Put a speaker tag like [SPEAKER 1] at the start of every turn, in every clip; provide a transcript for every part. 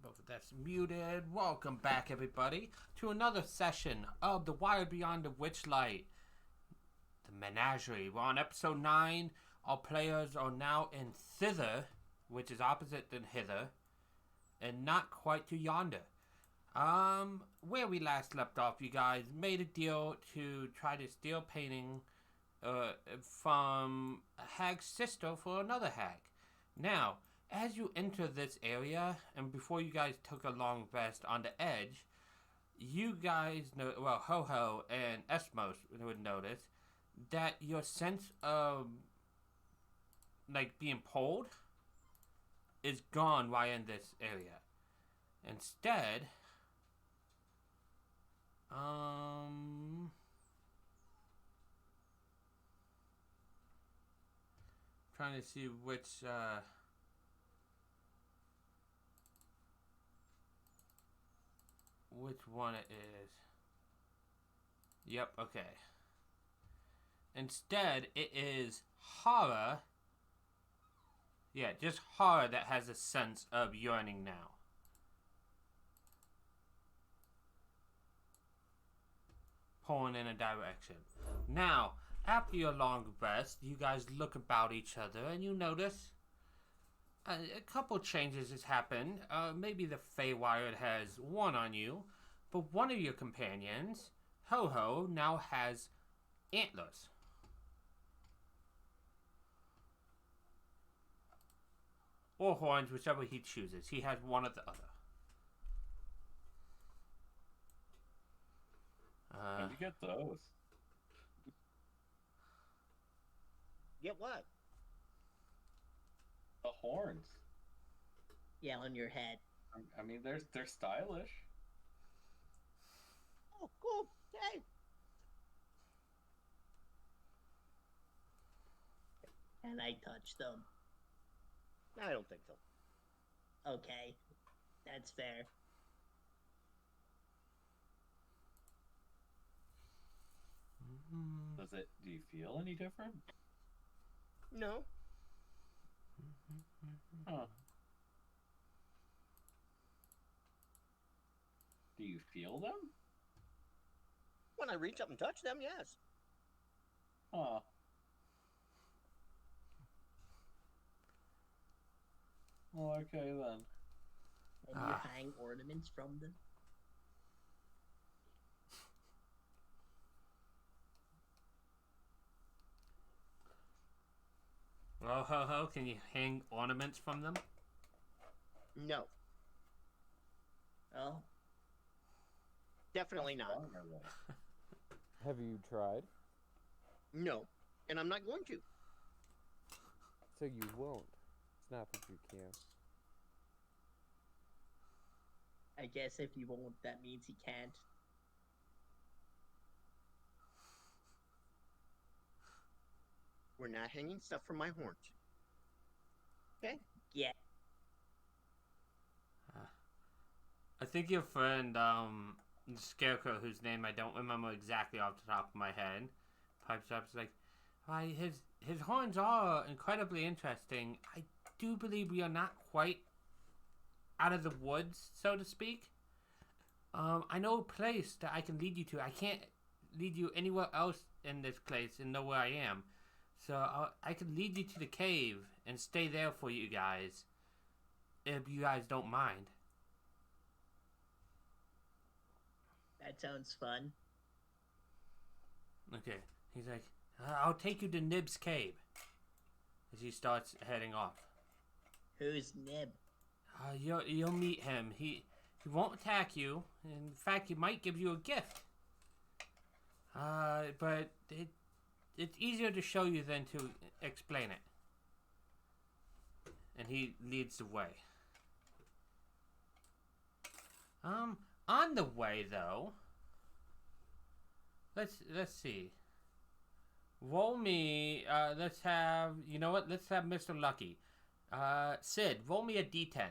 [SPEAKER 1] Both of that's muted. Welcome back, everybody, to another session of The Wire Beyond the Witchlight, the Menagerie. We're on episode 9. Our players are now in Thither, which is opposite than Hither, and not quite to yonder. Where we last left off, you guys made a deal to try to steal painting from a hag's sister for another hag. Now, as you enter this area, and before you guys took a long rest on the edge, you guys know, well, Ho-Ho and Esmos would notice that your sense of, like, being pulled is gone while in this area. Instead, trying to see which one it is. Yep, okay. Instead, it is horror. Yeah, just horror that has a sense of yearning now. Pulling in a direction. Now, after your long rest, you guys look about each other and you notice a couple changes has happened. Maybe the Feywild has worn on you, but one of your companions, Ho-Ho, now has antlers. Or horns, whichever he chooses. He has one or the other.
[SPEAKER 2] How'd you get those?
[SPEAKER 3] Get what?
[SPEAKER 2] The horns.
[SPEAKER 3] Yeah, on your head.
[SPEAKER 2] I mean, they're stylish.
[SPEAKER 3] Oh, cool. Hey. Can I touch them? I don't think so. Okay, that's fair.
[SPEAKER 2] Do you feel any different?
[SPEAKER 3] No.
[SPEAKER 2] Huh. Do you feel them?
[SPEAKER 3] When I reach up and touch them, yes.
[SPEAKER 2] Huh. Well, okay then.
[SPEAKER 3] And you hang ornaments from them?
[SPEAKER 1] Well, Ho-Ho, can you hang ornaments from them?
[SPEAKER 3] No. Well, definitely not.
[SPEAKER 4] Have you tried?
[SPEAKER 3] No, and I'm not going to.
[SPEAKER 4] So you won't. It's not that you can't.
[SPEAKER 3] I guess if you won't, that means he can't. We're not hanging stuff from my horns. Okay? Yeah.
[SPEAKER 1] I think your friend, Scarecrow, whose name I don't remember exactly off the top of my head, pipes up, is like, why, his horns are incredibly interesting. I do believe we are not quite out of the woods, so to speak. I know a place that I can lead you to. I can't lead you anywhere else in this place and know where I am. So I can lead you to the cave and stay there for you guys, if you guys don't mind.
[SPEAKER 3] That sounds fun.
[SPEAKER 1] Okay. He's like, I'll take you to Nib's cave. As he starts heading off.
[SPEAKER 3] Who's Nib?
[SPEAKER 1] You'll meet him. He won't attack you. In fact, he might give you a gift. But it's easier to show you than to explain it. And he leads the way. On the way though, let's see. Roll me. Let's have. You know what? Let's have Mr. Lucky. Sid, roll me a D10.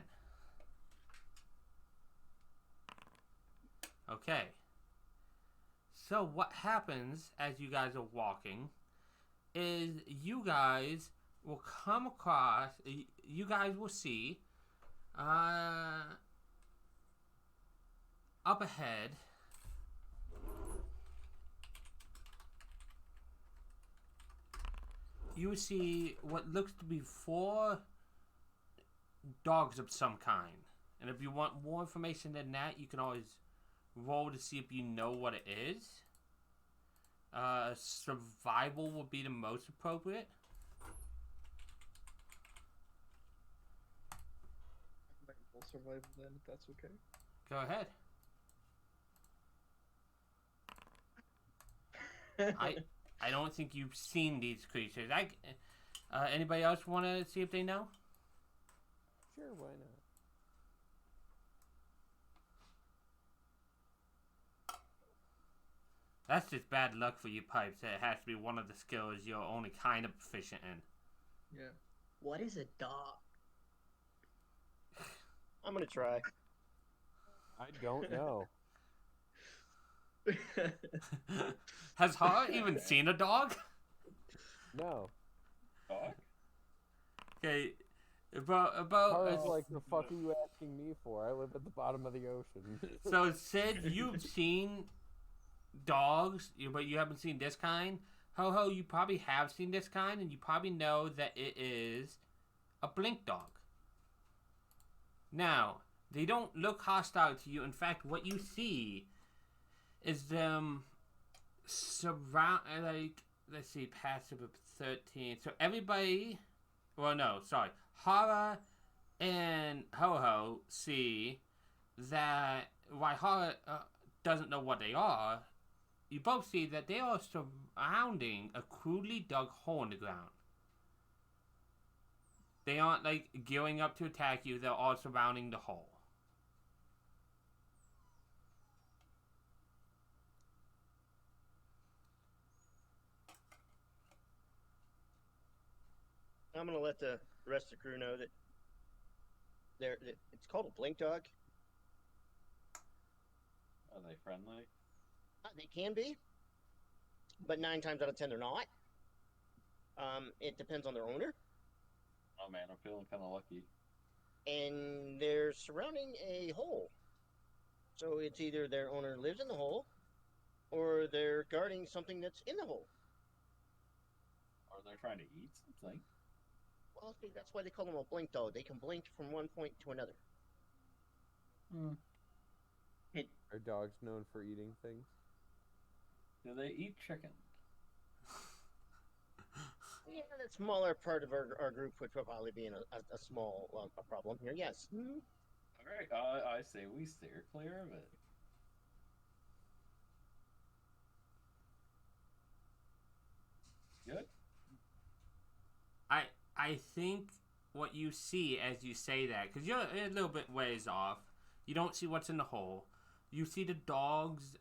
[SPEAKER 1] Okay. So what happens as you guys are walking is you guys will come across, you guys will see up ahead, you see what looks to be 4 dogs of some kind. And if you want more information than that, you can always roll to see if you know what it is. Survival would be the most appropriate.
[SPEAKER 5] We'll survive then, if that's okay.
[SPEAKER 1] Go ahead. I don't think you've seen these creatures. Anybody else want to see if they know?
[SPEAKER 4] Sure, why not?
[SPEAKER 1] That's just bad luck for you, Pipes. It has to be one of the skills you're only kind of proficient in.
[SPEAKER 5] Yeah.
[SPEAKER 3] What is a dog?
[SPEAKER 6] I'm gonna try.
[SPEAKER 4] I don't know.
[SPEAKER 1] Has Hara even seen a dog?
[SPEAKER 4] No.
[SPEAKER 2] Dog?
[SPEAKER 1] Okay, about
[SPEAKER 4] Hara's like, the fuck are you asking me for? I live at the bottom of the ocean.
[SPEAKER 1] so Sid, you've seen dogs, but you haven't seen this kind. Ho, you probably have seen this kind, and you probably know that it is a blink dog. Now, they don't look hostile to you. In fact, what you see is them surround, like, let's see, passive of 13. So everybody, well, no, sorry. Hara and Ho see that while Hara doesn't know what they are, you both see that they are surrounding a crudely dug hole in the ground. They aren't, like, gearing up to attack you. They're all surrounding the hole.
[SPEAKER 6] I'm gonna let the rest of the crew know that it's called a blink dog.
[SPEAKER 2] Are they friendly?
[SPEAKER 6] They can be, but 9 times out of 10 they're not. It depends on their owner.
[SPEAKER 2] Oh man, I'm feeling kind of lucky.
[SPEAKER 6] And they're surrounding a hole. So it's either their owner lives in the hole, or they're guarding something that's in the hole.
[SPEAKER 2] Are they trying to eat something?
[SPEAKER 6] Well, see, that's why they call them a blink dog. They can blink from one point to another.
[SPEAKER 4] Are dogs known for eating things?
[SPEAKER 2] Do they eat chicken?
[SPEAKER 6] Yeah, the smaller part of our group would probably be in a small a problem here, yes.
[SPEAKER 2] Alright, I say we steer clear of it. Good?
[SPEAKER 1] I think what you see as you say that, because you're a little bit ways off, you don't see what's in the hole. You see the dogs,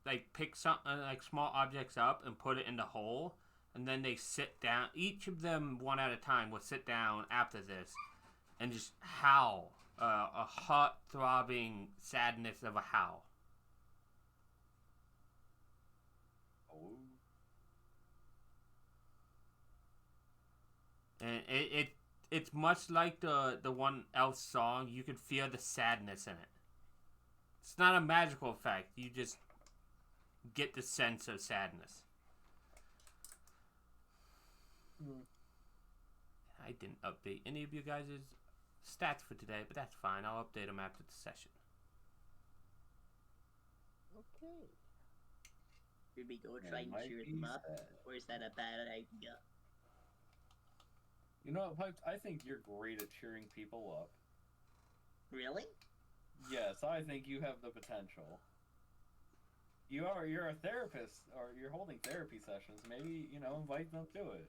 [SPEAKER 1] like, pick some, like, small objects up and put it in the hole, and then they sit down. Each of them, one at a time, will sit down after this and just howl, a heart-throbbing sadness of a howl.
[SPEAKER 2] Oh.
[SPEAKER 1] And it's much like the one Elf song. You can feel the sadness in it. It's not a magical effect. You just get the sense of sadness. I didn't update any of you guys' stats for today, but that's fine. I'll update them after the session.
[SPEAKER 6] Okay.
[SPEAKER 3] Should we go
[SPEAKER 2] It
[SPEAKER 3] try and
[SPEAKER 2] might
[SPEAKER 3] cheer
[SPEAKER 2] be
[SPEAKER 3] them up?
[SPEAKER 2] sad.
[SPEAKER 3] Or is that a bad idea?
[SPEAKER 2] You know what, Pipes? I think you're great at cheering people up.
[SPEAKER 3] Really?
[SPEAKER 2] Yes, I think you have the potential. You're a therapist, or you're holding therapy sessions. Maybe, invite them to it.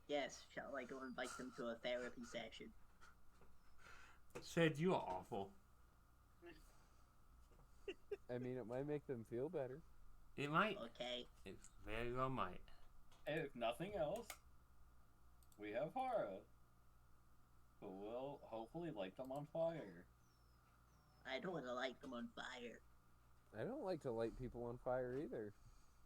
[SPEAKER 3] Yes, shall I go invite them to a therapy session?
[SPEAKER 1] Sid, you are awful.
[SPEAKER 4] I mean, it might make them feel better.
[SPEAKER 1] It might.
[SPEAKER 3] Okay.
[SPEAKER 1] It very well might.
[SPEAKER 2] And if nothing else, we have Hara, who will hopefully light them on fire.
[SPEAKER 3] I don't want to light them on fire.
[SPEAKER 4] I don't like to light people on fire either.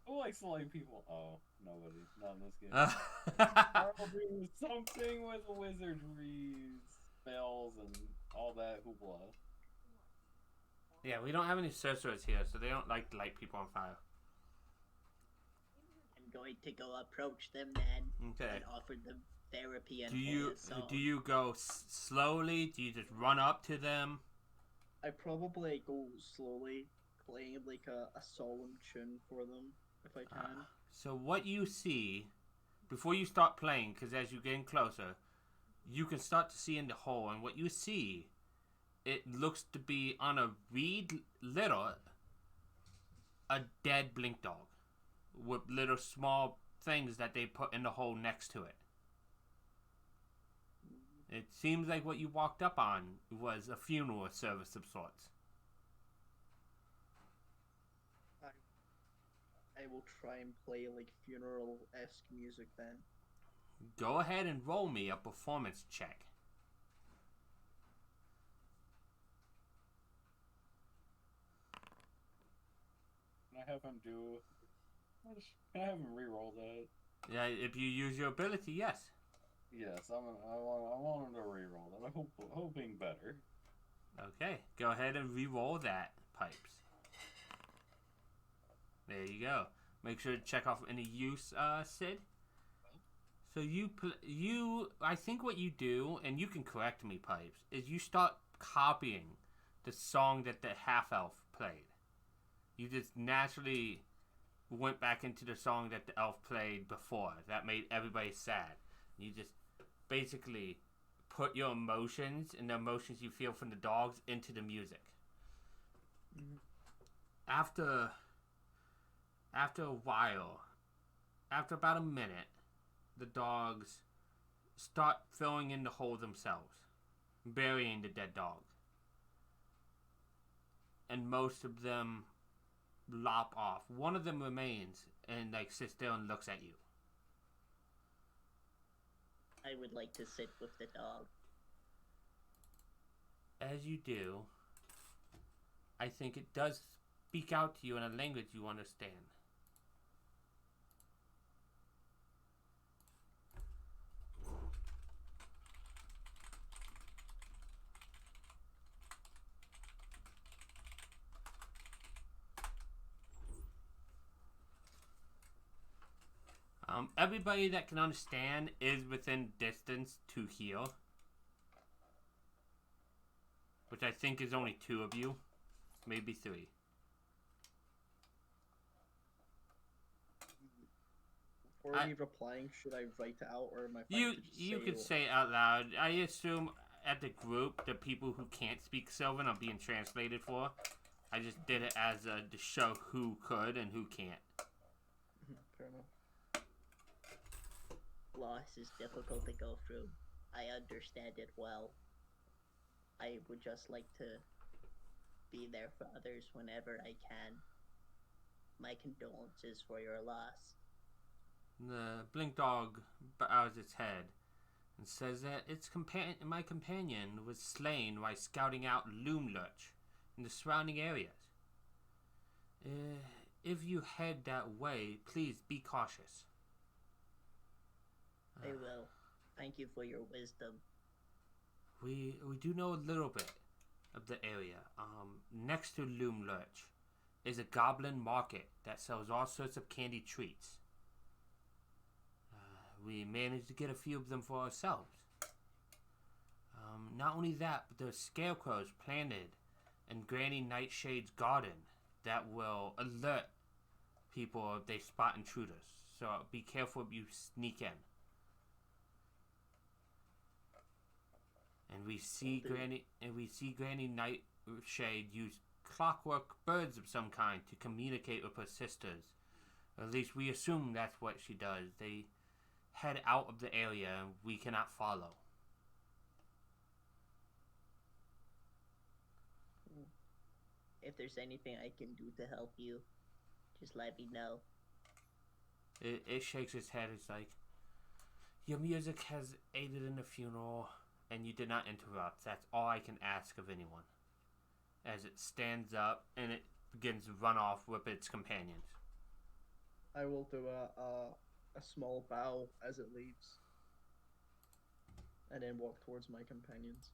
[SPEAKER 2] Who likes to light people? Oh, nobody. Not in this game. Hara will do something with wizardry, spells, and all that hoopla.
[SPEAKER 1] Yeah, we don't have any sorcerers here, so they don't like to light people on fire.
[SPEAKER 3] I'm going to go approach them then
[SPEAKER 1] Okay.
[SPEAKER 3] and offer them therapy and
[SPEAKER 1] Do you go slowly? Do you just run up to them?
[SPEAKER 5] I probably go slowly, playing like a solemn tune for them if I can.
[SPEAKER 1] So what you see before you start playing, because as you're getting closer, you can start to see in the hole, and what you see, it looks to be on a reed litter, a dead blink dog with little small things that they put in the hole next to it. It seems like what you walked up on was a funeral service of sorts.
[SPEAKER 5] I will try and play like funeral-esque music then.
[SPEAKER 1] Go ahead and roll me a performance check.
[SPEAKER 2] Can I have him do? Can I have him re-roll that?
[SPEAKER 1] Yeah, if you use your ability, yes.
[SPEAKER 2] Yes, I want him to re-roll that. I'm hoping better.
[SPEAKER 1] Okay, go ahead and re-roll that, Pipes. There you go. Make sure to check off any use, Sid. So I think what you do, and you can correct me, Pipes, is you start copying the song that the half-elf played. You just naturally went back into the song that the elf played before. That made everybody sad. You just basically put your emotions and the emotions you feel from the dogs into the music.
[SPEAKER 5] Mm-hmm.
[SPEAKER 1] After a while, after about a minute, the dogs start filling in the hole themselves, burying the dead dog. And most of them lop off. One of them remains and sits there and looks at you.
[SPEAKER 3] I would like to sit with the dog.
[SPEAKER 1] As you do, I think it does speak out to you in a language you understand. Everybody that can understand is within distance to heal. Which I think is only 2 of you. Maybe 3.
[SPEAKER 5] Before me replying, should I write it out or am I fine
[SPEAKER 1] You
[SPEAKER 5] to just
[SPEAKER 1] you
[SPEAKER 5] say
[SPEAKER 1] could say it out loud. I assume at the group, the people who can't speak Sylvan are being translated for. I just did it as to show who could and who can't.
[SPEAKER 5] Fair enough.
[SPEAKER 3] Loss is difficult to go through. I understand it well. I would just like to be there for others whenever I can. My condolences for your loss.
[SPEAKER 1] The blink dog bows its head and says that my companion was slain while scouting out loom lurch in the surrounding areas. If you head that way, please be cautious.
[SPEAKER 3] I will. Thank you for your wisdom.
[SPEAKER 1] We do know a little bit of the area. Next to Loom Lurch is a goblin market that sells all sorts of candy treats. We managed to get a few of them for ourselves. Not only that, but there's scarecrows planted in Granny Nightshade's garden that will alert people if they spot intruders. So be careful if you sneak in. And we see Granny Nightshade use clockwork birds of some kind to communicate with her sisters. Or at least we assume that's what she does. They head out of the area and we cannot follow.
[SPEAKER 3] If there's anything I can do to help you, just let me know.
[SPEAKER 1] It shakes its head. It's like, your music has aided in the funeral, and you did not interrupt. That's all I can ask of anyone. As it stands up, and it begins to run off with its companions.
[SPEAKER 5] I will do a small bow as it leaves. And then walk towards my companions.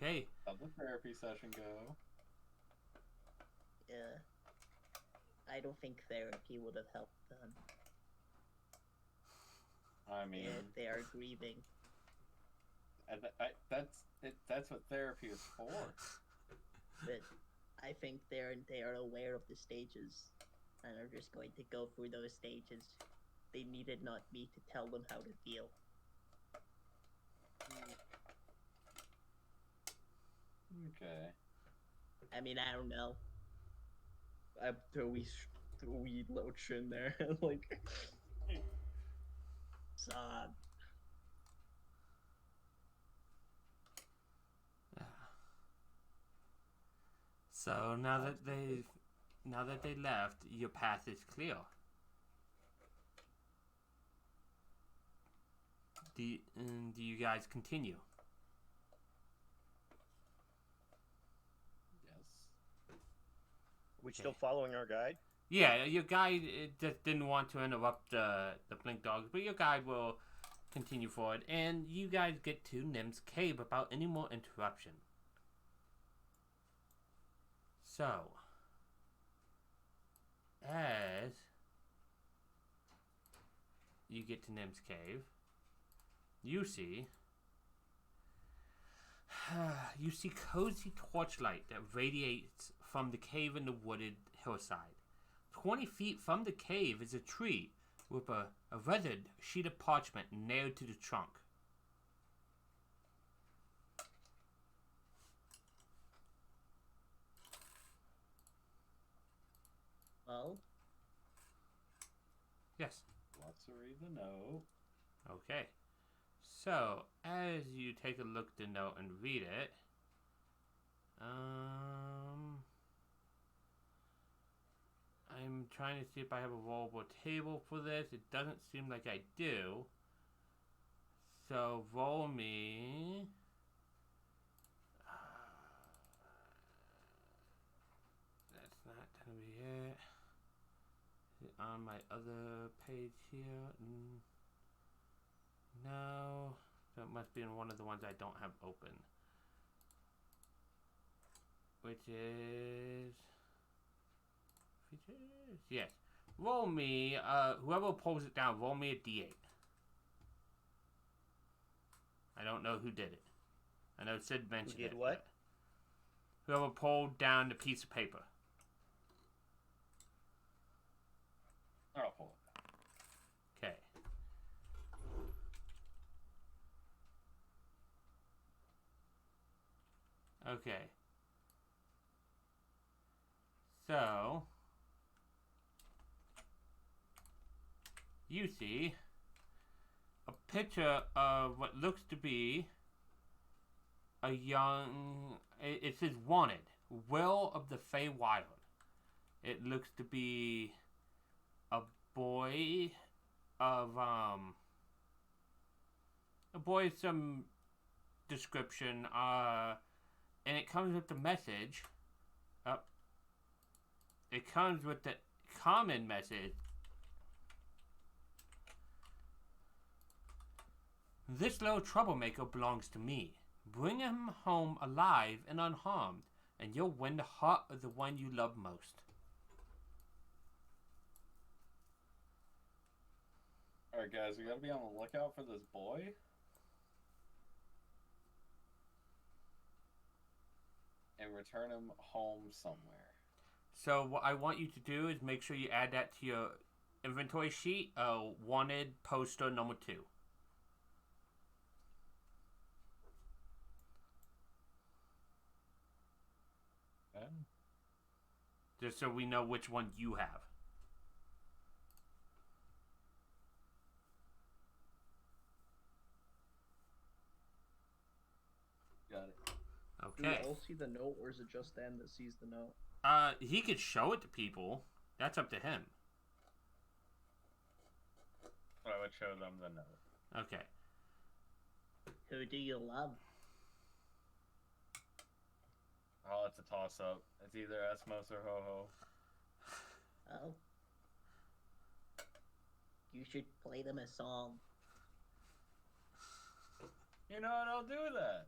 [SPEAKER 1] Okay.
[SPEAKER 2] How'd the therapy session go?
[SPEAKER 3] Yeah. I don't think therapy would have helped them.
[SPEAKER 2] I mean,
[SPEAKER 3] They are grieving.
[SPEAKER 2] that's what therapy is for.
[SPEAKER 3] But I think they are aware of the stages and are just going to go through those stages. They needed not me to tell them how to feel.
[SPEAKER 2] Okay.
[SPEAKER 3] I mean, I don't know.
[SPEAKER 5] I throw wee loach in there, like.
[SPEAKER 3] Sob.
[SPEAKER 1] So now that they left, your path is clear. Do you guys continue?
[SPEAKER 2] Yes.
[SPEAKER 6] We still following our guide?
[SPEAKER 1] Yeah, your guide just didn't want to interrupt the blink dogs, but your guide will continue forward, and you guys get to Nim's cave without any more interruption. So, as you get to Nim's cave, you see cozy torchlight that radiates from the cave in the wooded hillside. 20 feet from the cave is a tree with a weathered sheet of parchment nailed to the trunk.
[SPEAKER 3] Well,
[SPEAKER 1] Yes.
[SPEAKER 2] Let's read the note.
[SPEAKER 1] Okay. So, as you take a look at the note and read it, I'm trying to see if I have a rollable table for this. It doesn't seem like I do. So, roll me. That's not gonna be it. Is it on my other page here? No. So it must be in one of the ones I don't have open. Which is... features? Yes. Roll me, whoever pulls it down, roll me a d8. I don't know who did it. I know Sid mentioned it.
[SPEAKER 6] Who did what?
[SPEAKER 1] Whoever pulled down the piece of paper.
[SPEAKER 2] I'll pull it down.
[SPEAKER 1] Okay. Okay. So, you see a picture of what looks to be a young... It says wanted. Will of the Feywild. It looks to be a boy of, a boy of some description, and it comes with the message. It comes with the common message. This little troublemaker belongs to me. Bring him home alive and unharmed, and you'll win the heart of the one you love most.
[SPEAKER 2] Alright, guys, we gotta be on the lookout for this boy. And return him home somewhere.
[SPEAKER 1] So what I want you to do is make sure you add that to your inventory sheet. Wanted poster number 2.
[SPEAKER 2] Okay.
[SPEAKER 1] Just so we know which one you have.
[SPEAKER 2] Got it.
[SPEAKER 5] Do we
[SPEAKER 1] Okay.
[SPEAKER 5] all see the note, or is it just Dan that sees the note?
[SPEAKER 1] He could show it to people. That's up to him.
[SPEAKER 2] So I would show them the note.
[SPEAKER 1] Okay.
[SPEAKER 3] who do you love?
[SPEAKER 2] Oh, it's a toss-up. It's either Esmos or Ho-Ho.
[SPEAKER 3] Oh. You should play them a song.
[SPEAKER 2] You know what? I'll do that.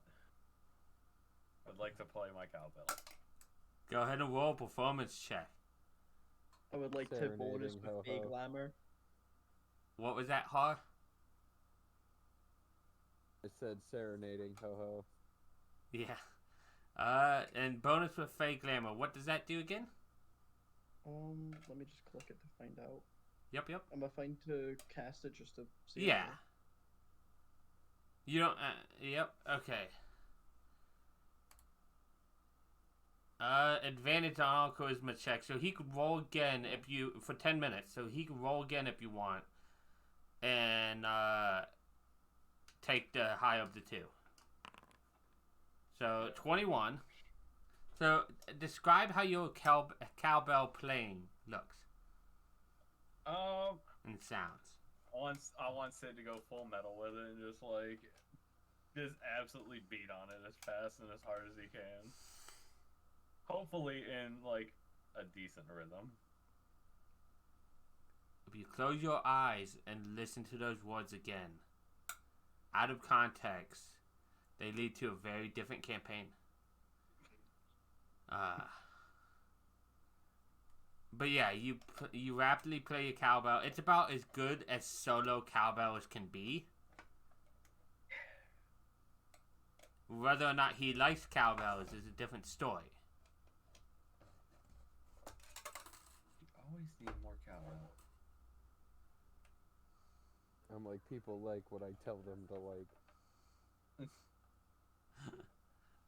[SPEAKER 2] would like to play my cowbell.
[SPEAKER 1] Go ahead and roll a performance check.
[SPEAKER 5] I would like to bonus
[SPEAKER 4] Serenading
[SPEAKER 5] with
[SPEAKER 4] ho-ho.
[SPEAKER 5] Fey Glamour.
[SPEAKER 1] What was that, Har?
[SPEAKER 4] I said serenading, ho ho.
[SPEAKER 1] Yeah. And bonus with Fey Glamour. What does that do again?
[SPEAKER 5] Let me just click it to find out.
[SPEAKER 1] Yep.
[SPEAKER 5] Am I fine to cast it just to see?
[SPEAKER 1] Yeah. You don't. Yep. Okay. Advantage on all charisma checks, so he could roll again if you for 10 minutes. So he could roll again if you want, and take the high of the two. So 21. So describe how your cowbell playing looks and sounds.
[SPEAKER 2] I want Sid to go full metal with it and just absolutely beat on it as fast and as hard as he can. Hopefully in a decent rhythm.
[SPEAKER 1] If you close your eyes and listen to those words again, out of context, they lead to a very different campaign. But yeah, you rapidly play your cowbell. It's about as good as solo cowbells can be. Whether or not he likes cowbells is a different story.
[SPEAKER 2] You always need more cowbell.
[SPEAKER 4] I'm like, people like what I tell them to like.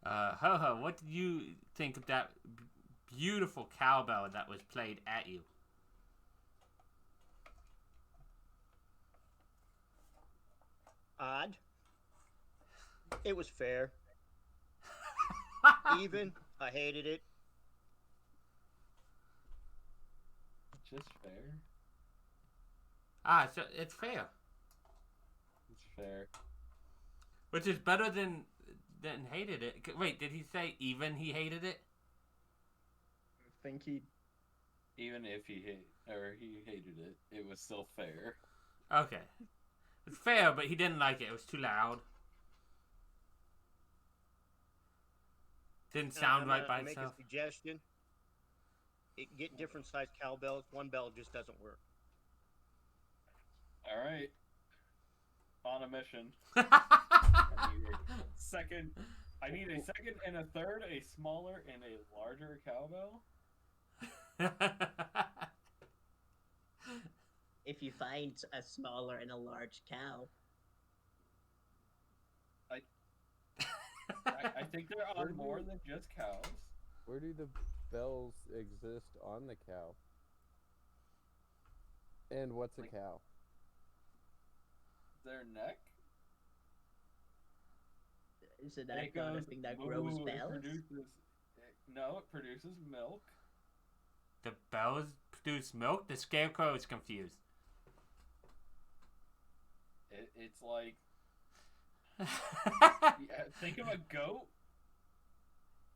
[SPEAKER 1] Ho-ho, what did you think of that beautiful cowbell that was played at you?
[SPEAKER 6] Odd. It was fair. Even. I hated it.
[SPEAKER 2] Just fair.
[SPEAKER 1] So it's fair.
[SPEAKER 2] It's fair.
[SPEAKER 1] Which is better than hated it. Wait, did he say even he hated it?
[SPEAKER 5] I think he.
[SPEAKER 2] Even if he hated it, it was still fair.
[SPEAKER 1] Okay. It's fair, but he didn't like it. It was too loud. Didn't sound right by
[SPEAKER 6] make
[SPEAKER 1] itself.
[SPEAKER 6] a suggestion. Get different sized cowbells. One bell just doesn't work.
[SPEAKER 2] All right. On a mission. I need a second and a third, a smaller and a larger cowbell.
[SPEAKER 3] If you find a smaller and a large cow,
[SPEAKER 2] I think they're on more than just cows.
[SPEAKER 4] Where do the bells exist on the cow? And what's a cow?
[SPEAKER 2] Their neck.
[SPEAKER 3] isn't that not a thing that grows bells?
[SPEAKER 2] It produces milk.
[SPEAKER 1] The bells produce milk? The scarecrow is confused.
[SPEAKER 2] It's like... yeah, think of a goat.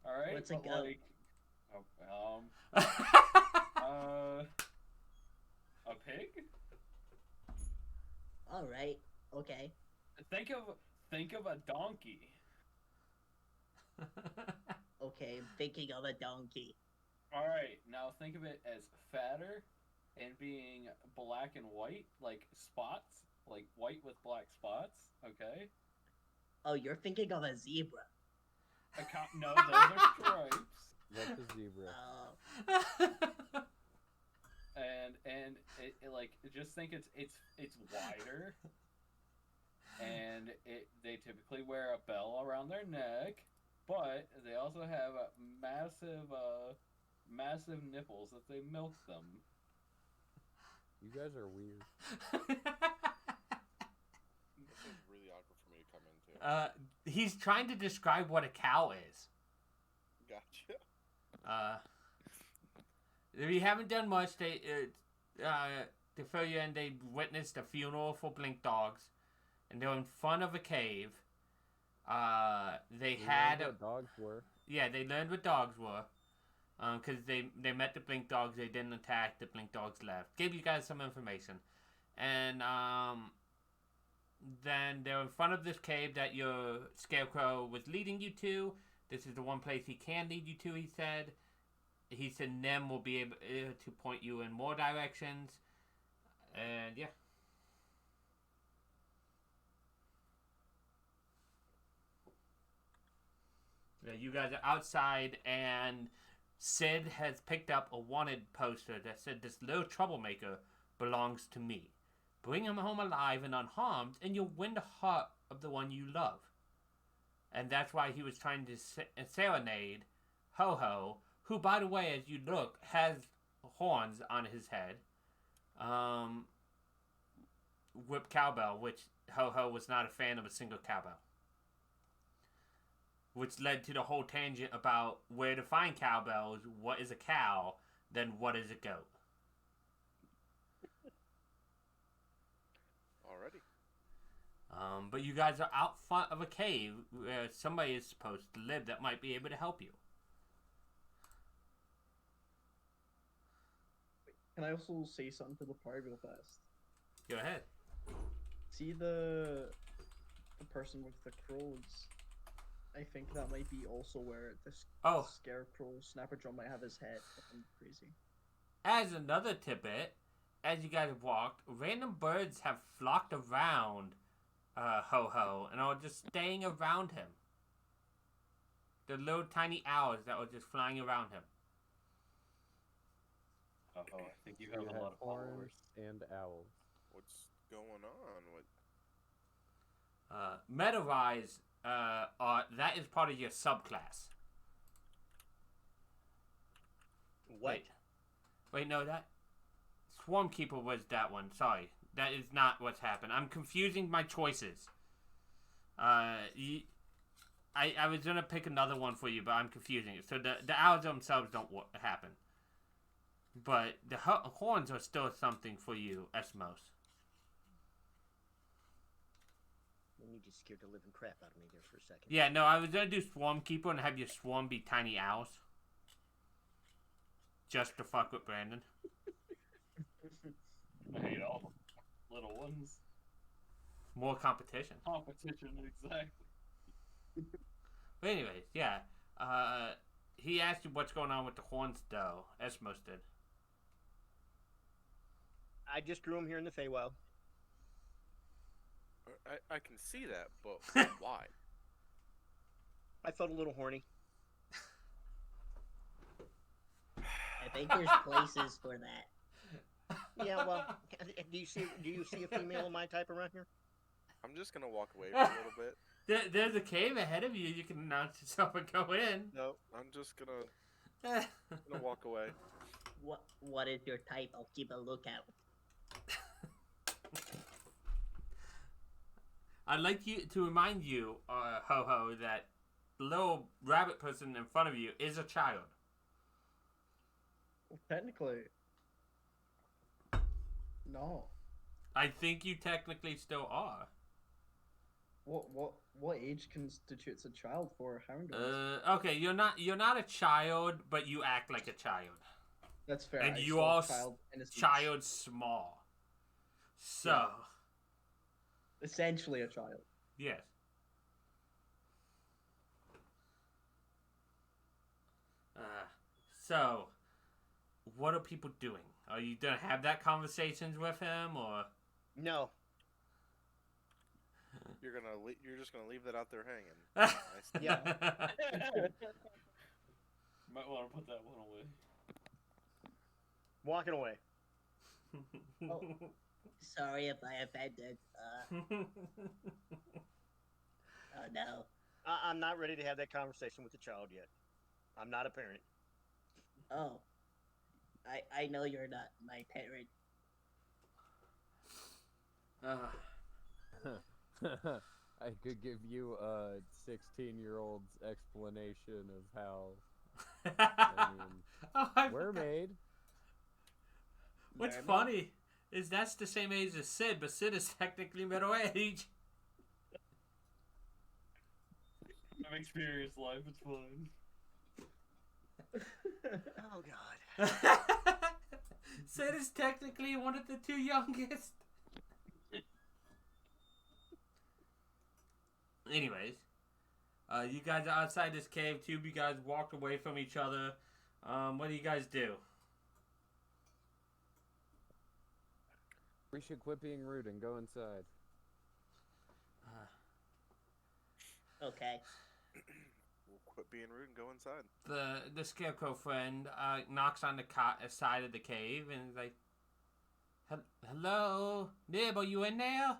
[SPEAKER 2] Alright?
[SPEAKER 3] What's a goat?
[SPEAKER 2] A pig?
[SPEAKER 3] Alright, okay.
[SPEAKER 2] Think of a donkey.
[SPEAKER 3] Okay, I'm thinking of a donkey.
[SPEAKER 2] Alright, now think of it as fatter and being black and white, like spots, like white with black spots, okay?
[SPEAKER 3] Oh, you're thinking of a zebra.
[SPEAKER 2] No, those are stripes.
[SPEAKER 4] That's a zebra.
[SPEAKER 3] Oh,
[SPEAKER 2] And it like just think it's wider, and they typically wear a bell around their neck, but they also have massive nipples that they milk them.
[SPEAKER 4] You guys are weird.
[SPEAKER 7] This is really awkward for me to come into.
[SPEAKER 1] He's trying to describe what a cow is.
[SPEAKER 7] Gotcha.
[SPEAKER 1] We haven't done much. They, to fill you in, they witnessed a funeral for blink dogs, and they're in front of a cave. They had
[SPEAKER 4] what dogs were.
[SPEAKER 1] Yeah, they learned what dogs were. Because they met the blink dogs, they didn't attack. The blink dogs left. Gave you guys some information, and then they're in front of this cave that your scarecrow was leading you to. This is the one place he can lead you to, he said. He said Nem will be able to point you in more directions. And yeah. You guys are outside, and Sid has picked up a wanted poster that said, "This little troublemaker belongs to me. Bring him home alive and unharmed, and you'll win the heart of the one you love." And that's why he was trying to serenade Ho-Ho, who, by the way, as you look, has horns on his head. Whip cowbell, which Ho-Ho was not a fan of a single cowbell. Which led to the whole tangent about where to find cowbells, what is a cow, then what is a goat.
[SPEAKER 7] Alrighty.
[SPEAKER 1] But you guys are out front of a cave where somebody is supposed to live that might be able to help you.
[SPEAKER 5] Can I also say something to the party real fast?
[SPEAKER 1] Go ahead.
[SPEAKER 5] See the person with the crows? I think that might be also where the scarecrow Snapperdrum might have his head. I'm crazy.
[SPEAKER 1] As another tidbit, as you guys have walked, random birds have flocked around Ho-Ho and are just staying around him. The little tiny owls that were just flying around him.
[SPEAKER 2] I think you have a lot of followers.
[SPEAKER 4] And owls.
[SPEAKER 7] What's going on?
[SPEAKER 1] Menagerie, that is part of your subclass.
[SPEAKER 6] What?
[SPEAKER 1] Wait, no, that Swarmkeeper was that one. Sorry, that is not what's happened. I'm confusing my choices. I was gonna pick another one for you, but I'm confusing it. So the owls themselves don't happen, but the horns are still something for you, Esmos.
[SPEAKER 6] You just scared the living crap out of me there for a second.
[SPEAKER 1] Yeah, no, I was gonna do Swarmkeeper and have your swarm be tiny owls. Just to fuck with Brandon.
[SPEAKER 2] I hate all the little ones.
[SPEAKER 1] More competition.
[SPEAKER 2] Competition, exactly.
[SPEAKER 1] But anyways, yeah. He asked you what's going on with the horns, though. Esmos did.
[SPEAKER 6] I just grew them here in the Feywild.
[SPEAKER 7] I can see that, but why?
[SPEAKER 6] I felt a little horny.
[SPEAKER 3] I think there's places for that.
[SPEAKER 6] Yeah, well, do you see a female of my type around here?
[SPEAKER 7] I'm just gonna walk away for a little bit.
[SPEAKER 1] There's a cave ahead of you. You can announce yourself and go in.
[SPEAKER 7] No, I'm just gonna walk away.
[SPEAKER 3] What is your type? I'll keep a lookout.
[SPEAKER 1] I'd like to remind you, Ho-Ho, that the little rabbit person in front of you is a child.
[SPEAKER 5] Well, technically, no.
[SPEAKER 1] I think you technically still are.
[SPEAKER 5] What age constitutes a child for Houndours?
[SPEAKER 1] Okay, you're not a child, but you act like a child.
[SPEAKER 5] That's fair.
[SPEAKER 1] And
[SPEAKER 5] I
[SPEAKER 1] you
[SPEAKER 5] still
[SPEAKER 1] are
[SPEAKER 5] child
[SPEAKER 1] small. So.
[SPEAKER 5] Yeah. Essentially a child.
[SPEAKER 1] Yes. So, what are people doing? Are you gonna have that conversations with him, or?
[SPEAKER 6] No.
[SPEAKER 7] You're just gonna leave that out there hanging.
[SPEAKER 6] Yeah.
[SPEAKER 2] Might want to put that one away.
[SPEAKER 6] Walking away.
[SPEAKER 3] Oh, sorry if I offended. Oh no.
[SPEAKER 6] I'm not ready to have that conversation with the child yet. I'm not a parent.
[SPEAKER 3] Oh. I know you're not my parent.
[SPEAKER 4] I could give you a 16-year-old's explanation of how. Mermaid.
[SPEAKER 1] What's funny is that's the same age as Sid, but Sid is technically middle age.
[SPEAKER 2] I've experienced life. It's fine.
[SPEAKER 6] Oh God.
[SPEAKER 1] Sid is technically one of the two youngest. Anyways, You guys are outside this cave. Two of you guys walked away from each other. What do you guys do?
[SPEAKER 4] We should quit being rude and go inside.
[SPEAKER 3] Okay.
[SPEAKER 7] We'll quit being rude and go inside.
[SPEAKER 1] The scarecrow friend knocks on the side of the cave and is like, "Hello, Nib, are you in there?"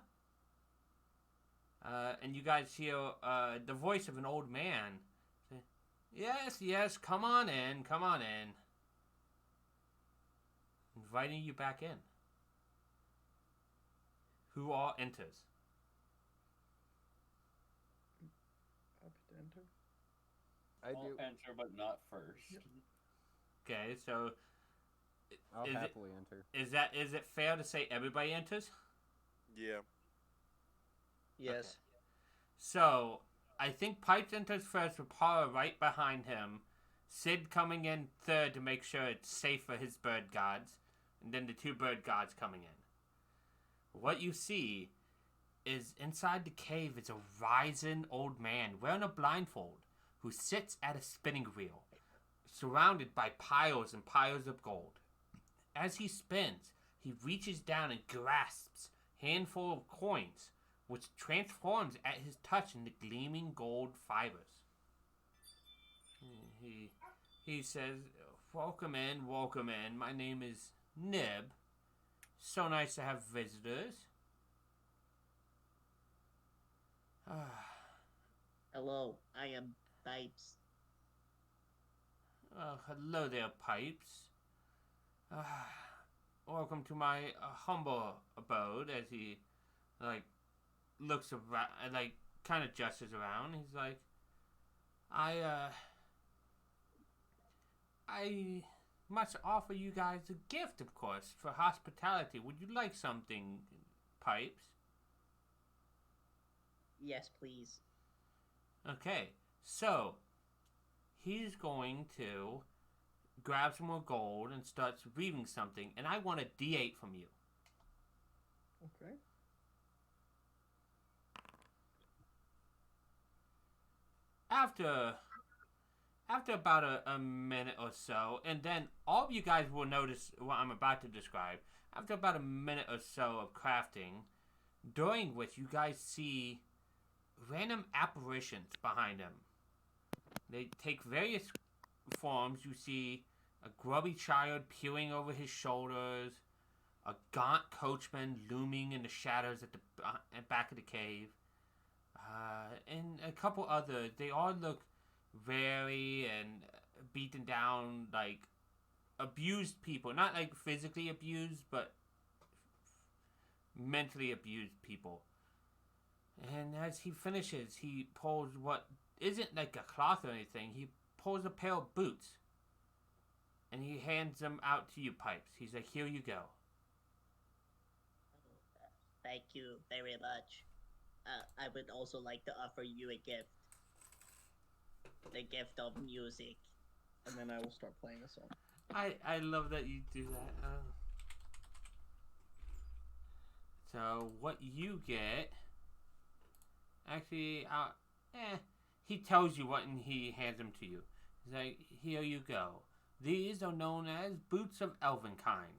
[SPEAKER 1] And you guys hear the voice of an old man. Yes, yes, come on in, come on in. Inviting you back in. Who all enters?
[SPEAKER 5] Up to enter.
[SPEAKER 4] I
[SPEAKER 2] I'll
[SPEAKER 4] do.
[SPEAKER 2] enter, but not first.
[SPEAKER 1] Okay, so
[SPEAKER 4] I'll
[SPEAKER 1] is
[SPEAKER 4] happily enter.
[SPEAKER 1] is it fair to say everybody enters?
[SPEAKER 7] Yeah.
[SPEAKER 6] Yes.
[SPEAKER 1] Okay. So I think Pipes enters first with Para right behind him. Sid coming in third to make sure it's safe for his bird gods, and then the two bird gods coming in. What you see is inside the cave is a rising old man wearing a blindfold who sits at a spinning wheel, surrounded by piles and piles of gold. As he spins, he reaches down and grasps a handful of coins, which transforms at his touch into gleaming gold fibers. He says, welcome in. My name is Nib. So nice to have visitors."
[SPEAKER 3] Hello, I am Pipes.
[SPEAKER 1] Hello there, Pipes. Welcome to my humble abode. As he, looks around, kind of gestures around. He's like, I must offer you guys a gift, of course, for hospitality. Would you like something, Pipes?
[SPEAKER 3] Yes, please.
[SPEAKER 1] Okay, so he's going to grab some more gold and starts reading something, and I want a D8 from you.
[SPEAKER 5] Okay.
[SPEAKER 1] After about a minute or so, and then all of you guys will notice what I'm about to describe. After about a minute or so of crafting, during which you guys see random apparitions behind him. They take various forms. You see a grubby child peering over his shoulders, a gaunt coachman looming in the shadows at the back of the cave, and a couple others. They all look very and beaten down, like abused people. Not like physically abused, but mentally abused people. And as he finishes, he pulls what isn't like a cloth or anything. He pulls a pair of boots. And he hands them out to you, Pipes. He's like, here you go.
[SPEAKER 3] Thank you very much. I would also like to offer you a gift. The gift of music.
[SPEAKER 5] And then I will start playing a song.
[SPEAKER 1] I love that you do that. So what you get... Actually, he tells you what and he hands them to you. He's like, here you go. These are known as boots of elvenkind.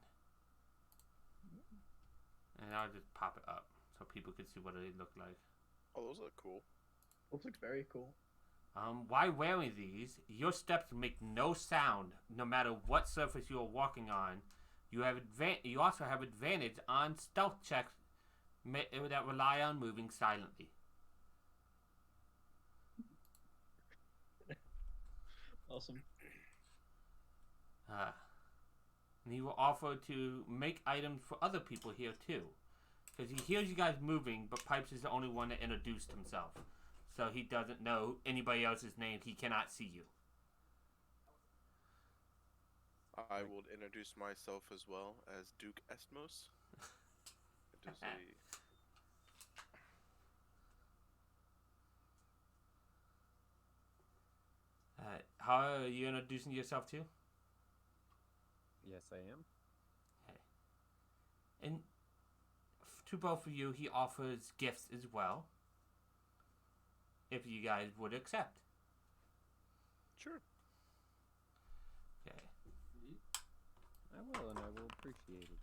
[SPEAKER 1] And I'll just pop it up so people can see what they look like.
[SPEAKER 7] Oh, those look cool.
[SPEAKER 5] Those look very cool.
[SPEAKER 1] While wearing these, your steps make no sound, no matter what surface you are walking on. You also have advantage on stealth checks that rely on moving silently.
[SPEAKER 5] Awesome.
[SPEAKER 1] And he will offer to make items for other people here too. Because he hears you guys moving, but Pipes is the only one that introduced himself. So he doesn't know anybody else's name. He cannot see you.
[SPEAKER 7] I will introduce myself as well as Duke Estmos. It is
[SPEAKER 1] How are you introducing yourself to?
[SPEAKER 4] Yes, I am.
[SPEAKER 1] Okay. And to both of you, he offers gifts as well. if you guys would accept.
[SPEAKER 7] Sure.
[SPEAKER 1] Okay.
[SPEAKER 4] I will, and I will appreciate it.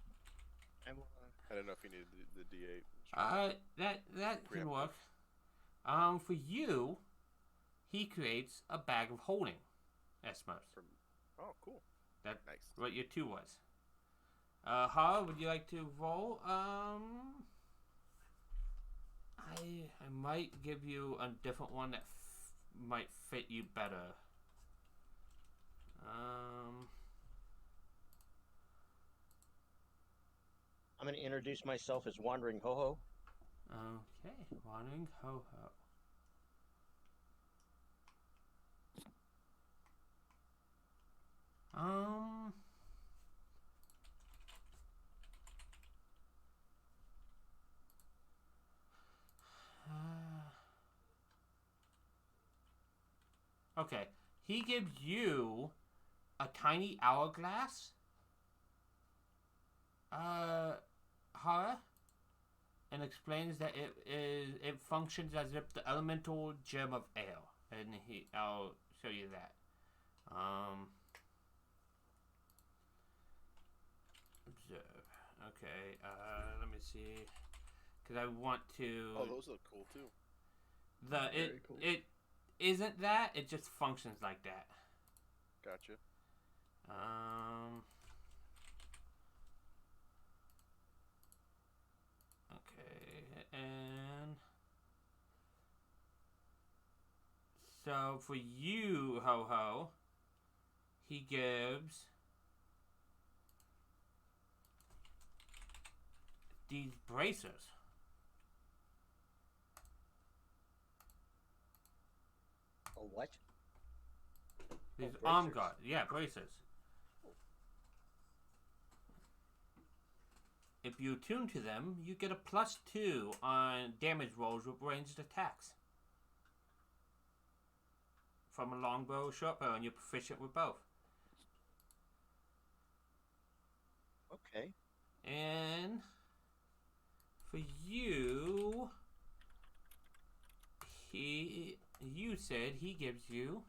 [SPEAKER 6] I will.
[SPEAKER 7] I don't know if you needed the D8.
[SPEAKER 1] That can work. For you, he creates a bag of holding, Esmos.
[SPEAKER 7] Oh, cool.
[SPEAKER 1] That's
[SPEAKER 7] nice.
[SPEAKER 1] what your 2 was. Hara, would you like to roll? I might give you a different one that might fit you better.
[SPEAKER 6] I'm going to introduce myself as Wandering Ho-Ho.
[SPEAKER 1] Okay, Wandering Ho-Ho. Okay, he gives you a tiny hourglass. Hara, and explains that it functions as if the elemental gem of air, and I'll show you that. Observe. Okay. Let me see, because I want to.
[SPEAKER 7] Oh, those look cool too.
[SPEAKER 5] Cool.
[SPEAKER 1] It isn't that. It just functions like that.
[SPEAKER 7] Gotcha.
[SPEAKER 1] Okay, and so for you, Ho Ho, he gives these bracers.
[SPEAKER 6] A what?
[SPEAKER 1] These
[SPEAKER 6] Oh,
[SPEAKER 1] arm
[SPEAKER 6] bracers.
[SPEAKER 1] guards. Yeah, bracers. If you attune to them, you get a +2 on damage rolls with ranged attacks. From a longbow or shortbow, and you're proficient with both.
[SPEAKER 6] Okay.
[SPEAKER 1] And for you, you said he gives you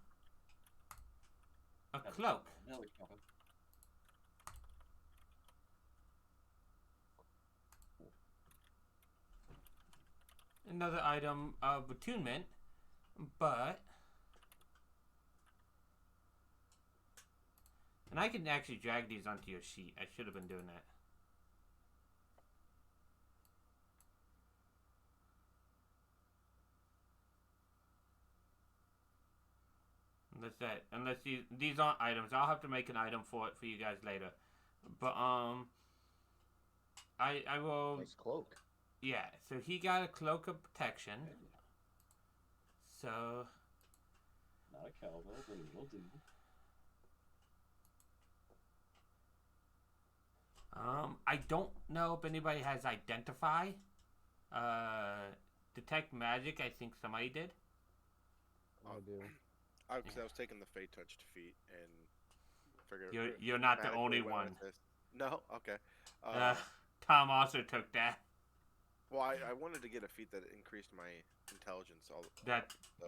[SPEAKER 1] a cloak. Another item of attunement, but and I can actually drag these onto your sheet. I should have been doing that. Unless these aren't items, I'll have to make an item for it for you guys later. But I will.
[SPEAKER 6] Nice cloak.
[SPEAKER 1] Yeah, so he got a cloak of protection. So.
[SPEAKER 2] Not a cowbell, but it will do.
[SPEAKER 1] I don't know if anybody has identify. Detect magic. I think somebody did.
[SPEAKER 4] I do.
[SPEAKER 7] Because I was taking the Fey Touch defeat and figured
[SPEAKER 1] You're not the
[SPEAKER 7] dramatically
[SPEAKER 1] only
[SPEAKER 7] went
[SPEAKER 1] one.
[SPEAKER 7] with this. No, okay.
[SPEAKER 1] Tom also took that.
[SPEAKER 7] Well, I wanted to get a feat that increased my intelligence.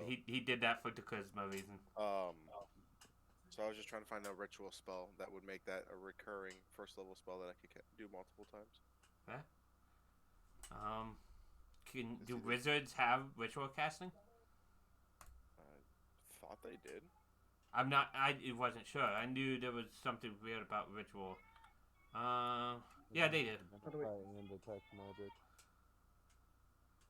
[SPEAKER 1] He did that for the charisma reason.
[SPEAKER 7] So I was just trying to find a ritual spell that would make that a recurring first level spell that I could do multiple times.
[SPEAKER 1] Yeah. Do wizards have ritual casting?
[SPEAKER 7] I thought they did.
[SPEAKER 1] I wasn't sure. I knew there was something weird about ritual. Yeah, they did.
[SPEAKER 4] Identify and detect magic.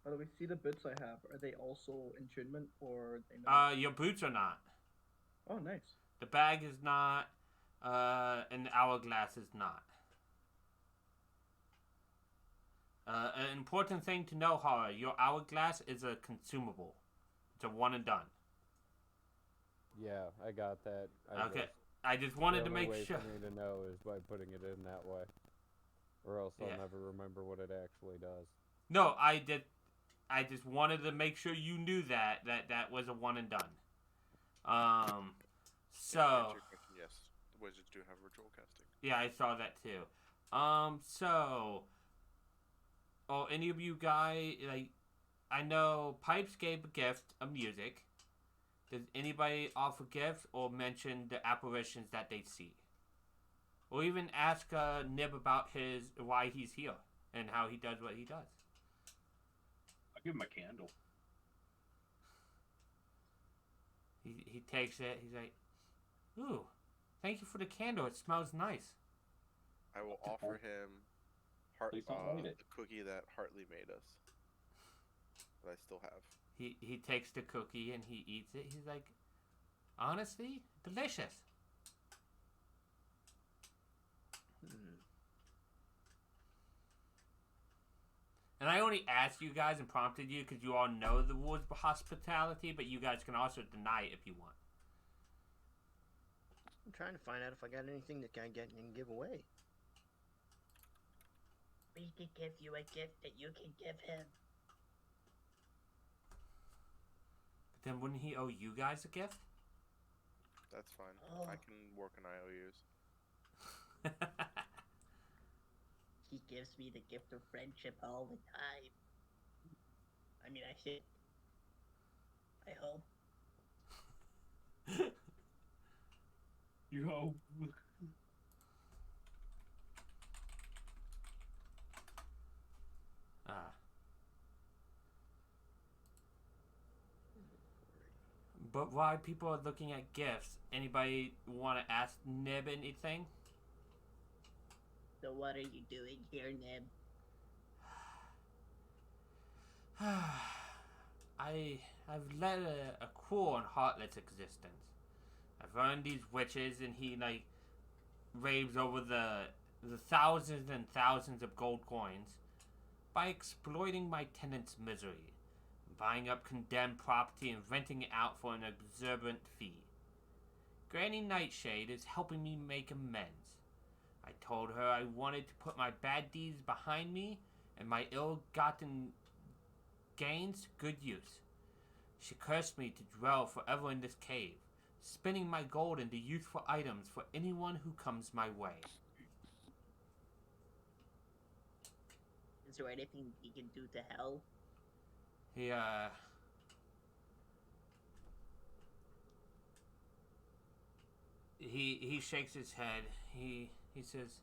[SPEAKER 5] By the way, see the boots I have. Are they also attunement or are they not?
[SPEAKER 1] Your boots are not.
[SPEAKER 5] Oh, nice.
[SPEAKER 1] The bag is not. And the hourglass is not. An important thing to know, Hara, your hourglass is a consumable. It's a one and done.
[SPEAKER 4] Yeah, I got that.
[SPEAKER 1] I just wanted to make sure.
[SPEAKER 4] The only way for me to know is by putting it in that way. Or else I'll never remember what it actually does.
[SPEAKER 1] No, I did. I just wanted to make sure you knew that was a one and done. So.
[SPEAKER 7] Yes, the wizards do have ritual casting.
[SPEAKER 1] Yeah, I saw that too. So. Oh, any of you guys I know Pipes gave a gift of music. Does anybody offer gifts or mention the apparitions that they see? Or even ask Nib about why he's here and how he does what he does?
[SPEAKER 2] I'll give him a candle.
[SPEAKER 1] He takes it. He's like, ooh, thank you for the candle. It smells nice.
[SPEAKER 7] I will offer him
[SPEAKER 2] Please don't light
[SPEAKER 7] the
[SPEAKER 2] it.
[SPEAKER 7] cookie that Hartley made us. That I still have.
[SPEAKER 1] He takes the cookie and he eats it. He's like, honestly, delicious. And I only asked you guys and prompted you because you all know the rules of hospitality, but you guys can also deny it if you want.
[SPEAKER 6] I'm trying to find out if I got anything that I can give away.
[SPEAKER 3] We could give you a gift that you can give him.
[SPEAKER 1] But then wouldn't he owe you guys a gift?
[SPEAKER 7] That's fine.
[SPEAKER 3] Oh.
[SPEAKER 7] I can work on IOUs.
[SPEAKER 3] He gives me the gift of friendship all the time. I mean, I should. I hope.
[SPEAKER 2] Yo.
[SPEAKER 1] Ah. But while people are looking at gifts, anybody want to ask Nib anything?
[SPEAKER 3] So what are you doing here, Nib?
[SPEAKER 1] I've led a cruel and heartless existence. I've earned these witches, and he like raves over the thousands and thousands of gold coins by exploiting my tenants' misery, buying up condemned property and renting it out for an exorbitant fee. Granny Nightshade is helping me make amends. I told her I wanted to put my bad deeds behind me and my ill-gotten gains to good use. She cursed me to dwell forever in this cave, spending my gold into useful items for anyone who comes my way.
[SPEAKER 3] Is there anything he can do to help?
[SPEAKER 1] He shakes his head. He says,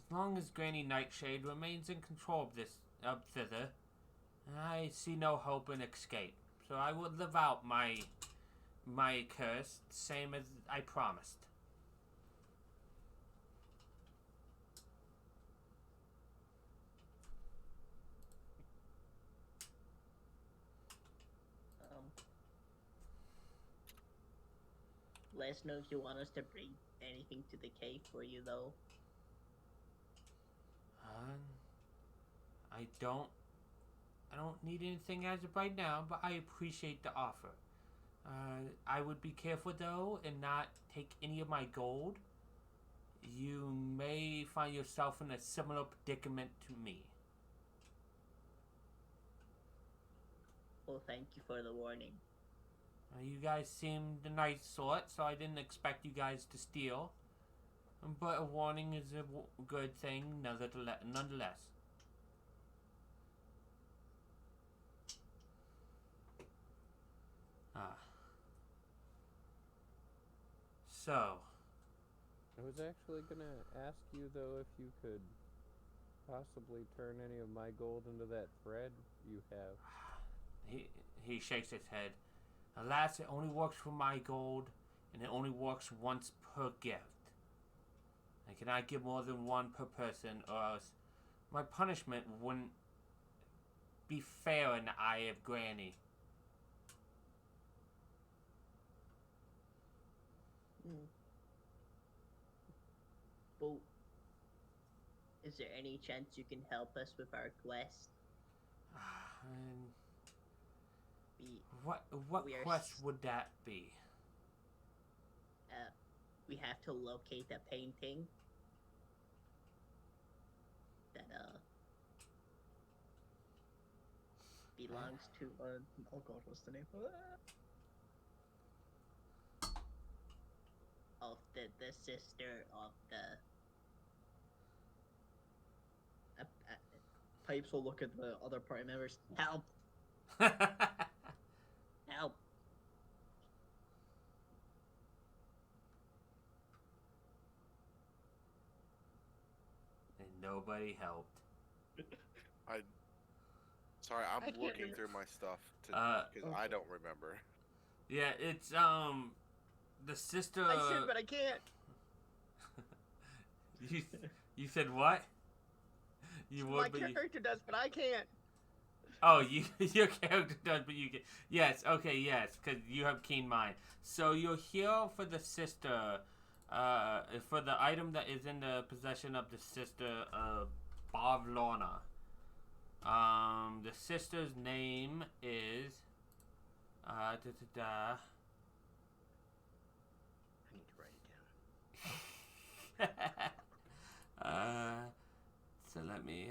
[SPEAKER 1] as long as Granny Nightshade remains in control of Thither, I see no hope in escape. So I will live out my curse, same as I promised.
[SPEAKER 3] Let us know if you want us to bring anything to the cave for you, though.
[SPEAKER 1] I don't need anything as of right now, but I appreciate the offer. I would be careful though and not take any of my gold. You may find yourself in a similar predicament to me.
[SPEAKER 3] Well, thank you for the warning.
[SPEAKER 1] You guys seem the nice sort, so I didn't expect you guys to steal. But a warning is a good thing, nonetheless. So.
[SPEAKER 4] I was actually gonna ask you though if you could possibly turn any of my gold into that thread you have.
[SPEAKER 1] He shakes his head. Alas, it only works for my gold, and it only works once per gift. I cannot give more than one per person, or else my punishment wouldn't be fair in the eye of Granny.
[SPEAKER 3] Well, is there any chance you can help us with our quest?
[SPEAKER 1] What quest would that be?
[SPEAKER 3] We have to locate a painting that belongs to
[SPEAKER 5] oh god, what's the name?
[SPEAKER 3] Of the sister of the
[SPEAKER 5] Pipes will look at the other party members. Help!
[SPEAKER 3] Help.
[SPEAKER 1] And nobody helped.
[SPEAKER 7] Sorry,
[SPEAKER 5] I
[SPEAKER 7] I'm
[SPEAKER 5] can't
[SPEAKER 7] looking
[SPEAKER 5] remember.
[SPEAKER 7] through my stuff because I
[SPEAKER 5] Okay.
[SPEAKER 7] don't remember.
[SPEAKER 1] Yeah, it's the sister.
[SPEAKER 6] I should, but I can't.
[SPEAKER 1] you you said what? You
[SPEAKER 6] My
[SPEAKER 1] would, but you.
[SPEAKER 6] character does, but I can't.
[SPEAKER 1] Oh, you your character does, but you can. Yes, okay, yes, because you have keen mind. So you're here for the sister, for the item that is in the possession of the sister Bavlorna. The sister's name is
[SPEAKER 6] I need to write it down.
[SPEAKER 1] So let me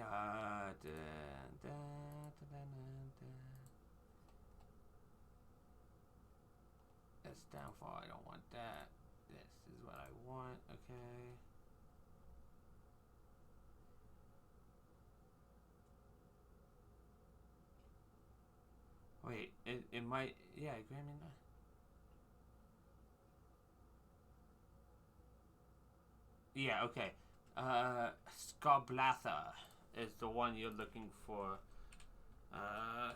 [SPEAKER 1] that's downfall. I don't want that. This is what I want. Okay. Wait, it might. Yeah, grant me that. Yeah, okay. Scarblatha is the one you're looking for. Scarblatha.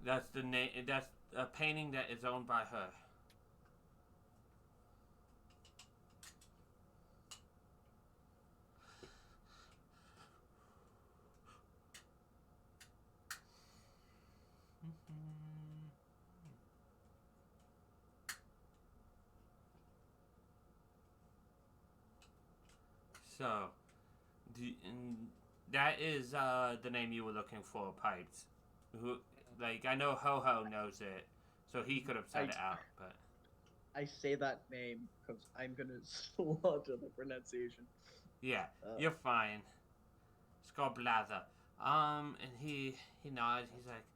[SPEAKER 1] That's the name. That's a painting that is owned by her. So, that is the name you were looking for, Pipes. Who, like, I know Ho Ho knows it, so he could have said it out, but.
[SPEAKER 5] I say that name because I'm gonna slaughter the pronunciation.
[SPEAKER 1] Yeah, you're fine. Scarblatha. And he nods. He's like,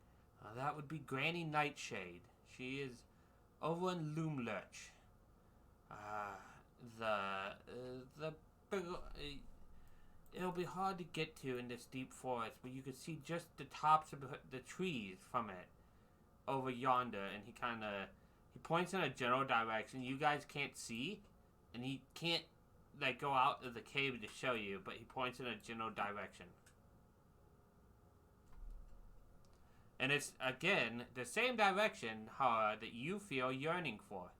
[SPEAKER 1] that would be Granny Nightshade. She is over in Loomlurch. The big. It'll be hard to get to in this deep forest, but you can see just the tops of the trees from it over yonder. And he points in a general direction you guys can't see, and he can't like go out of the cave to show you, but he points in a general direction. And it's again the same direction that you feel yearning for.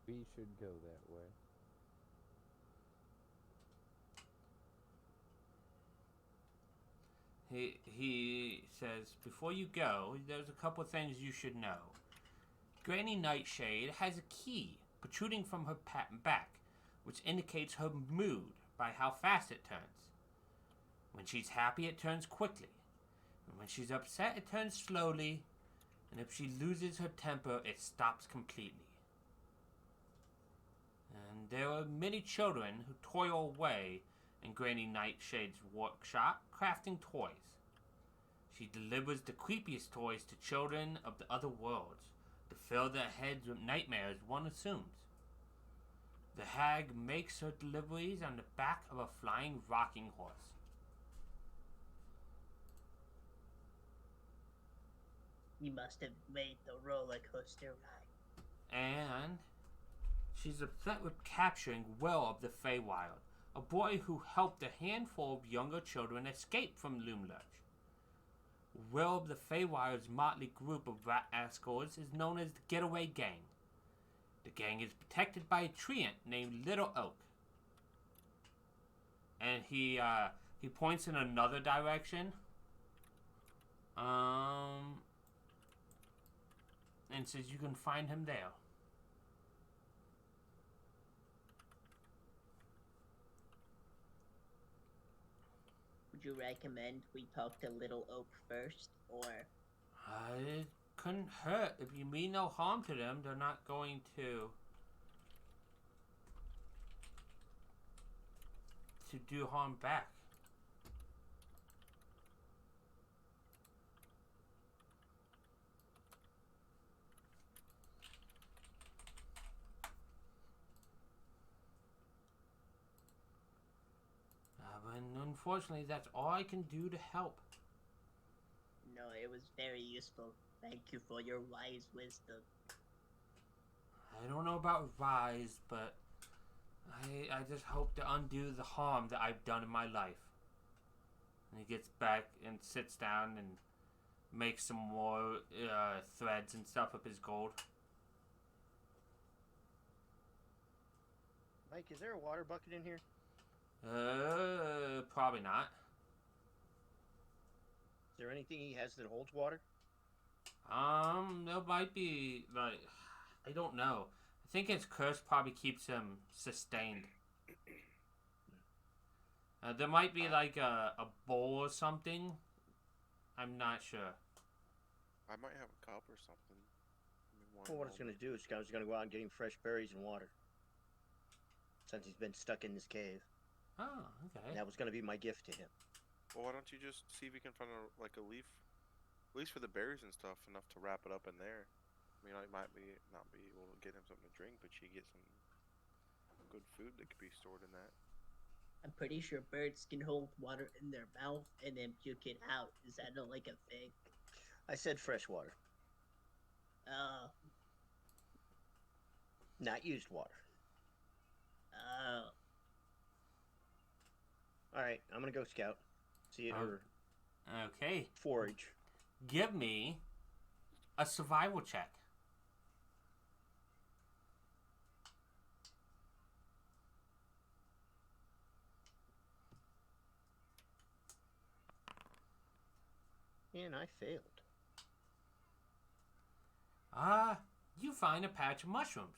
[SPEAKER 4] We should go that way.
[SPEAKER 1] He says, before you go, there's a couple things you should know. Granny Nightshade has a key protruding from her back, which indicates her mood by how fast it turns. When she's happy, it turns quickly. And when she's upset, it turns slowly. And if she loses her temper, it stops completely. And there are many children who toil away in Granny Nightshade's workshop, crafting toys. She delivers the creepiest toys to children of the other worlds, to fill their heads with nightmares one assumes. The hag makes her deliveries on the back of a flying rocking horse.
[SPEAKER 3] You must have made the roller coaster ride.
[SPEAKER 1] And she's upset with capturing Will of the Feywild, a boy who helped a handful of younger children escape from Loomlurch. Will of the Feywild's motley group of rat rascals is known as the Getaway Gang. The gang is protected by a treant named Little Oak. And he points in another direction. And says you can find him there.
[SPEAKER 3] Would you recommend we talk to Little Oak first, or?
[SPEAKER 1] It couldn't hurt. If you mean no harm to them, they're not going to do harm back. and unfortunately, that's all I can do to help.
[SPEAKER 3] No, it was very useful. Thank you for your wise wisdom.
[SPEAKER 1] I don't know about rise, but I just hope to undo the harm that I've done in my life. And he gets back and sits down and makes some more threads and stuff with his gold.
[SPEAKER 6] Mike, is there a water bucket in here?
[SPEAKER 1] Probably not.
[SPEAKER 6] Is there anything he has that holds water?
[SPEAKER 1] There might be, like, I don't know. I think his curse probably keeps him sustained. There might be, like, a bowl or something. I'm not sure.
[SPEAKER 7] I might have a cup or something.
[SPEAKER 6] Well, what it's going to do is I was going to go out and get him fresh berries and water. Since he's been stuck in this cave.
[SPEAKER 1] Oh, okay.
[SPEAKER 6] And that was going to be my gift to him.
[SPEAKER 7] Well, why don't you just see if you can find a leaf, at least for the berries and stuff, enough to wrap it up in there. I mean, I might not be able to get him something to drink, but you get some good food that could be stored in that.
[SPEAKER 3] I'm pretty sure birds can hold water in their mouth and then puke it out. Is that not like a thing?
[SPEAKER 6] I said fresh water,
[SPEAKER 3] Oh,
[SPEAKER 6] not used water.
[SPEAKER 3] oh.
[SPEAKER 6] All right, I'm going to go scout. See it or
[SPEAKER 1] Okay.
[SPEAKER 6] forage.
[SPEAKER 1] Give me a survival check.
[SPEAKER 6] And I failed.
[SPEAKER 1] You find a patch of mushrooms.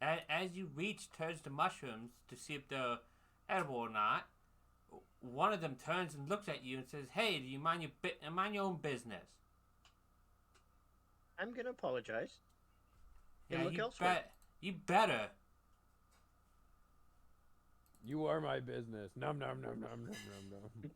[SPEAKER 1] As you reach towards the mushrooms to see if they're edible or not, one of them turns and looks at you and says, "Hey, do you mind your own business?"
[SPEAKER 6] I'm going to apologize.
[SPEAKER 1] Yeah,
[SPEAKER 6] And look elsewhere.
[SPEAKER 1] You better.
[SPEAKER 4] You are my business. Num num num num num num num.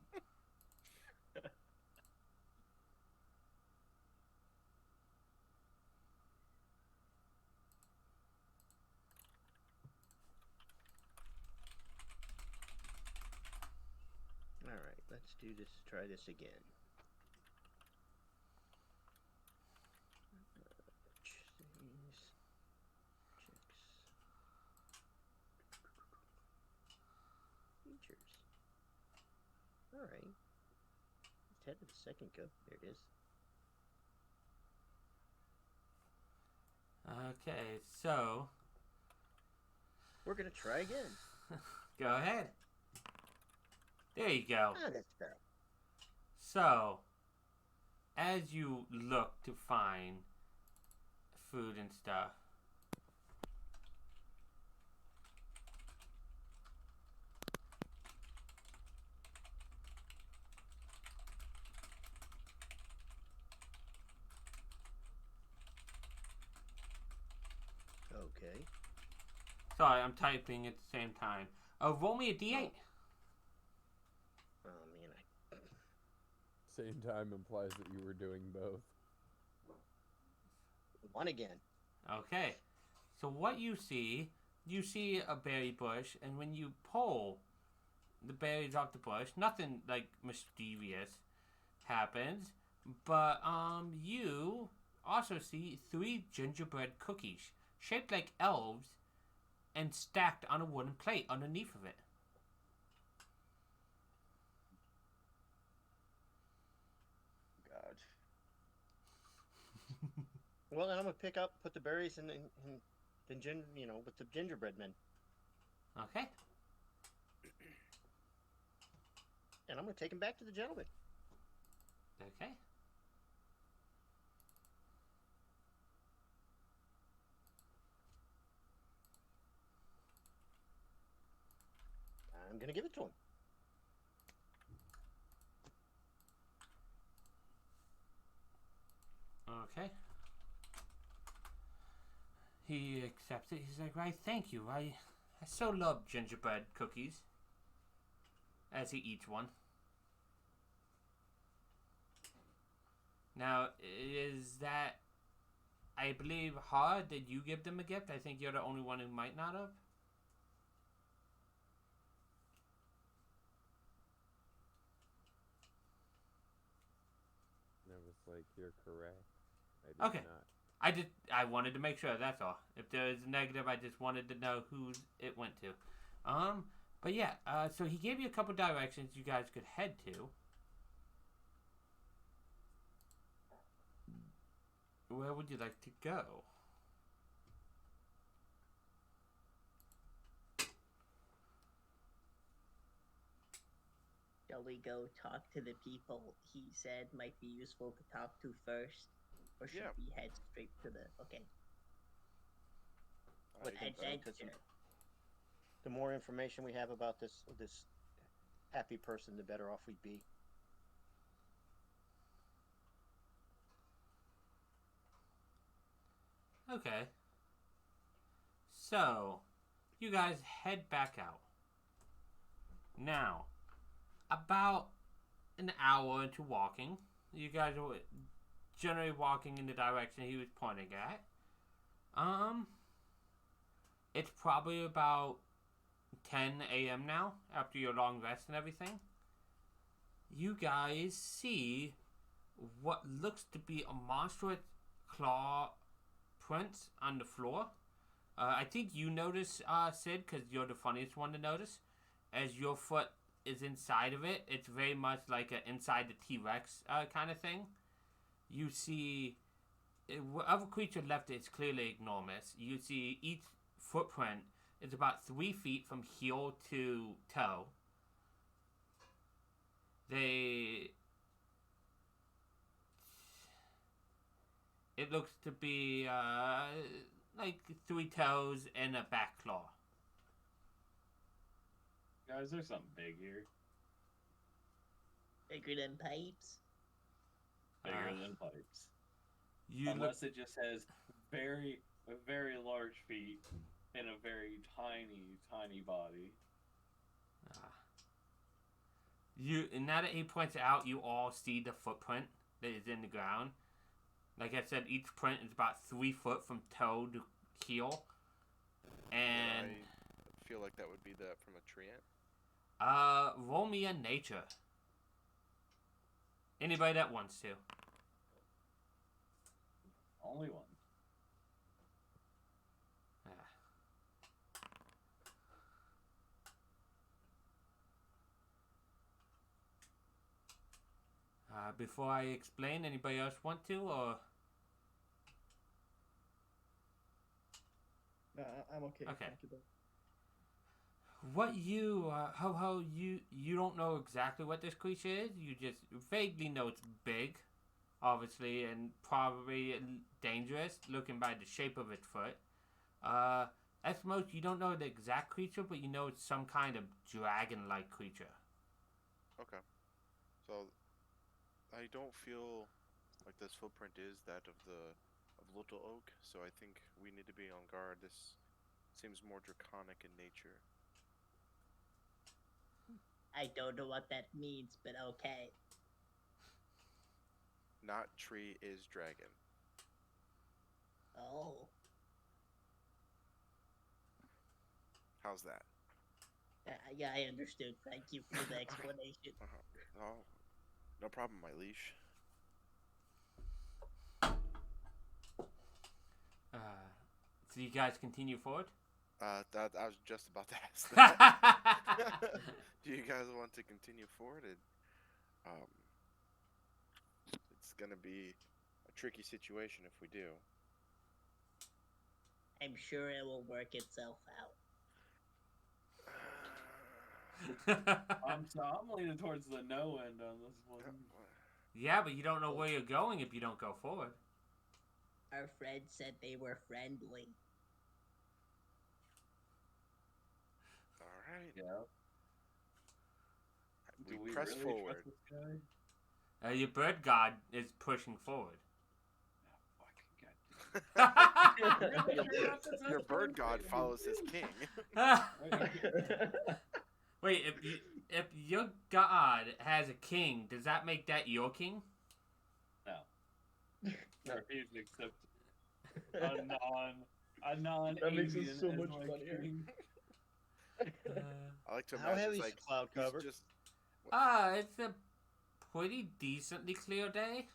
[SPEAKER 6] All right, let's do this. Try this again. Features. All right. Let's head to the second go. There it is.
[SPEAKER 1] Okay, so
[SPEAKER 6] We're gonna try again.
[SPEAKER 1] go ahead. There you go.
[SPEAKER 6] Ah, that's better.
[SPEAKER 1] So, as you look to find food and stuff,
[SPEAKER 6] Okay.
[SPEAKER 1] sorry, I'm typing at the same time. Roll me a d8.
[SPEAKER 6] Oh man,
[SPEAKER 4] Same time implies that you were doing both.
[SPEAKER 6] One again.
[SPEAKER 1] Okay. So what you see a berry bush, and when you pull the berries off the bush, nothing like mysterious happens, but you also see 3 gingerbread cookies shaped like elves and stacked on a wooden plate underneath of it.
[SPEAKER 6] God. Well, then I'm gonna put the berries in with the gingerbread men,
[SPEAKER 1] Okay.
[SPEAKER 6] and I'm gonna take them back to the gentleman.
[SPEAKER 1] Okay.
[SPEAKER 6] I'm gonna give it to him.
[SPEAKER 1] Okay. He accepts it. He's like, "Right, thank you. I so love gingerbread cookies." As he eats one. Now, is that, I believe, hard? Did you give them a gift? I think you're the only one who might not have.
[SPEAKER 4] And I was like, you're correct. I did
[SPEAKER 1] Okay.
[SPEAKER 4] not.
[SPEAKER 1] I wanted to make sure, that's all. If there is a negative, I just wanted to know who it went to. But yeah, so he gave you a couple directions you guys could head to. Where would you like to go?
[SPEAKER 3] Shall we go talk to the people he said might be useful to talk to first? Or should
[SPEAKER 7] Yeah.
[SPEAKER 3] we head straight to the... Okay.
[SPEAKER 6] I
[SPEAKER 3] What
[SPEAKER 6] think so, 'cause
[SPEAKER 3] adventure?
[SPEAKER 6] the more information we have about this happy person, the better off we'd be.
[SPEAKER 1] Okay. So, you guys head back out. Now, about an hour into walking, you guys are generally walking in the direction he was pointing at. It's probably about 10 a.m. now, after your long rest and everything. You guys see what looks to be a monstrous claw prints on the floor. I think you notice, Sid, because you're the funniest one to notice. As your foot is inside of it, it's very much like a inside the T-Rex kind of thing. You see, whatever creature left it is clearly enormous. You see each footprint is about 3 feet from heel to toe. It looks to be like 3 toes and a back claw.
[SPEAKER 2] Guys, there's something big here.
[SPEAKER 3] Bigger than pipes?
[SPEAKER 2] Bigger than pipes.
[SPEAKER 1] You
[SPEAKER 2] Unless it just has very large feet and a very tiny body.
[SPEAKER 1] And now that he points it out, you all see the footprint that is in the ground. Like I said, each print is about 3 foot from toe to heel. And
[SPEAKER 7] I feel like that would be that from a tree ant.
[SPEAKER 1] roll me a nature. Anybody that wants to.
[SPEAKER 2] Only one.
[SPEAKER 1] Before I explain, anybody else want to, or?
[SPEAKER 5] Nah, I'm okay.
[SPEAKER 1] Okay.
[SPEAKER 5] Thank you, though.
[SPEAKER 1] What you, you don't know exactly what this creature is. You just vaguely know it's big, obviously, and probably dangerous, looking by the shape of its foot. At most, you don't know the exact creature, but you know it's some kind of dragon-like creature.
[SPEAKER 7] Okay. So, I don't feel like this footprint is that of Little Oak, so I think we need to be on guard. This seems more draconic in nature.
[SPEAKER 3] I don't know what that means, but okay.
[SPEAKER 7] Not tree is dragon.
[SPEAKER 3] Oh.
[SPEAKER 7] How's that?
[SPEAKER 3] Yeah, I understood. Thank you for the explanation.
[SPEAKER 7] Oh, no problem, my leash.
[SPEAKER 1] So you guys continue forward?
[SPEAKER 7] That I was just about to ask that. Do you guys want to continue forward? It's gonna be a tricky situation if we do.
[SPEAKER 3] I'm sure it will work itself out.
[SPEAKER 2] I'm leaning towards the no end on this one.
[SPEAKER 1] Yeah, but you don't know where you're going if you don't go forward.
[SPEAKER 3] Our friend said they were friendly.
[SPEAKER 7] All right.
[SPEAKER 2] Yeah.
[SPEAKER 7] We
[SPEAKER 2] Do we
[SPEAKER 7] press
[SPEAKER 2] really
[SPEAKER 7] forward.
[SPEAKER 2] trust this guy?
[SPEAKER 1] Your bird god is pushing forward.
[SPEAKER 7] Your bird god follows his king.
[SPEAKER 1] Wait, if your god has a king, does that make that your king?
[SPEAKER 2] No. Refuse to accept a non
[SPEAKER 5] That makes it
[SPEAKER 2] avian
[SPEAKER 5] so
[SPEAKER 2] as
[SPEAKER 5] much
[SPEAKER 2] my
[SPEAKER 5] funnier.
[SPEAKER 2] king.
[SPEAKER 7] I like to
[SPEAKER 6] How
[SPEAKER 7] imagine
[SPEAKER 6] heavy
[SPEAKER 7] it's
[SPEAKER 6] is
[SPEAKER 7] like
[SPEAKER 6] the cloud
[SPEAKER 7] he's
[SPEAKER 6] cover?
[SPEAKER 7] just
[SPEAKER 1] It's a pretty decently clear day.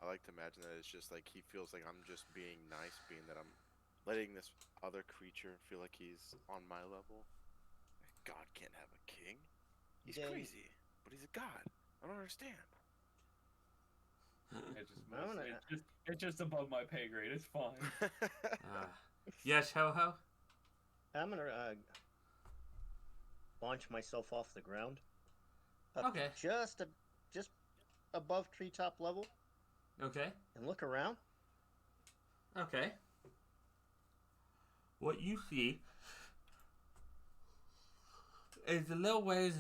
[SPEAKER 7] I like to imagine that it's just like he feels like I'm just being nice, being that I'm letting this other creature feel like he's on my level. God can't have a king. He's
[SPEAKER 6] Then-
[SPEAKER 7] crazy, but he's a god. I don't understand.
[SPEAKER 2] It's just above my pay grade. It's fine.
[SPEAKER 1] Yes, ho ho.
[SPEAKER 6] I'm gonna launch myself off the ground. Up
[SPEAKER 1] Okay.
[SPEAKER 6] to just above treetop level
[SPEAKER 1] Okay.
[SPEAKER 6] and look around.
[SPEAKER 1] Okay. What you see is a little ways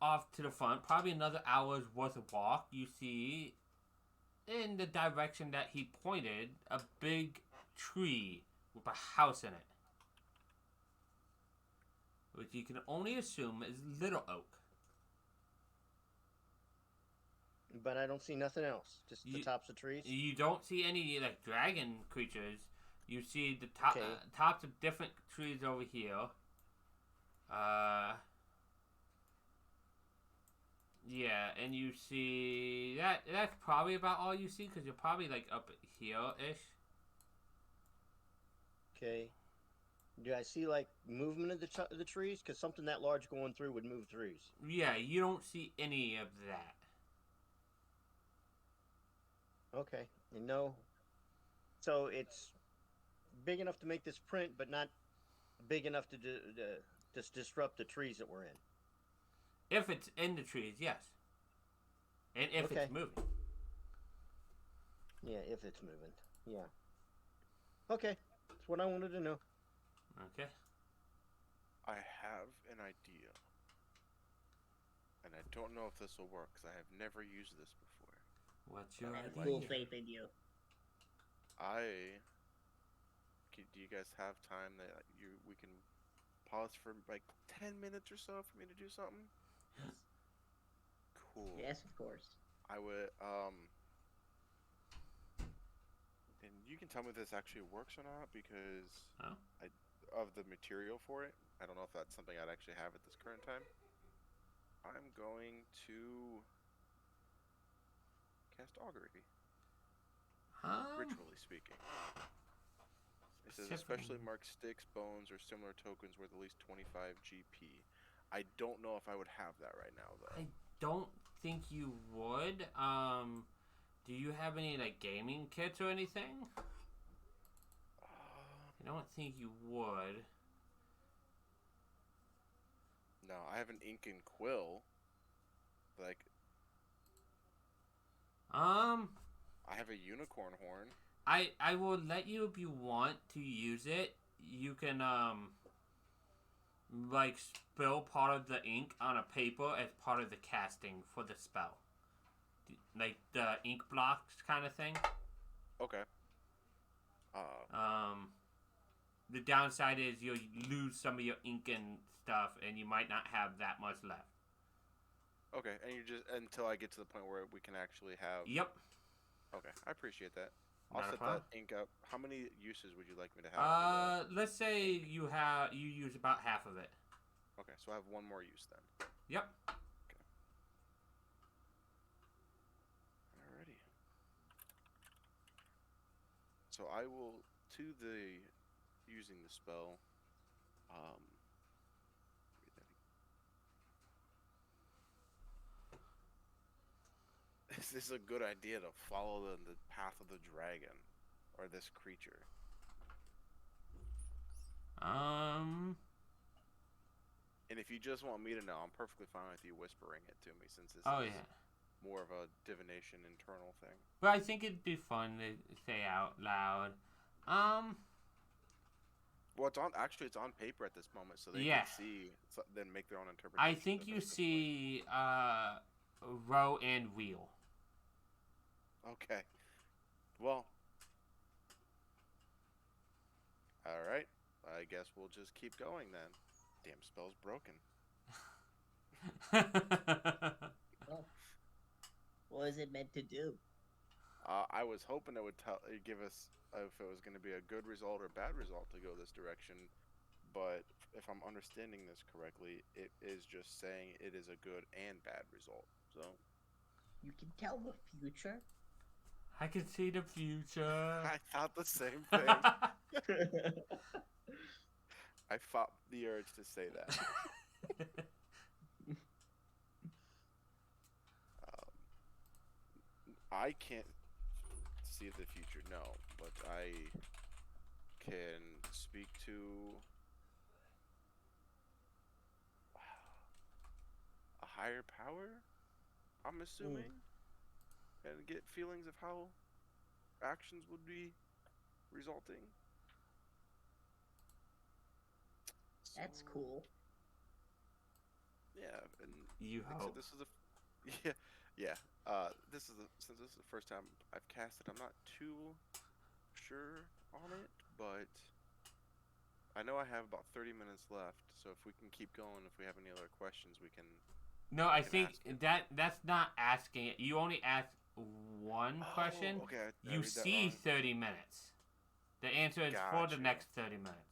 [SPEAKER 1] off to the front, probably another hour's worth of walk. You see, in the direction that he pointed, a big tree with a house in it, which you can only assume is Little Oak.
[SPEAKER 6] But I don't see nothing else. Just the
[SPEAKER 1] You-
[SPEAKER 6] tops of trees.
[SPEAKER 1] You don't see any like dragon creatures. You see the top
[SPEAKER 6] Okay.
[SPEAKER 1] tops of different trees over here. Yeah, and you see that's probably about all you see because you're probably like up here ish.
[SPEAKER 6] Okay. Do I see like movement of the trees? Because something that large going through would move trees.
[SPEAKER 1] Yeah, you don't see any of that.
[SPEAKER 6] Okay. And no. So it's big enough to make this print, but not big enough to just disrupt the trees that we're in.
[SPEAKER 1] If it's in the trees, yes. And if
[SPEAKER 6] Okay.
[SPEAKER 1] it's moving.
[SPEAKER 6] Yeah, if it's moving. Yeah. Okay. That's what I wanted to know.
[SPEAKER 1] Okay.
[SPEAKER 7] I have an idea, and I don't know if this will work because I have never used this before.
[SPEAKER 1] What's your
[SPEAKER 3] I have
[SPEAKER 1] idea?
[SPEAKER 3] full faith in you.
[SPEAKER 7] Do you guys have time that we can pause for like 10 minutes or so for me to do something? Cool.
[SPEAKER 3] Yes, of course.
[SPEAKER 7] I would and you can tell me if this actually works or not because
[SPEAKER 1] Oh.
[SPEAKER 7] of the material for it. I don't know if that's something I'd actually have at this current time. I'm going to cast augury, ritually speaking. It says especially mark sticks, bones, or similar tokens worth at least 25 GP. I don't know if I would have that right now though.
[SPEAKER 1] I don't think you would. Do you have any like gaming kits or anything? I don't think you would.
[SPEAKER 7] No, I have an ink and quill. Like I have a unicorn horn.
[SPEAKER 1] I will let you if you want to use it. You can like spill part of the ink on a paper as part of the casting for the spell. Like the ink blocks kind of thing.
[SPEAKER 7] Okay.
[SPEAKER 1] The downside is you'll lose some of your ink and stuff, and you might not have that much left.
[SPEAKER 7] Okay, and you just until I get to the point where we can actually have.
[SPEAKER 1] Yep.
[SPEAKER 7] Okay, I appreciate that. I'll
[SPEAKER 1] Not a
[SPEAKER 7] set
[SPEAKER 1] problem.
[SPEAKER 7] that ink up. How many uses would you like me to have?
[SPEAKER 1] Let's say you use about half of it.
[SPEAKER 7] Okay, so I have one more use then.
[SPEAKER 1] Yep.
[SPEAKER 7] Alrighty. So I will using the spell. Is this a good idea to follow the path of the dragon or this creature? And if you just want me to know, I'm perfectly fine with you whispering it to me since this is more of a divination internal thing.
[SPEAKER 1] But I think it'd be fun to say out loud.
[SPEAKER 7] Well, it's on paper at this moment, so they can see, then make their own interpretation.
[SPEAKER 1] I think you see row and wheel.
[SPEAKER 7] Okay. Well. Alright. I guess we'll just keep going then. Damn spell's broken.
[SPEAKER 3] What was it meant to do?
[SPEAKER 7] I was hoping it would give us if it was going to be a good result or bad result to go this direction, but if I'm understanding this correctly, it is just saying it is a good and bad result. So
[SPEAKER 3] You can tell the future?
[SPEAKER 1] I can see the future.
[SPEAKER 7] I thought the same thing. I fought the urge to say that. I can't see the future, no, but I can speak to a higher power, I'm assuming, and get feelings of how actions would be resulting.
[SPEAKER 3] That's
[SPEAKER 7] So,
[SPEAKER 3] cool.
[SPEAKER 7] Yeah, and
[SPEAKER 1] You
[SPEAKER 7] like I said,
[SPEAKER 1] hope.
[SPEAKER 7] this is a yeah. This is since this is the first time I've cast it, I'm not too sure on it, but I know I have about 30 minutes left. So if we can keep going, if we have any other questions, we can.
[SPEAKER 1] No,
[SPEAKER 7] I
[SPEAKER 1] I
[SPEAKER 7] can
[SPEAKER 1] think
[SPEAKER 7] ask it.
[SPEAKER 1] that's not asking it. You only ask one question.
[SPEAKER 7] Oh, okay. I
[SPEAKER 1] You
[SPEAKER 7] read that
[SPEAKER 1] see
[SPEAKER 7] wrong.
[SPEAKER 1] 30 minutes. The answer is for the
[SPEAKER 7] Gotcha.
[SPEAKER 1] next 30 minutes.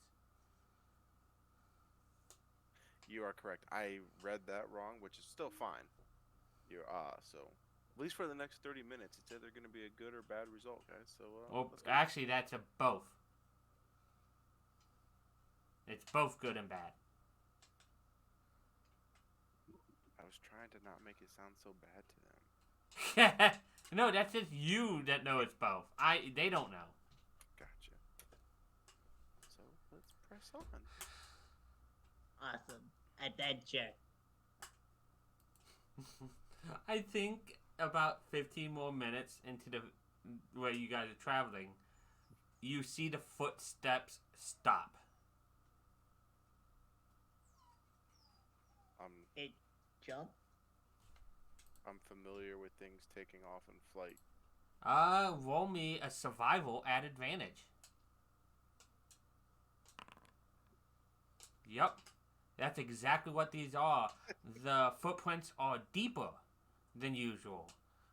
[SPEAKER 7] You are correct. I read that wrong, which is still fine. You're so at least for the next 30 minutes, it's either going to be a good or bad result, guys. So
[SPEAKER 1] Well,
[SPEAKER 7] let's go.
[SPEAKER 1] actually, that's a both. It's both good and bad.
[SPEAKER 7] I was trying to not make it sound so bad to them.
[SPEAKER 1] No, that's just you that know it's both. They don't know.
[SPEAKER 7] Gotcha. So let's press on.
[SPEAKER 3] Awesome. Adventure.
[SPEAKER 1] I think about 15 more minutes into the where you guys are traveling, you see the footsteps stop.
[SPEAKER 3] It jump?
[SPEAKER 7] I'm familiar with things taking off in flight.
[SPEAKER 1] Roll me a survival at advantage. Yep. That's exactly what these are. The footprints are deeper than usual,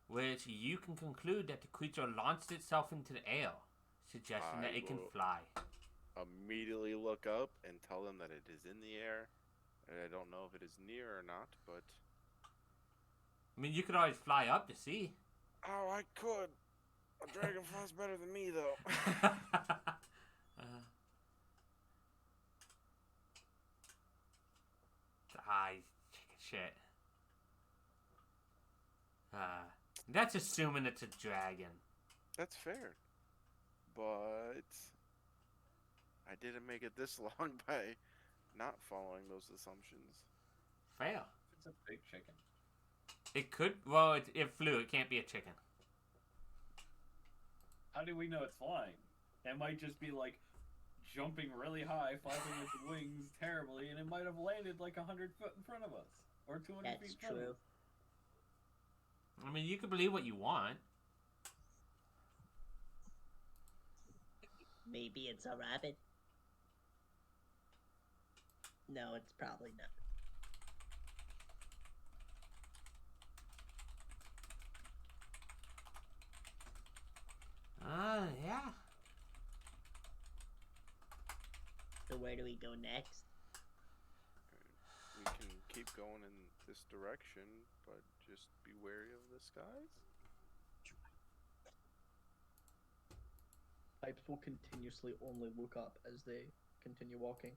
[SPEAKER 1] which you can conclude that the creature launched itself into the air, suggesting that
[SPEAKER 7] I
[SPEAKER 1] it can
[SPEAKER 7] will-
[SPEAKER 1] fly.
[SPEAKER 7] Immediately look up and tell them that it is in the air. And I don't know if it is near or not, but
[SPEAKER 1] I mean, you could always fly up to see.
[SPEAKER 7] oh, I could. A dragon flies better than me, though.
[SPEAKER 1] Chicken shit. That's assuming it's a dragon.
[SPEAKER 7] That's fair, but I didn't make it this long by not following those assumptions.
[SPEAKER 1] Fail.
[SPEAKER 2] It's a big chicken.
[SPEAKER 1] It could. Well, it flew. It can't be a chicken.
[SPEAKER 2] How do we know it's flying? It might just be like jumping really high, flapping its wings terribly, and it might have landed like 100 feet in front of us, or 200
[SPEAKER 3] That's
[SPEAKER 2] feet in front of
[SPEAKER 3] true.
[SPEAKER 2] us.
[SPEAKER 1] I mean, you can believe what you want.
[SPEAKER 3] Maybe it's a rabbit. No, it's probably not.
[SPEAKER 1] Yeah.
[SPEAKER 3] So where do we go next?
[SPEAKER 7] We can keep going in this direction, but just be wary of the skies.
[SPEAKER 5] Pipes will continuously only look up as they continue walking.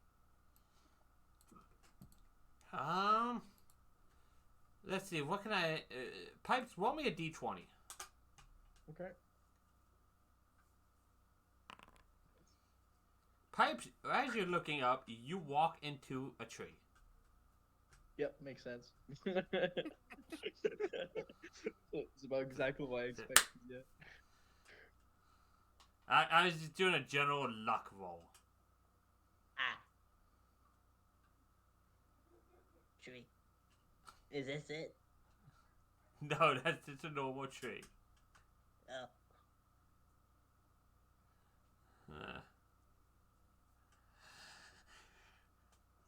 [SPEAKER 1] Let's see. What can I? Pipes. Roll me a d20.
[SPEAKER 5] Okay.
[SPEAKER 1] Pipes. As you're looking up, you walk into a tree.
[SPEAKER 5] Yep, makes sense. It's about exactly what I expected. Yeah.
[SPEAKER 1] I was just doing a general luck roll.
[SPEAKER 3] Ah. Tree. Is this it?
[SPEAKER 1] No, that's just a normal tree.
[SPEAKER 3] Oh.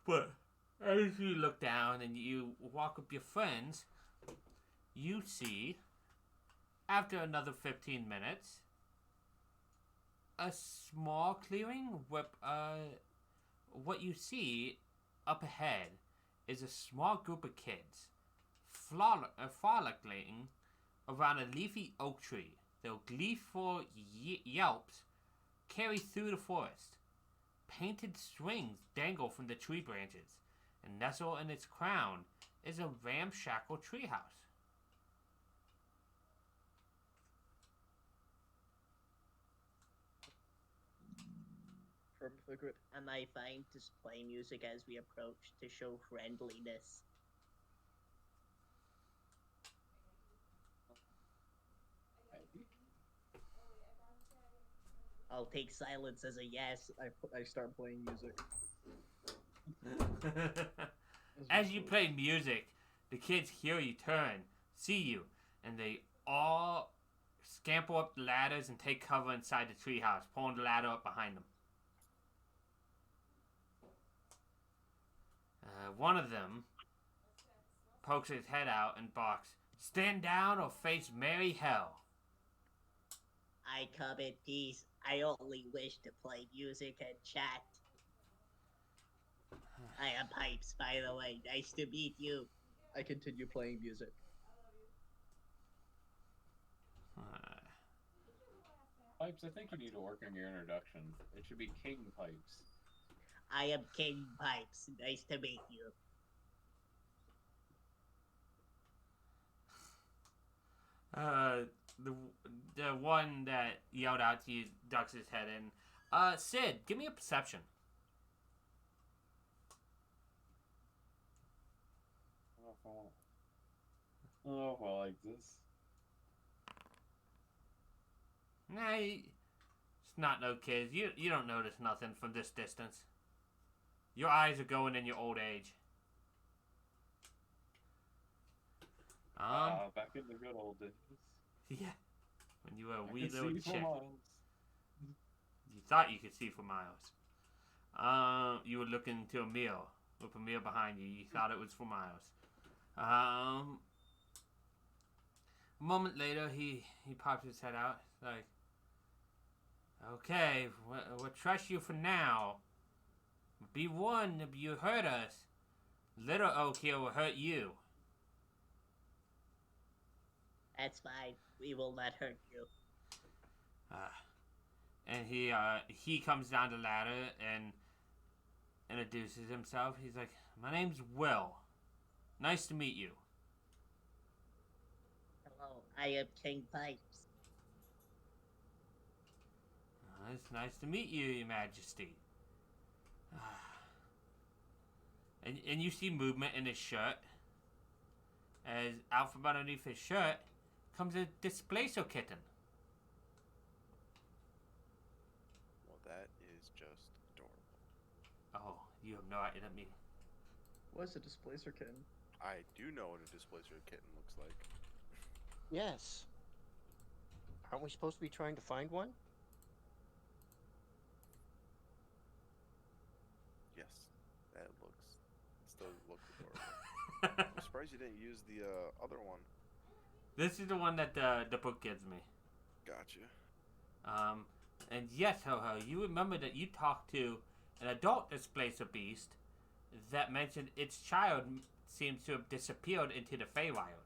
[SPEAKER 1] But as you look down and you walk with your friends, you see after another 15 minutes, a small clearing with what you see up ahead is a small group of kids frolicking around a leafy oak tree. Their gleeful yelps carry through the forest. Painted strings dangle from the tree branches, and nestled in its crown is a ramshackle treehouse.
[SPEAKER 5] From the group.
[SPEAKER 3] Am I fine to play music as we approach to show friendliness?
[SPEAKER 2] Maybe.
[SPEAKER 3] I'll take silence as a yes.
[SPEAKER 5] I start playing music.
[SPEAKER 1] As you play music, the kids hear you turn, see you, and they all scamper up the ladders and take cover inside the treehouse, pulling the ladder up behind them. One of them pokes his head out and barks, "Stand down or face merry hell."
[SPEAKER 3] I come in peace. I only wish to play music and chat. I am Pipes, by the way. Nice to meet you.
[SPEAKER 5] I continue playing music.
[SPEAKER 2] Pipes, I think you need to work on your introduction. It should be King Pipes.
[SPEAKER 3] I am King Pipes. Nice to meet you.
[SPEAKER 1] The one that yelled out to you ducks his head in. Sid, give me a perception.
[SPEAKER 2] Oh, well, like this.
[SPEAKER 1] Nah, it's not no kids. You don't notice nothing from this distance. Your eyes are going in your old age.
[SPEAKER 2] Back in the good old days.
[SPEAKER 1] Yeah, when you were a
[SPEAKER 2] I
[SPEAKER 1] wee
[SPEAKER 2] could
[SPEAKER 1] little
[SPEAKER 2] see for
[SPEAKER 1] chick.
[SPEAKER 2] miles.
[SPEAKER 1] You thought you could see for miles. You were looking to a meal with a meal behind you. You thought it was for miles. A moment later, he pops his head out. Like, okay, we'll trust you for now. Be warned if you hurt us. Little Oak here will hurt you.
[SPEAKER 3] That's fine. We will not hurt you.
[SPEAKER 1] And he comes down the ladder and introduces himself. He's like, "My name's Will. Nice to meet you."
[SPEAKER 3] Hello, I am King Pipes.
[SPEAKER 1] It's nice to meet you, Your Majesty. And you see movement in his shirt. As out from underneath his shirt comes a displacer kitten.
[SPEAKER 7] Well, that is just adorable.
[SPEAKER 1] Oh, you have no idea. Let me.
[SPEAKER 5] What's a displacer kitten?
[SPEAKER 7] I do know what a displacer kitten looks like.
[SPEAKER 6] Yes. Aren't we supposed to be trying to find one?
[SPEAKER 7] Yes, that still looks adorable. I'm surprised you didn't use the other one.
[SPEAKER 1] This is the one that the book gives me.
[SPEAKER 7] Gotcha.
[SPEAKER 1] And yes, Ho-Ho, you remember that you talked to an adult displacer beast that mentioned its child seems to have disappeared into the Feywild.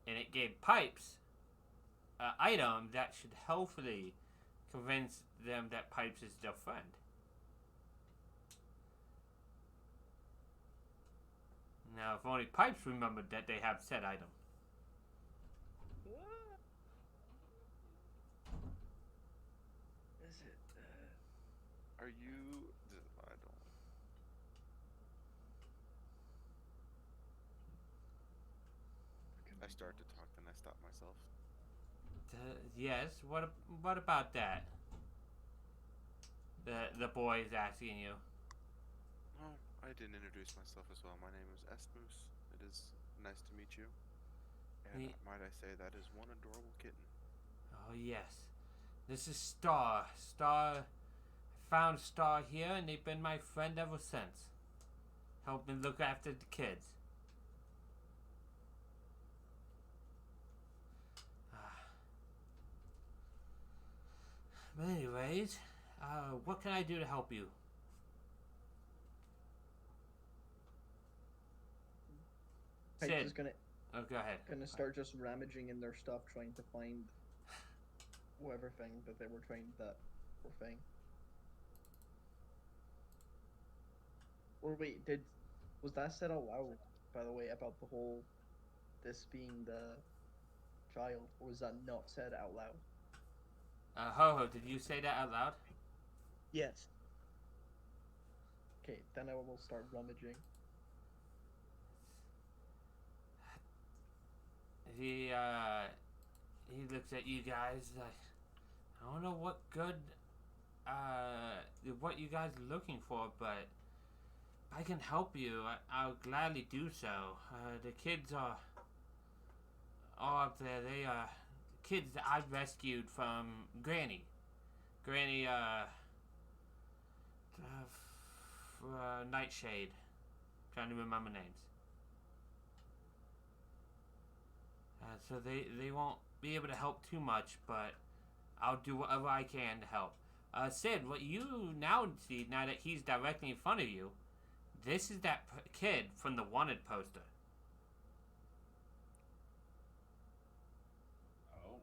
[SPEAKER 1] And it gave Pipes an item that should hopefully convince them that Pipes is their friend. Now, if only Pipes remembered that they have said item.
[SPEAKER 5] Is it?
[SPEAKER 7] Are you? I don't. I start to talk, then I stop myself.
[SPEAKER 1] Yes. What about that? The boy is asking you.
[SPEAKER 7] Oh, I didn't introduce myself as well. My name is Esmus. It is nice to meet you. And might I say that is one adorable kitten.
[SPEAKER 1] Oh yes, this is Star. I found Star here, and they've been my friend ever since. Helped me look after the kids. But anyways, what can I do to help you?
[SPEAKER 5] Pipes
[SPEAKER 1] Sid.
[SPEAKER 5] is gonna
[SPEAKER 1] Go ahead.
[SPEAKER 5] start just rummaging in their stuff, trying to find whatever thing that they were trying that were thing. Or wait, was that said out loud, by the way, about the whole this being the child, or was that not said out loud?
[SPEAKER 1] Ho-Ho, did you say that out loud?
[SPEAKER 6] Yes.
[SPEAKER 5] Okay, then I will start rummaging.
[SPEAKER 1] He looks at you guys like, I don't know what what you guys are looking for, but I can help you. I'll gladly do so. The kids are all up there. They are kids that I rescued from Granny. Granny, Nightshade. Trying to remember names. So they won't be able to help too much, but I'll do whatever I can to help. Sid, what you now see, now that he's directly in front of you, this is that kid from the wanted poster.
[SPEAKER 2] Oh.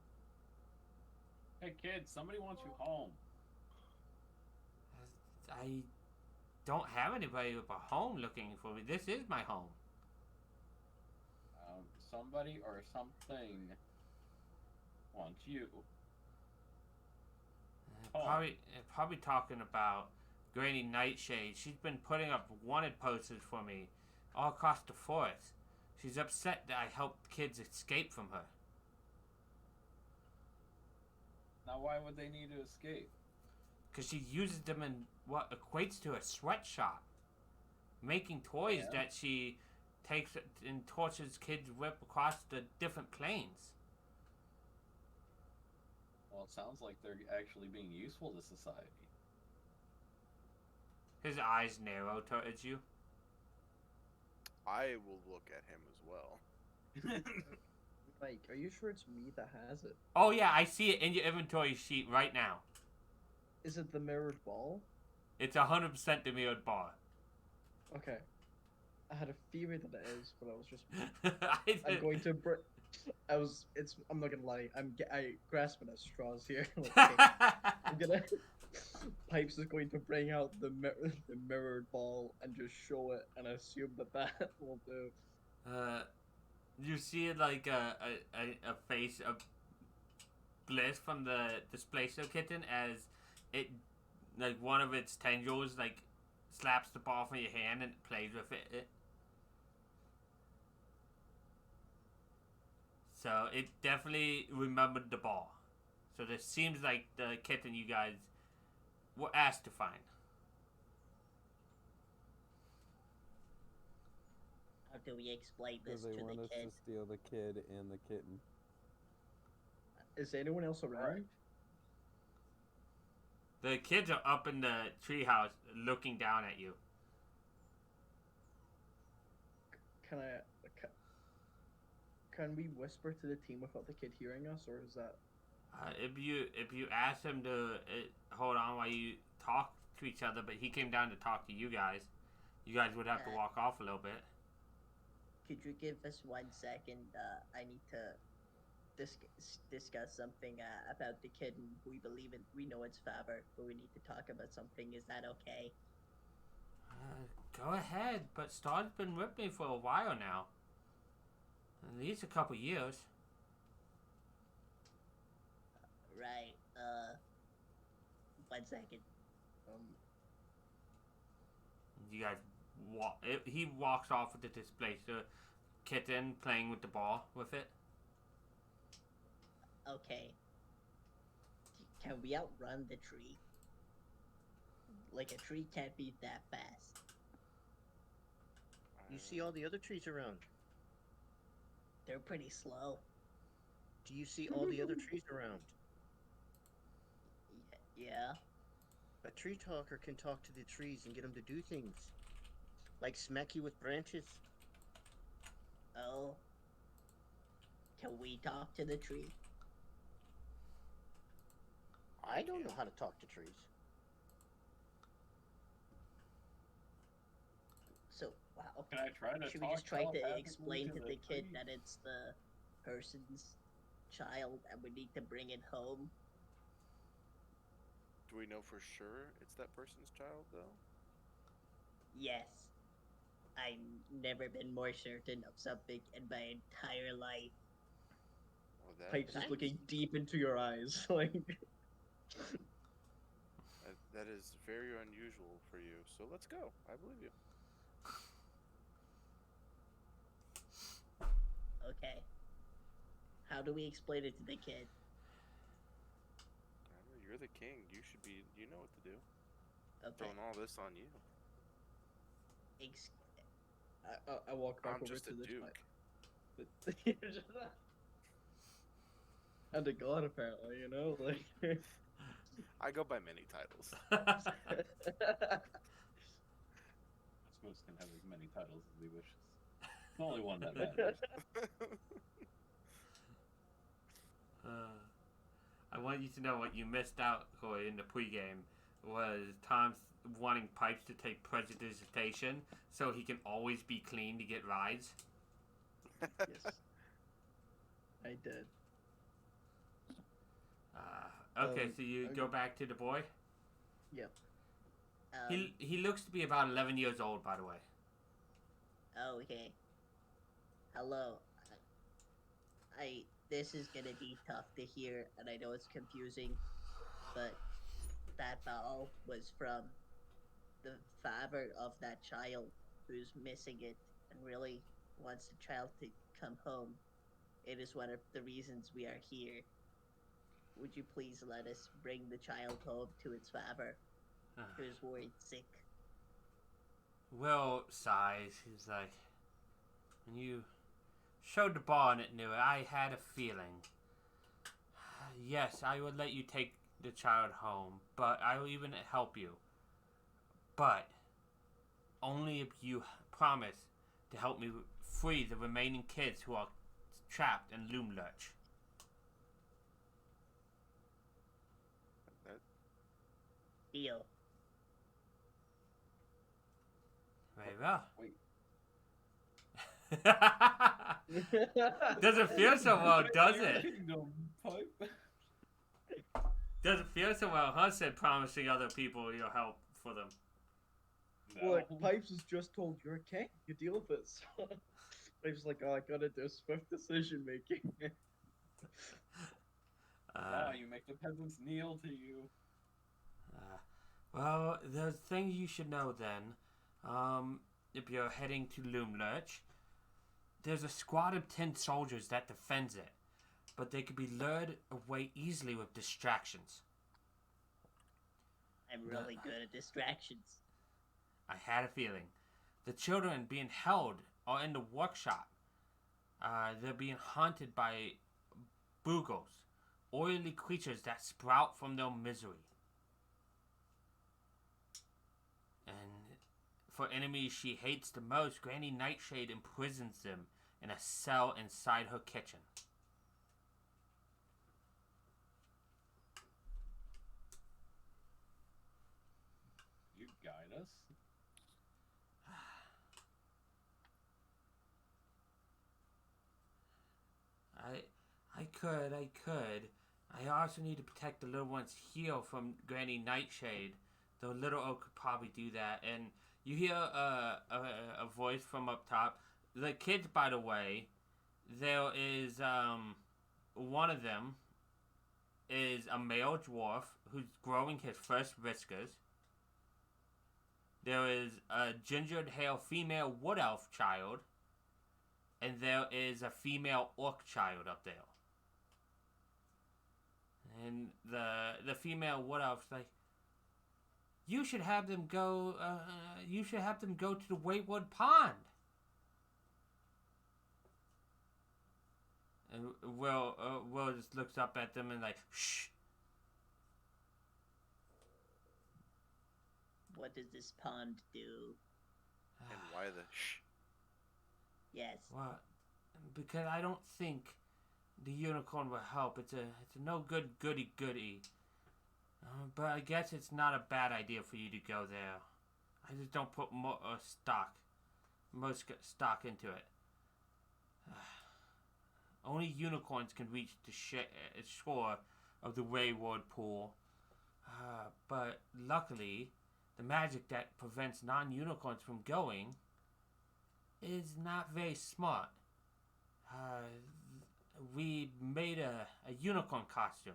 [SPEAKER 2] Hey, kid, somebody wants you home.
[SPEAKER 1] I don't have anybody with a home looking for me. This is my home.
[SPEAKER 2] Somebody or something wants you.
[SPEAKER 1] Probably talking about Granny Nightshade. She's been putting up wanted posters for me all across the forest. She's upset that I helped kids escape from her.
[SPEAKER 2] Now, why would they need to escape?
[SPEAKER 1] Because she uses them in what equates to a sweatshop. Making toys that she takes and tortures kids with across the different planes.
[SPEAKER 2] Well, it sounds like they're actually being useful to society.
[SPEAKER 1] His eyes narrow towards you.
[SPEAKER 7] I will look at him as well.
[SPEAKER 5] Mike, are you sure it's me that has it?
[SPEAKER 1] Oh yeah, I see it in your inventory sheet right now.
[SPEAKER 5] Is it the mirrored ball?
[SPEAKER 1] It's 100% the mirrored bar.
[SPEAKER 5] Okay. I had a theory that it is, but I was just.
[SPEAKER 1] I'm
[SPEAKER 5] going to. I'm not gonna lie. I grasping at straws here. I'm gonna. Pipes is going to bring out the mirrored ball and just show it and assume that will do.
[SPEAKER 1] You see like a face of bliss from the Displacer kitten as it, like one of its tendrils like slaps the ball from your hand and it plays with it. So it definitely remembered the ball. So this seems like the kitten you guys were asked to find.
[SPEAKER 3] How do we explain this
[SPEAKER 4] So
[SPEAKER 3] to
[SPEAKER 4] they
[SPEAKER 3] the
[SPEAKER 4] want us
[SPEAKER 3] kid?
[SPEAKER 4] to steal the kid and the kitten.
[SPEAKER 5] Is anyone else around?
[SPEAKER 1] The kids are up in the treehouse looking down at you.
[SPEAKER 5] Can we whisper to the team without the kid hearing us, or is that?
[SPEAKER 1] If you ask him to hold on while you talk to each other, but he came down to talk to you guys would have to walk off a little bit.
[SPEAKER 3] Could you give us 1 second? I need to discuss something about the kid, and we know it's Faber, but we need to talk about something. Is that okay?
[SPEAKER 1] Go ahead, but Star's been with me for a while now. At least a couple years.
[SPEAKER 3] Right. 1 second.
[SPEAKER 1] You guys he walks off with the Displacer kitten playing with the ball with it.
[SPEAKER 3] Okay. Can we outrun the tree? Like, a tree can't be that fast.
[SPEAKER 6] You see all the other trees around.
[SPEAKER 3] They're pretty slow.
[SPEAKER 6] Do you see all the other trees around?
[SPEAKER 3] Yeah.
[SPEAKER 6] A tree talker can talk to the trees and get them to do things. Like smack you with branches.
[SPEAKER 3] Oh. Can we talk to the tree?
[SPEAKER 6] I don't know how to talk to trees.
[SPEAKER 3] So, wow.
[SPEAKER 2] Can I try to
[SPEAKER 3] Should we
[SPEAKER 2] talk
[SPEAKER 3] just try to
[SPEAKER 2] telepathically
[SPEAKER 3] explain to the kid
[SPEAKER 2] tree?
[SPEAKER 3] that it's the person's child and we need to bring it home?
[SPEAKER 7] Do we know for sure it's that person's child, though?
[SPEAKER 3] Yes. I've never been more certain of something in my entire life.
[SPEAKER 7] Well, that,
[SPEAKER 5] Pipes is
[SPEAKER 6] Thanks.
[SPEAKER 5] looking deep into your eyes, like.
[SPEAKER 7] that is very unusual for you. So let's go. I believe you.
[SPEAKER 3] Okay. How do we explain it to the kid?
[SPEAKER 7] I don't know, you're the king. You should be. You know what to do.
[SPEAKER 3] Okay.
[SPEAKER 7] Throwing all this on you.
[SPEAKER 5] I walk back
[SPEAKER 7] I'm
[SPEAKER 5] over
[SPEAKER 7] just
[SPEAKER 5] to
[SPEAKER 7] a
[SPEAKER 5] the
[SPEAKER 7] duke.
[SPEAKER 5] child. And a god, apparently, you know, like.
[SPEAKER 7] I go by many titles.
[SPEAKER 2] Osmos can have as many titles as he wishes. The only one that matters.
[SPEAKER 1] I want you to know what you missed out, Corey, in the pregame was Tom's wanting Pipes to take prestidigitation so he can always be clean to get rides.
[SPEAKER 5] Yes. I did.
[SPEAKER 1] Okay, so you
[SPEAKER 5] okay.
[SPEAKER 1] go back to the boy.
[SPEAKER 5] Yep.
[SPEAKER 1] He looks to be about 11 years old, by the way.
[SPEAKER 3] Oh, okay. Hello. This is gonna be tough to hear, and I know it's confusing, but that ball was from the father of that child who's missing it and really wants the child to come home. It is one of the reasons we are here. Would you please let us bring the child home to its father, who is worried sick?
[SPEAKER 1] Will sighs. He's like, when you showed the ball and it knew it, I had a feeling. Yes, I would let you take the child home, but I will even help you. But only if you promise to help me free the remaining kids who are trapped in Loom Lurch.
[SPEAKER 3] Deal.
[SPEAKER 1] Very well.
[SPEAKER 2] Wait.
[SPEAKER 1] Doesn't feel so well, does
[SPEAKER 2] Your
[SPEAKER 1] it?
[SPEAKER 2] Kingdom, Pipe.
[SPEAKER 1] Doesn't feel so well, huh? Said promising other people you'll help for them.
[SPEAKER 5] Look,
[SPEAKER 2] No.
[SPEAKER 5] Pipes has just told you're king. You deal with it. So Pipes is like, oh, I gotta do swift decision making.
[SPEAKER 2] You make the peasants kneel to you.
[SPEAKER 1] Well, the thing you should know then, if you're heading to Loom Lurch, there's a squad of 10 soldiers that defends it, but they could be lured away easily with distractions.
[SPEAKER 3] I'm really good at distractions.
[SPEAKER 1] I had a feeling. The children being held are in the workshop. They're being haunted by boogles, oily creatures that sprout from their misery. And for enemies she hates the most, Granny Nightshade imprisons them in a cell inside her kitchen.
[SPEAKER 2] You guide us.
[SPEAKER 1] I could. I also need to protect the little ones here from Granny Nightshade. The little oak could probably do that. And you hear a voice from up top. The kids, by the way, there is one of them is a male dwarf who's growing his first whiskers. There is a gingered hair female wood elf child. And there is a female orc child up there. And the female wood elf's like, you should have them go. You should have them go to the Waitwood Pond. And Will just looks up at them and like, shh.
[SPEAKER 3] What does this pond do?
[SPEAKER 7] And why the shh?
[SPEAKER 3] Yes.
[SPEAKER 1] Well, because I don't think the unicorn will help. It's a no good goody. But I guess it's not a bad idea for you to go there. I just don't put most stock into it. Only unicorns can reach the shore of the wayward pool. But luckily, the magic that prevents non-unicorns from going is not very smart. We made a unicorn costume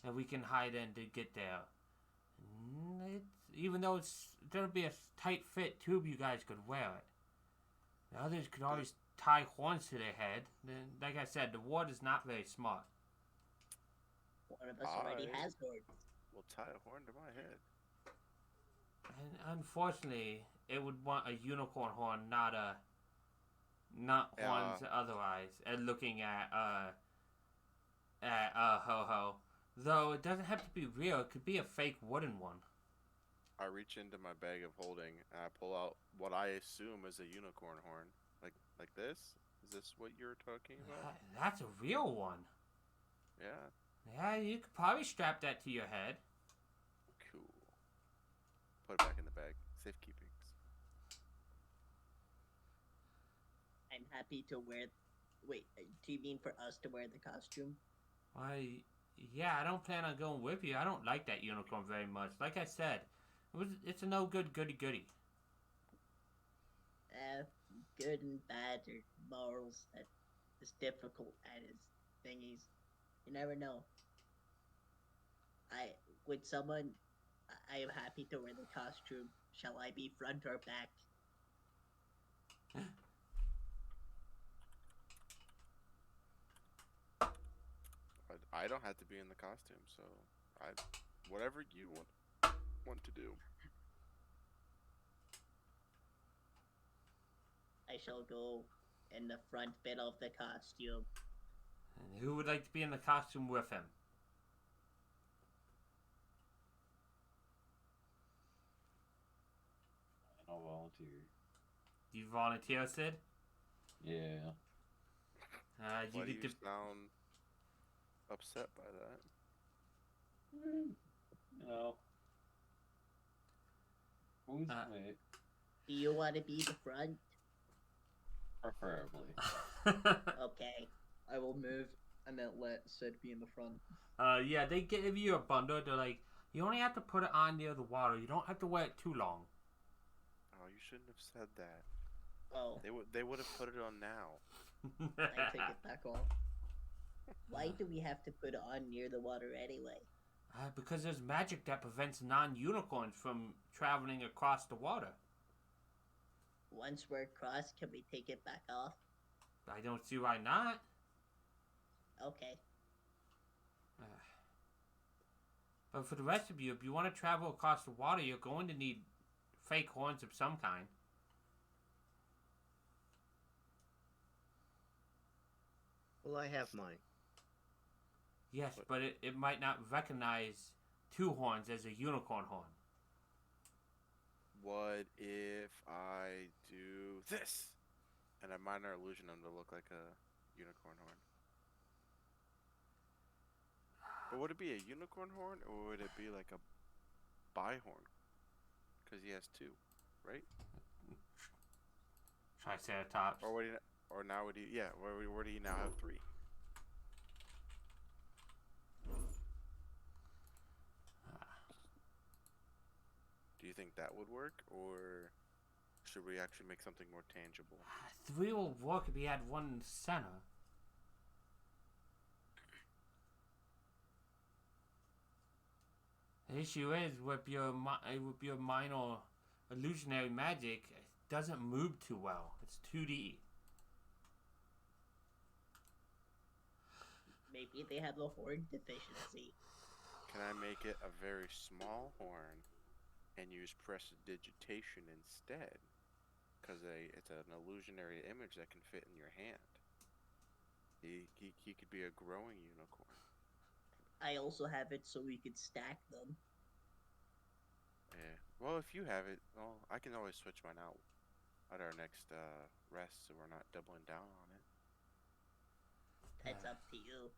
[SPEAKER 1] that we can hide in to get there. Even though it's going to be a tight fit tube, you guys could wear it. The others could always tie horns to their head. Then, like I said, the ward is not very smart.
[SPEAKER 3] One of us already has horns.
[SPEAKER 7] We'll tie a horn to my head.
[SPEAKER 1] And unfortunately, it would want a unicorn horn, not horns otherwise. And looking at Ho-Ho. Though it doesn't have to be real, it could be a fake wooden one.
[SPEAKER 7] I reach into my bag of holding and I pull out what I assume is a unicorn horn. Like this? Is this what you're talking about?
[SPEAKER 1] That's a real one.
[SPEAKER 7] Yeah.
[SPEAKER 1] Yeah, you could probably strap that to your head.
[SPEAKER 7] Cool. Put it back in the bag. Safekeepings.
[SPEAKER 3] I'm happy to wear... Wait, do you mean for us to wear the costume?
[SPEAKER 1] Yeah, I don't plan on going with you. I don't like that unicorn very much. Like I said, it's a no good goody.
[SPEAKER 3] Good and bad or morals that is difficult at his thingies. You never know. I am happy to wear the costume. Shall I be front or back?
[SPEAKER 7] I don't have to be in the costume, so whatever you want to do.
[SPEAKER 3] I shall go in the front bit of the costume.
[SPEAKER 1] And who would like to be in the costume with him?
[SPEAKER 2] I'll volunteer.
[SPEAKER 1] You volunteer, Sid?
[SPEAKER 2] Yeah.
[SPEAKER 7] Why do you sound upset by that?
[SPEAKER 2] No. Who's wait?
[SPEAKER 3] Do you want to be the front?
[SPEAKER 2] Preferably.
[SPEAKER 3] Okay.
[SPEAKER 5] I will move and then let Sid be in the front.
[SPEAKER 1] Yeah, they give you a bundle. They're like, you only have to put it on near the water. You don't have to wear it too long.
[SPEAKER 7] Oh, you shouldn't have said that.
[SPEAKER 3] Oh.
[SPEAKER 7] They would have put it on now.
[SPEAKER 5] I take it back off.
[SPEAKER 3] Why do we have to put it on near the water anyway?
[SPEAKER 1] Because there's magic that prevents non-unicorns from traveling across the water.
[SPEAKER 3] Once we're across, can we take it back off?
[SPEAKER 1] I don't see why not.
[SPEAKER 3] Okay.
[SPEAKER 1] But for the rest of you, if you want to travel across the water, you're going to need fake horns of some kind.
[SPEAKER 6] Well, I have mine.
[SPEAKER 1] Yes, but it might not recognize two horns as a unicorn horn.
[SPEAKER 7] What if I do this? And I minor illusion them to look like a unicorn horn. But would it be a unicorn horn or would it be like a bihorn? Because he has two, right?
[SPEAKER 1] Triceratops.
[SPEAKER 7] Or would he? Or now would he? Yeah. Where do you now have three? Do you think that would work, or should we actually make something more tangible?
[SPEAKER 1] Three will work if you had one in the center. The issue is with your minor illusionary magic, it doesn't move too well. It's 2D.
[SPEAKER 3] Maybe they have a horn deficiency.
[SPEAKER 7] Can I make it a very small horn and use prestidigitation instead? Because it's an illusionary image that can fit in your hand. He could be a growing unicorn.
[SPEAKER 3] I also have it so we could stack them.
[SPEAKER 7] Yeah. Well, if you have it, well, I can always switch mine out at our next rest, so we're not doubling down on it.
[SPEAKER 3] That's up to you.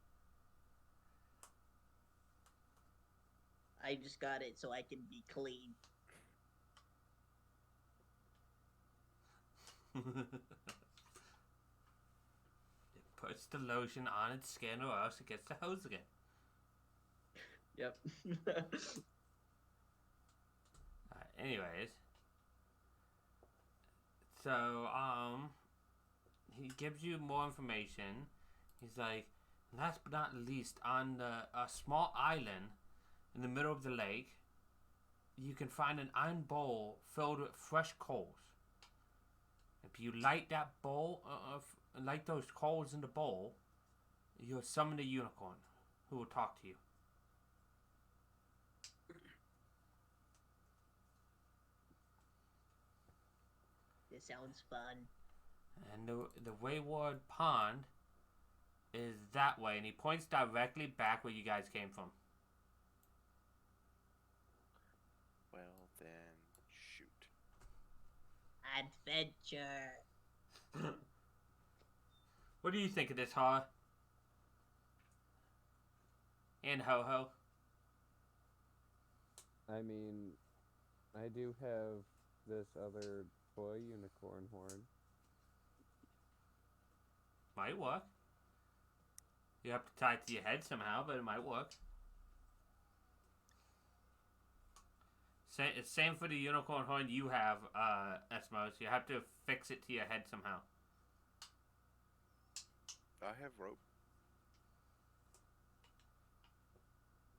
[SPEAKER 3] I just got it so I can be clean.
[SPEAKER 1] It puts the lotion on its skin or else it gets the hose again.
[SPEAKER 5] Yep.
[SPEAKER 1] Anyways. So, he gives you more information. He's like, last but not least, on a small island in the middle of the lake, you can find an iron bowl filled with fresh coals. If you light that bowl, light those coals in the bowl, you'll summon a unicorn who will talk to you.
[SPEAKER 3] This sounds fun.
[SPEAKER 1] And the Wayward Pond is that way, and he points directly back where you guys came from.
[SPEAKER 7] Well, then, shoot.
[SPEAKER 3] Adventure.
[SPEAKER 1] What do you think of this, horror? And Ho-Ho?
[SPEAKER 4] I mean, I do have this other toy unicorn horn.
[SPEAKER 1] Might work. You have to tie it to your head somehow, but it might work. Same for the unicorn horn you have, Esmos. You have to fix it to your head somehow.
[SPEAKER 7] I have rope.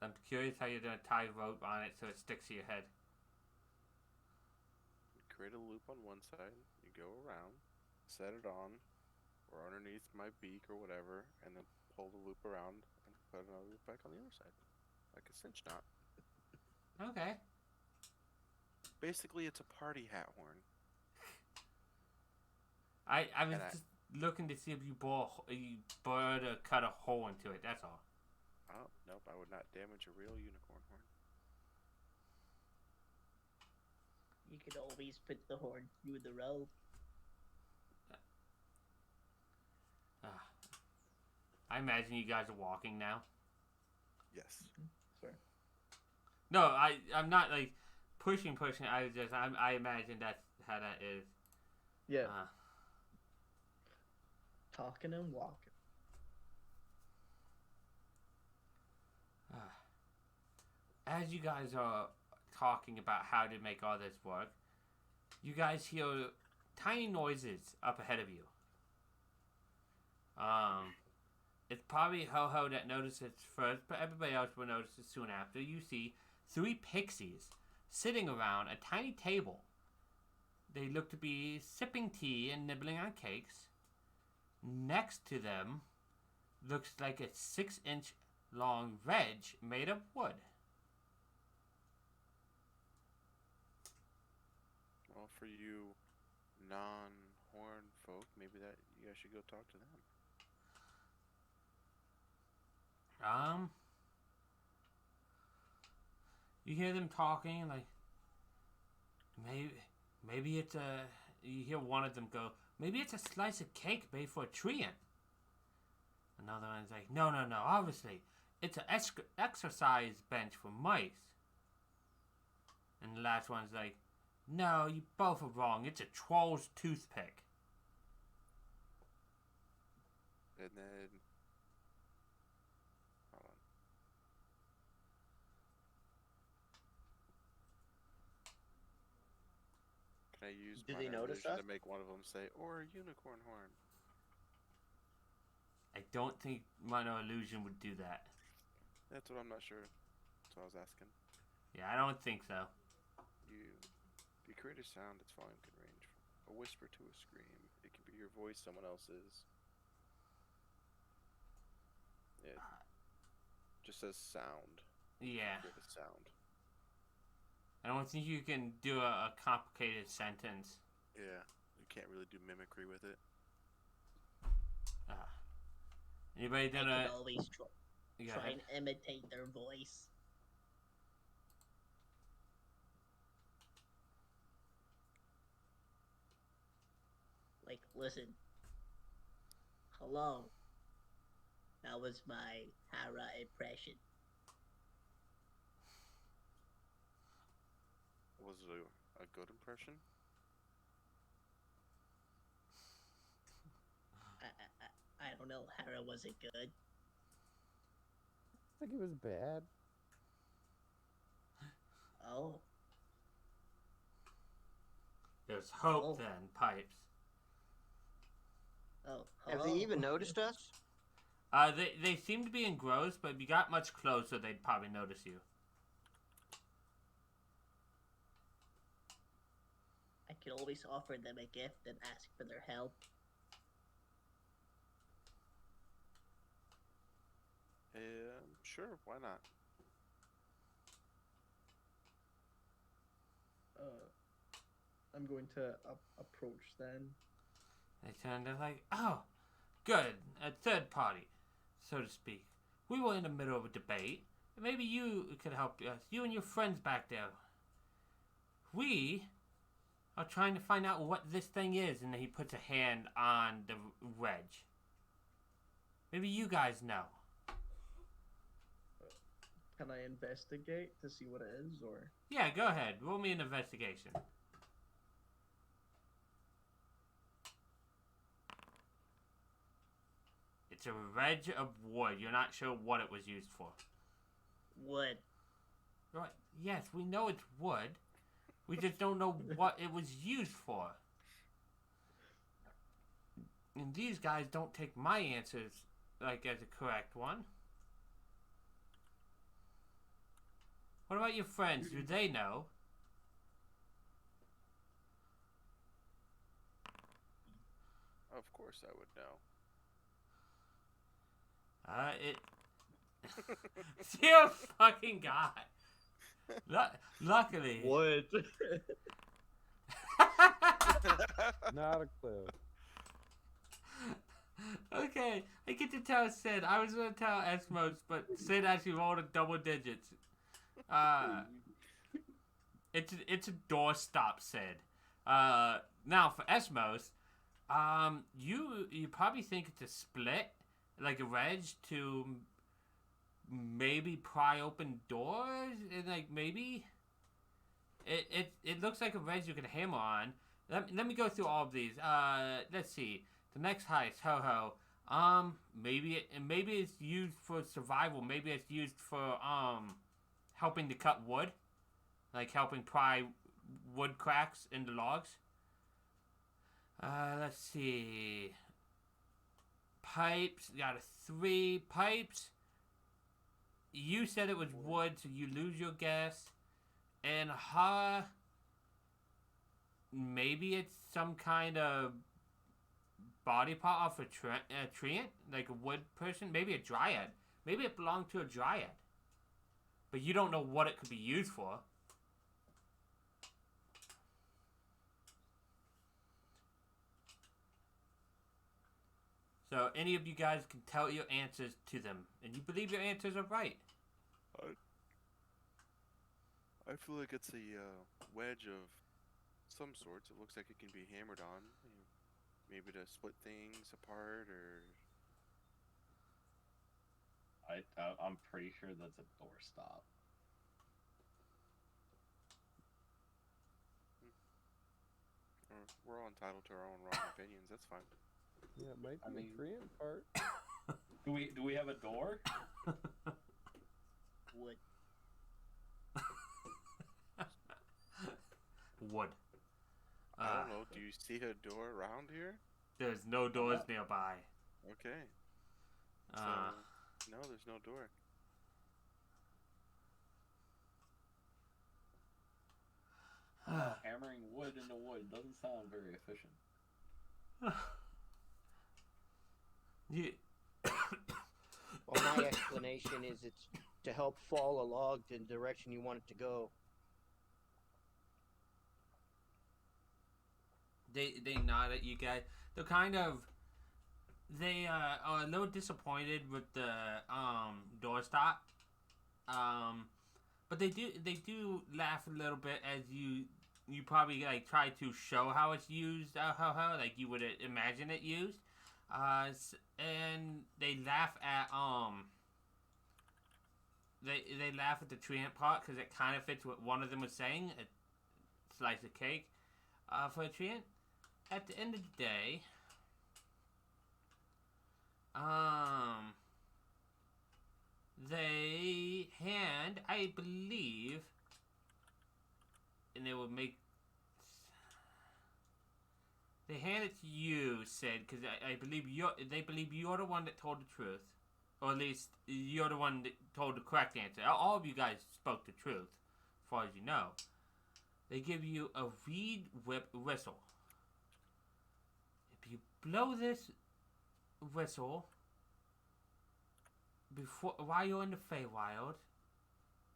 [SPEAKER 1] I'm curious how you're going to tie rope on it so it sticks to your head.
[SPEAKER 7] You create a loop on one side, you go around, set it on, or underneath my beak or whatever, and then pull the loop around and put another loop back on the other side. Like a cinch knot.
[SPEAKER 1] Okay.
[SPEAKER 7] Basically, it's a party hat horn.
[SPEAKER 1] I was just looking to see if you bored or cut a hole into it, that's all.
[SPEAKER 7] Oh, nope, I would not damage a real unicorn horn.
[SPEAKER 3] You could always put the horn through the rope.
[SPEAKER 1] I imagine you guys are walking now.
[SPEAKER 7] Yes.
[SPEAKER 5] Sorry.
[SPEAKER 1] No, I'm not like pushing. I imagine that's how that is.
[SPEAKER 5] Yeah. Talking and walking.
[SPEAKER 1] As you guys are talking about how to make all this work, you guys hear tiny noises up ahead of you. It's probably Ho-Ho that notices first, but everybody else will notice it soon after. You see 3 pixies sitting around a tiny table. They look to be sipping tea and nibbling on cakes. Next to them looks like a 6-inch long veg made of wood.
[SPEAKER 7] Well, for you non-horn folk, maybe that you guys should go talk to them.
[SPEAKER 1] You hear them talking, like, maybe it's you hear one of them go, maybe it's a slice of cake made for a treant. Another one's like, no, obviously, it's an exercise bench for mice. And the last one's like, no, you both are wrong, it's a troll's toothpick.
[SPEAKER 7] And then... Hold on. Can I use
[SPEAKER 6] Do
[SPEAKER 7] my
[SPEAKER 6] they notice
[SPEAKER 7] illusion
[SPEAKER 6] us?
[SPEAKER 7] to make one of them say, or a unicorn horn?
[SPEAKER 1] I don't think Minor Illusion would do that.
[SPEAKER 7] That's what I'm not sure. That's what I was asking.
[SPEAKER 1] Yeah, I don't think so.
[SPEAKER 7] You create a sound, its volume can range from a whisper to a scream. It can be your voice, someone else's. It just says sound.
[SPEAKER 1] Yeah.
[SPEAKER 7] Create a sound.
[SPEAKER 1] I don't think you can do a complicated sentence.
[SPEAKER 7] Yeah, you can't really do mimicry with it.
[SPEAKER 1] Anybody
[SPEAKER 3] I
[SPEAKER 1] done
[SPEAKER 3] could
[SPEAKER 1] a...
[SPEAKER 3] always
[SPEAKER 1] Go
[SPEAKER 3] try
[SPEAKER 1] ahead.
[SPEAKER 3] and imitate their voice. Like, listen. Hello. That was my Hara impression.
[SPEAKER 7] Was it a good impression?
[SPEAKER 3] I don't know. Hera, was it good?
[SPEAKER 4] I think it was bad.
[SPEAKER 3] Oh,
[SPEAKER 1] There's hope
[SPEAKER 3] Oh.
[SPEAKER 1] then, Pipes.
[SPEAKER 3] oh.
[SPEAKER 6] Have
[SPEAKER 3] Hello.
[SPEAKER 6] they even noticed us?
[SPEAKER 1] They seem to be engrossed, but if you got much closer, they'd probably notice you.
[SPEAKER 3] I could always offer them a gift and ask for their help.
[SPEAKER 7] Sure, why not?
[SPEAKER 5] I'm going to approach then.
[SPEAKER 1] They turn, they're like, oh, good, a third party, so to speak. We were in the middle of a debate. Maybe you could help us, you and your friends back there. We are trying to find out what this thing is, and then he puts a hand on the wedge. Maybe you guys know.
[SPEAKER 5] Can I investigate to see what it is, or?
[SPEAKER 1] Yeah, go ahead. Roll me an investigation. It's a wedge of wood. You're not sure what it was used for.
[SPEAKER 3] Wood.
[SPEAKER 1] Right. Yes, we know it's wood. We just don't know what it was used for. And these guys don't take my answers like as a correct one. What about your friends? Do they know?
[SPEAKER 7] Of course I would know.
[SPEAKER 1] You fucking guy. Luckily.
[SPEAKER 5] Wood.
[SPEAKER 4] Not a clue.
[SPEAKER 1] Okay, I get to tell Sid. I was going to tell Esmos, but Sid actually rolled a double digits. It's a doorstop, Sid. Now for Esmos, you probably think it's a split, like a wedge to maybe pry open doors, and like maybe it looks like a wedge you can hammer on. Let me go through all of these. Let's see. The next heist, ho ho. Maybe it's used for survival. Maybe it's used for helping to cut wood, like helping pry wood cracks into logs. Let's see. Pipes, got a 3 pipes. You said it was wood, so you lose your guess. And maybe it's some kind of body part off a treant, like a wood person. Maybe a dryad. Maybe it belonged to a dryad. But you don't know what it could be used for. So any of you guys can tell your answers to them, and you believe your answers are right.
[SPEAKER 7] I feel like it's a wedge of some sorts. It looks like it can be hammered on, maybe to split things apart, or
[SPEAKER 2] I'm pretty sure that's a doorstop.
[SPEAKER 7] we're all entitled to our own wrong opinions. That's fine.
[SPEAKER 4] Yeah, it might
[SPEAKER 2] I
[SPEAKER 4] be
[SPEAKER 2] mean-
[SPEAKER 4] a treant part.
[SPEAKER 2] Do we have a door?
[SPEAKER 3] Wood.
[SPEAKER 1] Wood.
[SPEAKER 7] I don't know. Do you see a door around here?
[SPEAKER 1] There's no doors nearby.
[SPEAKER 7] Okay. So, no, there's no door.
[SPEAKER 2] Hammering wood into wood doesn't sound very efficient.
[SPEAKER 1] You,
[SPEAKER 6] Well, my explanation is it's to help fall a log in the direction you want it to go.
[SPEAKER 1] they nod at you guys. They're kind of they are a little disappointed with the doorstop. But they do laugh a little bit as you probably like try to show how it's used, how like you would imagine it used. And they laugh at they laugh at the treant part because it kind of fits what one of them was saying. slice of cake for a treat. At the end of the day, they hand, I believe, and they will make. They hand it to you, Sid, because I believe they believe you're the one that told the truth. Or at least, you're the one that told the correct answer. All of you guys spoke the truth, as far as you know. They give you a reed whip whistle. If you blow this whistle while you're in the Feywild,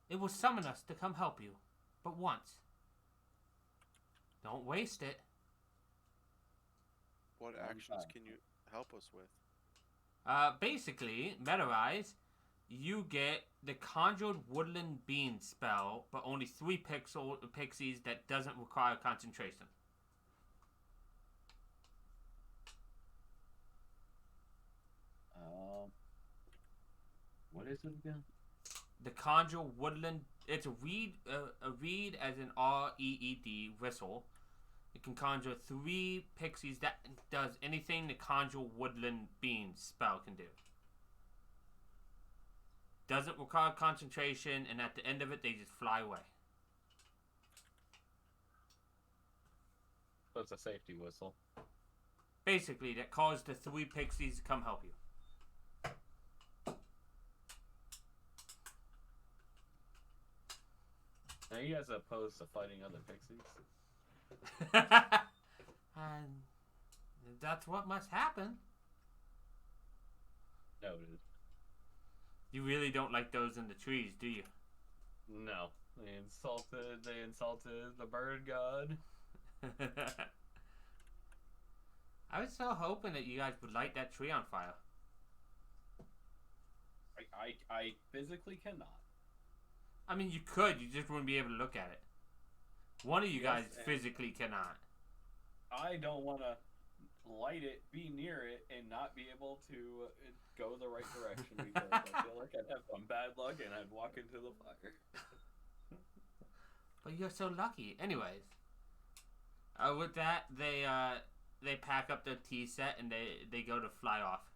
[SPEAKER 1] it will summon us to come help you. But once. Don't waste it.
[SPEAKER 7] What actions can you help us with?
[SPEAKER 1] Basically, Menagerie, you get the Conjured Woodland Bean spell, but only 3 pixies that doesn't require concentration.
[SPEAKER 2] What is it again?
[SPEAKER 1] The Conjured Woodland, it's a reed as in R-E-E-D, whistle. It can conjure 3 pixies that does anything the Conjure Woodland Bean spell can do. Doesn't require concentration, and at the end of it, they just fly away.
[SPEAKER 2] So it's a safety whistle.
[SPEAKER 1] Basically, that calls the 3 pixies to come help you.
[SPEAKER 2] Now you guys are opposed to fighting other pixies?
[SPEAKER 1] And that's what must happen.
[SPEAKER 2] Noted.
[SPEAKER 1] You really don't like those in the trees, do you?
[SPEAKER 2] No. They insulted the bird god.
[SPEAKER 1] I was so hoping that you guys would light that tree on fire.
[SPEAKER 2] I physically cannot.
[SPEAKER 1] I mean, you could. You just wouldn't be able to look at it. One of you guys physically cannot.
[SPEAKER 2] I don't want to light it, be near it, and not be able to go the right direction because I feel like I'd have some bad luck and I'd walk into the fire.
[SPEAKER 1] But you're so lucky. Anyways, with that, they pack up their tea set and they go to fly off.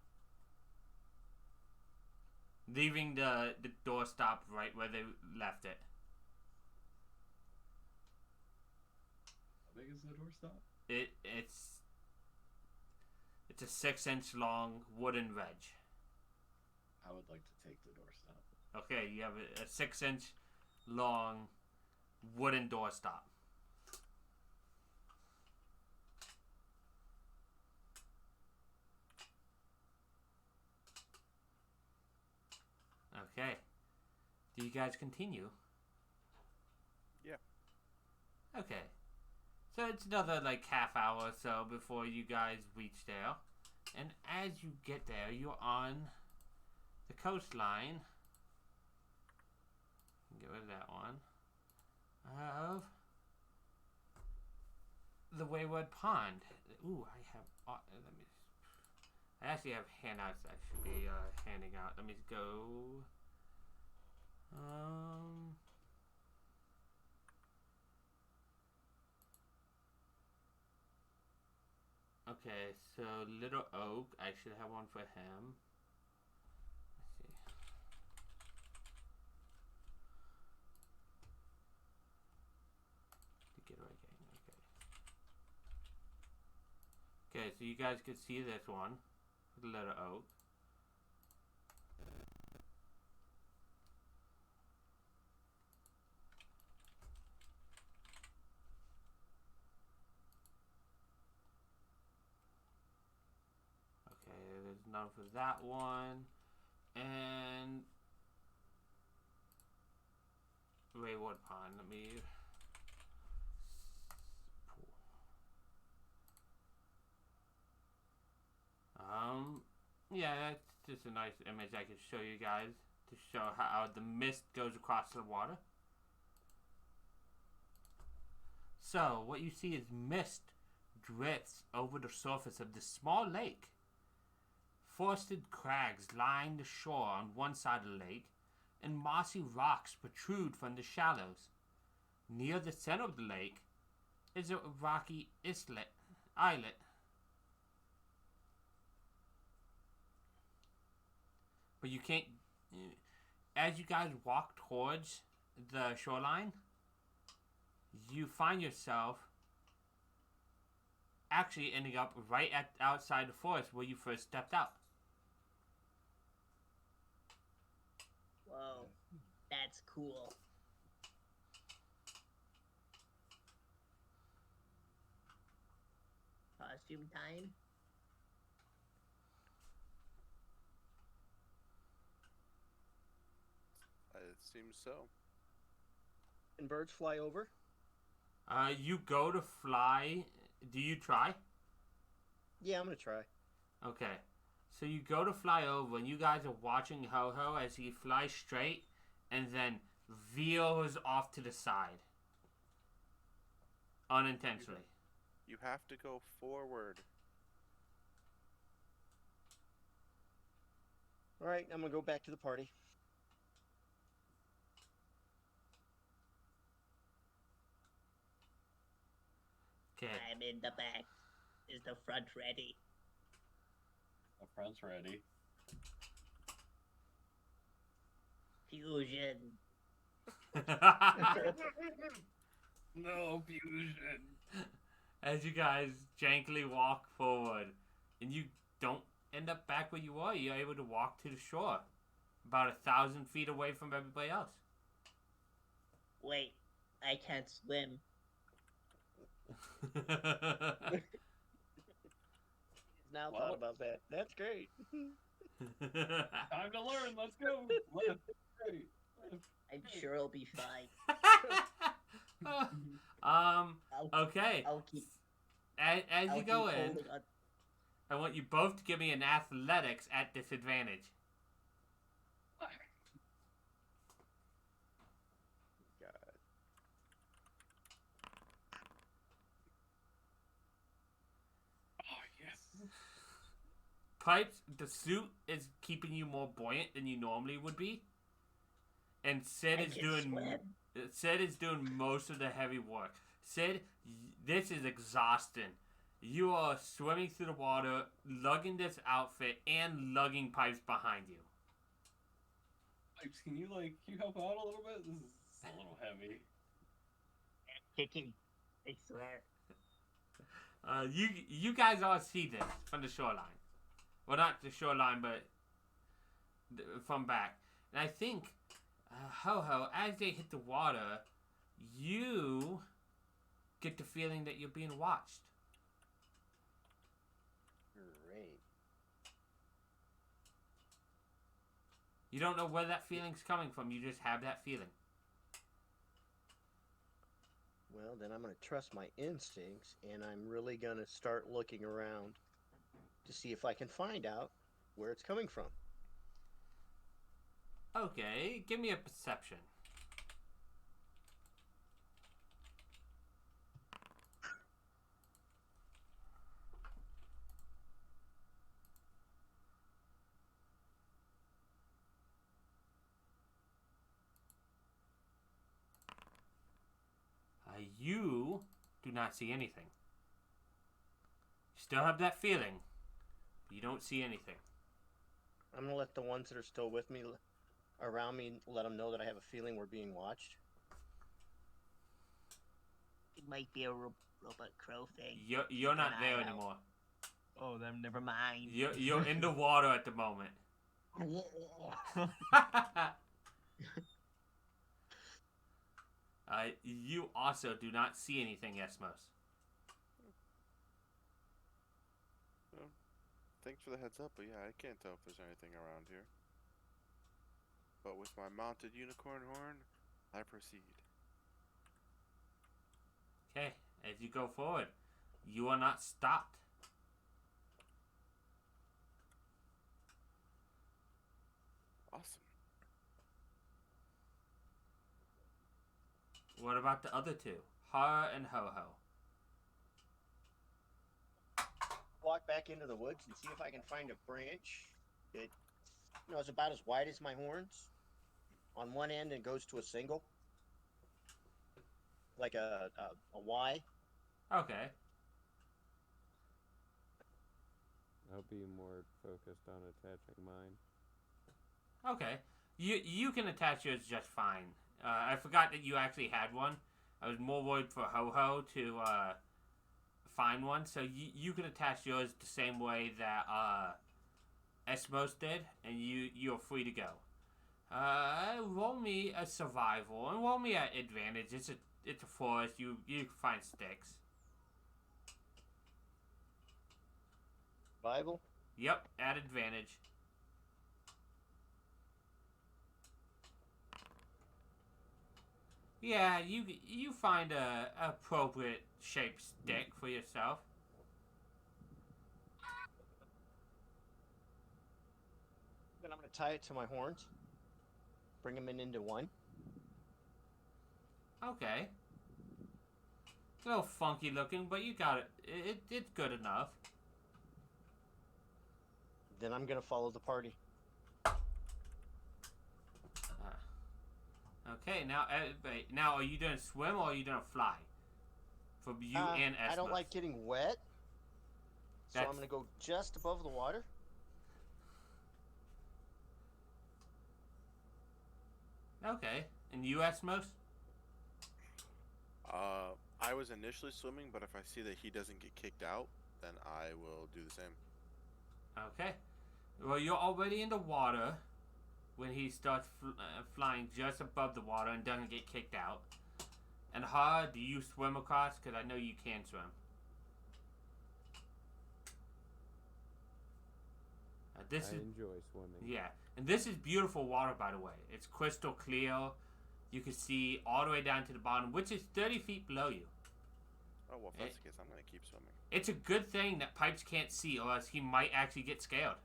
[SPEAKER 1] Leaving the doorstop right where they left it.
[SPEAKER 2] How big is the doorstop?
[SPEAKER 1] It's a 6-inch long wooden wedge.
[SPEAKER 2] I would like to take the doorstop.
[SPEAKER 1] Okay, you have a 6-inch long wooden doorstop. Okay. Do you guys continue?
[SPEAKER 7] Yeah.
[SPEAKER 1] Okay. So it's another like half hour or so before you guys reach there. And as you get there, you're on the coastline. Get rid of that one. Of the Wayward Pond. Ooh, I have. I actually have handouts I should be handing out. Let me go. Okay, so Little Oak, I should have one for him. Let's see. To get right game, okay. Okay, so you guys could see this one. The Little Oak. Okay, there's none for that one. And Wayward Pond, let me yeah, that's just a nice image I could show you guys to show how the mist goes across the water. So, what you see is mist drifts over the surface of this small lake. Forested crags line the shore on one side of the lake, and mossy rocks protrude from the shallows. Near the center of the lake, is a rocky islet. But you can't. As you guys walk towards the shoreline, you find yourself actually ending up right at outside the forest where you first stepped out.
[SPEAKER 3] Whoa, that's cool. Costume time?
[SPEAKER 7] It seems so.
[SPEAKER 6] And birds fly over.
[SPEAKER 1] You go to fly. Do you try?
[SPEAKER 6] Yeah, I'm gonna try.
[SPEAKER 1] Okay. So you go to fly over, and you guys are watching Ho Ho as he flies straight and then veers off to the side. Unintentionally.
[SPEAKER 7] You have to go forward.
[SPEAKER 6] All right, I'm gonna go back to the party.
[SPEAKER 1] Okay.
[SPEAKER 3] I'm in the back. Is the front ready?
[SPEAKER 2] The front's ready.
[SPEAKER 3] Fusion.
[SPEAKER 2] No fusion.
[SPEAKER 1] As you guys jankily walk forward, and you don't end up back where you were, you're able to walk to the shore, about 1,000 feet away from everybody else.
[SPEAKER 3] Wait, I can't swim.
[SPEAKER 6] Now
[SPEAKER 2] Well-
[SPEAKER 6] thought about that. That's great.
[SPEAKER 2] Time to learn. Let's go. Left, right, left.
[SPEAKER 3] I'm sure it'll be fine. I'll,
[SPEAKER 1] Okay.
[SPEAKER 3] I'll keep.
[SPEAKER 1] As
[SPEAKER 3] I'll
[SPEAKER 1] you go
[SPEAKER 3] keep
[SPEAKER 1] in,
[SPEAKER 3] holding on.
[SPEAKER 1] I want you both to give me an athletics at disadvantage.
[SPEAKER 7] God.
[SPEAKER 2] Oh yes.
[SPEAKER 1] Pipes, the suit is keeping you more buoyant than you normally would be. And Sid
[SPEAKER 3] I
[SPEAKER 1] is
[SPEAKER 3] can
[SPEAKER 1] doing
[SPEAKER 3] swim.
[SPEAKER 1] Sid is doing most of the heavy work. Sid, this is exhausting. You are swimming through the water, lugging this outfit, and lugging Pipes behind you.
[SPEAKER 2] Pipes, can you help out a little bit? This is a little heavy.
[SPEAKER 3] Kicking. I swear.
[SPEAKER 1] You guys all see this from the shoreline. Well, not the shoreline, but from back. And I think, Ho Ho, as they hit the water, you get the feeling that you're being watched.
[SPEAKER 6] Great.
[SPEAKER 1] You don't know where that feeling's coming from. You just have that feeling.
[SPEAKER 6] Well, then I'm gonna trust my instincts, and I'm really gonna start looking around to see if I can find out where it's coming from.
[SPEAKER 1] Okay, give me a perception. You do not see anything. You still have that feeling, but you don't see anything.
[SPEAKER 6] I'm gonna let the ones that are still with me, around me, let them know that I have a feeling we're being watched.
[SPEAKER 3] It might be a robot crow thing.
[SPEAKER 1] You're not
[SPEAKER 3] Keep an
[SPEAKER 1] there
[SPEAKER 3] eye out.
[SPEAKER 1] anymore.
[SPEAKER 3] Oh, then never mind.
[SPEAKER 1] You're in the water at the moment. You also do not see anything, Esmos.
[SPEAKER 7] Thanks for the heads up, but yeah, I can't tell if there's anything around here. But with my mounted unicorn horn, I proceed.
[SPEAKER 1] Okay, as you go forward, you are not stopped.
[SPEAKER 7] Awesome.
[SPEAKER 1] What about the other two? Har and Ho Ho.
[SPEAKER 6] Walk back into the woods and see if I can find a branch that, is about as wide as my horns. On one end, it goes to a single, like a Y,
[SPEAKER 1] Okay.
[SPEAKER 4] I'll be more focused on attaching mine.
[SPEAKER 1] Okay. You can attach yours just fine. I forgot that you actually had one. I was more worried for Ho-Ho to find one. So you can attach yours the same way that Esmos did, and you're free to go. Roll me a survival, and roll me at advantage. It's a forest. You can find sticks.
[SPEAKER 6] Survival?
[SPEAKER 1] Yep, at advantage. Yeah, you find a appropriate shaped stick for yourself.
[SPEAKER 6] Then I'm going to tie it to my horns. Bring them into one.
[SPEAKER 1] Okay. It's a little funky looking, but you got it. It's good enough.
[SPEAKER 6] Then I'm going to follow the party.
[SPEAKER 1] Okay, now are you gonna swim or are you gonna fly? For you and Esmos.
[SPEAKER 6] I don't like getting wet, so
[SPEAKER 1] That's-
[SPEAKER 6] I'm going to go just above the water.
[SPEAKER 1] Okay, and you, Esmos?
[SPEAKER 7] I was initially swimming, but if I see that he doesn't get kicked out, then I will do the same.
[SPEAKER 1] Okay. Well, you're already in the water when he starts flying just above the water and doesn't get kicked out. And Ha, do you swim across? Because I know you can swim.
[SPEAKER 4] I enjoy swimming.
[SPEAKER 1] Yeah, and this is beautiful water, by the way. It's crystal clear. You can see all the way down to the bottom, which is 30 feet below you.
[SPEAKER 7] Oh, well, if that's the case, I'm going to keep swimming.
[SPEAKER 1] It's a good thing that Pipes can't see, or else he might actually get scared.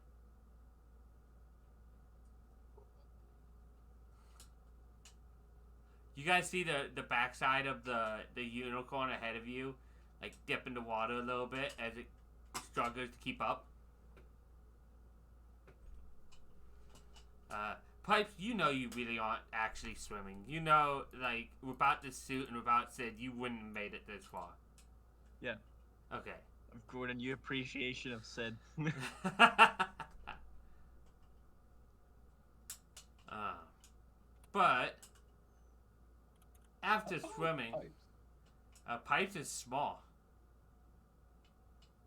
[SPEAKER 1] You guys see the backside of the unicorn ahead of you, like dip in the water a little bit as it struggles to keep up. Pipes, you know you really aren't actually swimming. You know, like, without the suit and without Sid, you wouldn't have made it this far.
[SPEAKER 8] Yeah.
[SPEAKER 1] Okay.
[SPEAKER 8] I've grown a new appreciation of Sid.
[SPEAKER 1] But after swimming,
[SPEAKER 2] Pipes.
[SPEAKER 1] Pipes is small.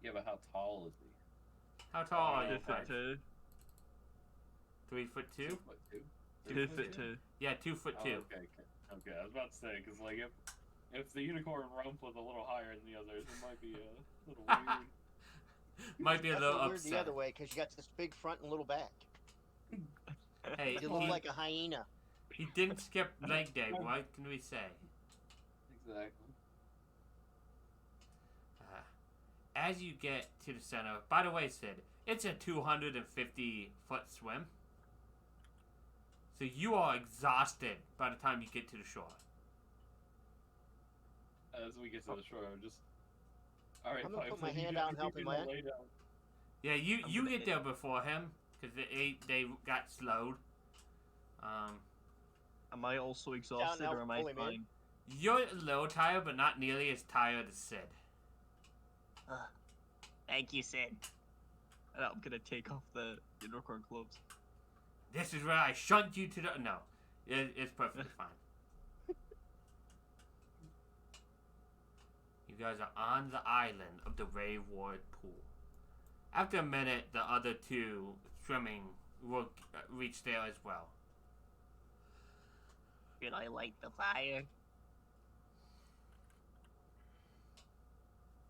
[SPEAKER 2] Yeah, but how tall is he?
[SPEAKER 1] How tall are you,
[SPEAKER 8] 2 foot
[SPEAKER 1] Pipes?
[SPEAKER 8] 2.
[SPEAKER 1] 3'2"?
[SPEAKER 2] 2'2"?
[SPEAKER 8] 2 foot 2.
[SPEAKER 1] Yeah, 2'2".
[SPEAKER 2] Okay. Okay, I was about to say, because, like, if the unicorn rump was a little higher than the others, it might be a little weird.
[SPEAKER 1] Might be a
[SPEAKER 6] That's
[SPEAKER 1] little
[SPEAKER 6] weird
[SPEAKER 1] upset.
[SPEAKER 6] the other way, because you got this big front and little back.
[SPEAKER 1] Hey,
[SPEAKER 6] You look like a hyena.
[SPEAKER 1] he didn't skip leg day. What can we say?
[SPEAKER 2] Exactly.
[SPEAKER 1] As you get to the center, by the way, Sid, it's a 250-foot swim. So you are exhausted by the time you get to the shore.
[SPEAKER 2] As we get to the shore, I'm just... Alright,
[SPEAKER 6] I'm gonna
[SPEAKER 2] Pipes,
[SPEAKER 6] put my
[SPEAKER 2] I need
[SPEAKER 6] hand
[SPEAKER 2] you-
[SPEAKER 6] out
[SPEAKER 2] I
[SPEAKER 6] and
[SPEAKER 2] need
[SPEAKER 6] help
[SPEAKER 2] you
[SPEAKER 6] him
[SPEAKER 2] to
[SPEAKER 6] land.
[SPEAKER 2] lay down.
[SPEAKER 1] Yeah, you get there before him because they got slowed.
[SPEAKER 8] Am I also exhausted
[SPEAKER 6] now,
[SPEAKER 8] or am I
[SPEAKER 6] pull him in.
[SPEAKER 8] fine?
[SPEAKER 1] You're a little tired, but not nearly as tired as Sid.
[SPEAKER 8] Thank you, Sid. And I'm gonna take off the unicorn gloves.
[SPEAKER 1] This is where I shunt you to the... No, it's perfectly fine. You guys are on the island of the Ray Ward Pool. After a minute, the other two swimming will reach there as well.
[SPEAKER 8] Should I light the fire?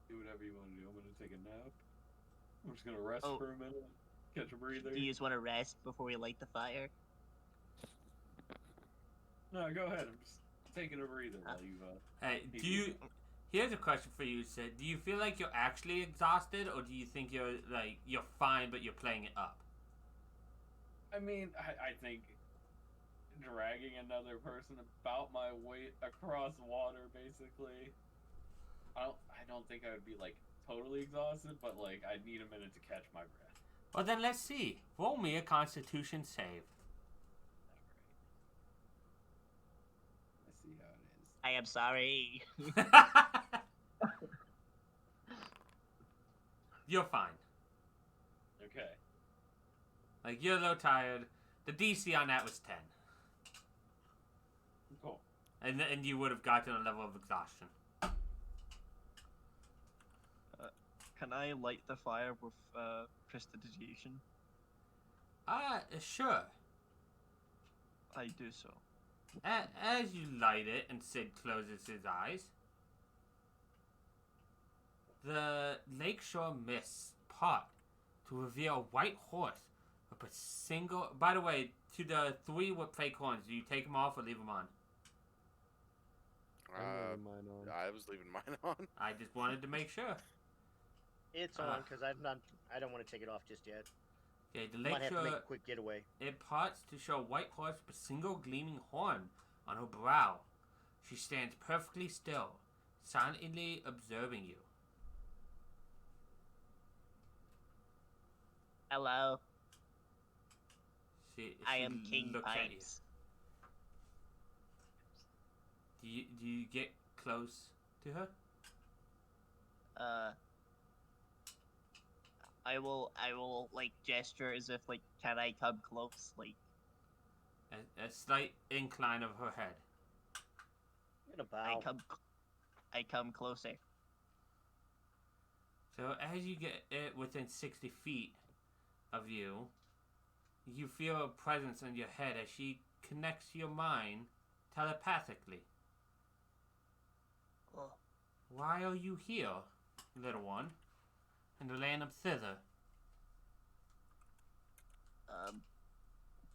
[SPEAKER 2] Do whatever you want to do. I'm gonna take a nap. I'm just gonna rest
[SPEAKER 8] Oh.
[SPEAKER 2] for a minute. Catch a breather.
[SPEAKER 8] Do you just want to rest before we light the fire?
[SPEAKER 2] No, go ahead. I'm just taking a breather while you,
[SPEAKER 1] Hey, do you... Here's a question for you, Sid. Do you feel like you're actually exhausted, or do you think you're fine, but you're playing it up?
[SPEAKER 2] I mean, I think dragging another person about my weight across water, basically. I don't think I would be, like, totally exhausted, but, like, I'd need a minute to catch my breath.
[SPEAKER 1] Well, then let's see. Roll me a Constitution save.
[SPEAKER 2] Alright. Let's see how it is.
[SPEAKER 8] I am sorry.
[SPEAKER 1] You're fine.
[SPEAKER 2] Okay.
[SPEAKER 1] Like, you're a little tired. The DC on that was 10.
[SPEAKER 2] Cool.
[SPEAKER 1] And you would have gotten a level of exhaustion.
[SPEAKER 8] Can I light the fire with prestidigitation?
[SPEAKER 1] Sure.
[SPEAKER 8] I do so.
[SPEAKER 1] As you light it and Sid closes his eyes, the lakeshore mists part to reveal a white horse with a single... By the way, to the 3 with fake horns, do you take them off or leave them on?
[SPEAKER 4] I'm leaving mine on.
[SPEAKER 7] I was leaving mine on.
[SPEAKER 1] I just wanted to make sure.
[SPEAKER 6] It's on because I don't want to take it off just yet.
[SPEAKER 1] Okay, the
[SPEAKER 6] Might have to make
[SPEAKER 1] lakeshore...
[SPEAKER 6] a quick getaway.
[SPEAKER 1] It parts to show a white horse with a single gleaming horn on her brow. She stands perfectly still, silently observing you.
[SPEAKER 9] Hello,
[SPEAKER 1] She
[SPEAKER 9] I am King
[SPEAKER 1] looks at you.
[SPEAKER 9] Pipes.
[SPEAKER 1] Do you get close to her?
[SPEAKER 9] I will like gesture as if like, can I come close? Like,
[SPEAKER 1] A slight incline of her head.
[SPEAKER 6] I'm gonna bow.
[SPEAKER 9] I come closer.
[SPEAKER 1] So as you get it within 60 feet of you, you feel a presence in your head as she connects your mind telepathically.
[SPEAKER 9] Oh,
[SPEAKER 1] Why are you here, little one, in the land of Thither?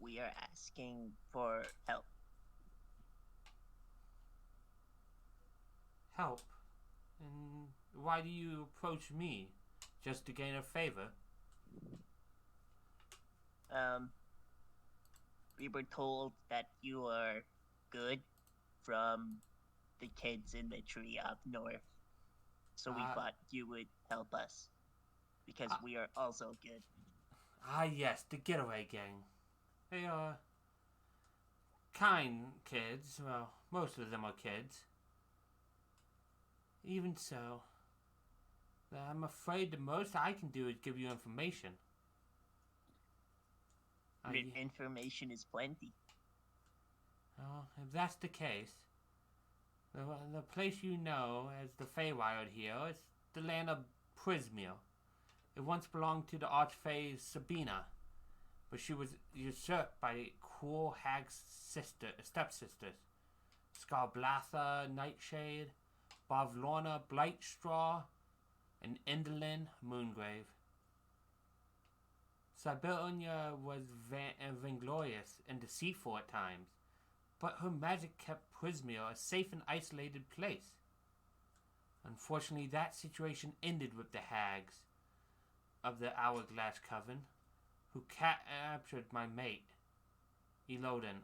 [SPEAKER 9] we are asking for help.
[SPEAKER 1] Help? And why do you approach me? Just to gain a favor?
[SPEAKER 9] We were told that you are good from the kids in the tree up north. So we thought you would help us. Because we are also good.
[SPEAKER 1] Ah, yes, the Getaway Gang. They are kind kids. Well, most of them are kids. Even so, I'm afraid the most I can do is give you information.
[SPEAKER 9] Information is plenty.
[SPEAKER 1] Well, if that's the case, the place you know as the Feywild here is the land of Prismir. It once belonged to the Archfey Sabina, but she was usurped by cruel hag's stepsisters, Scarblatha Nightshade, Bavlorna Blightstraw, and Endelyn Moongrave. Siberia was vainglorious and deceitful at times, but her magic kept Prismir a safe and isolated place. Unfortunately, that situation ended with the hags of the Hourglass Coven, who captured my mate, Elodin,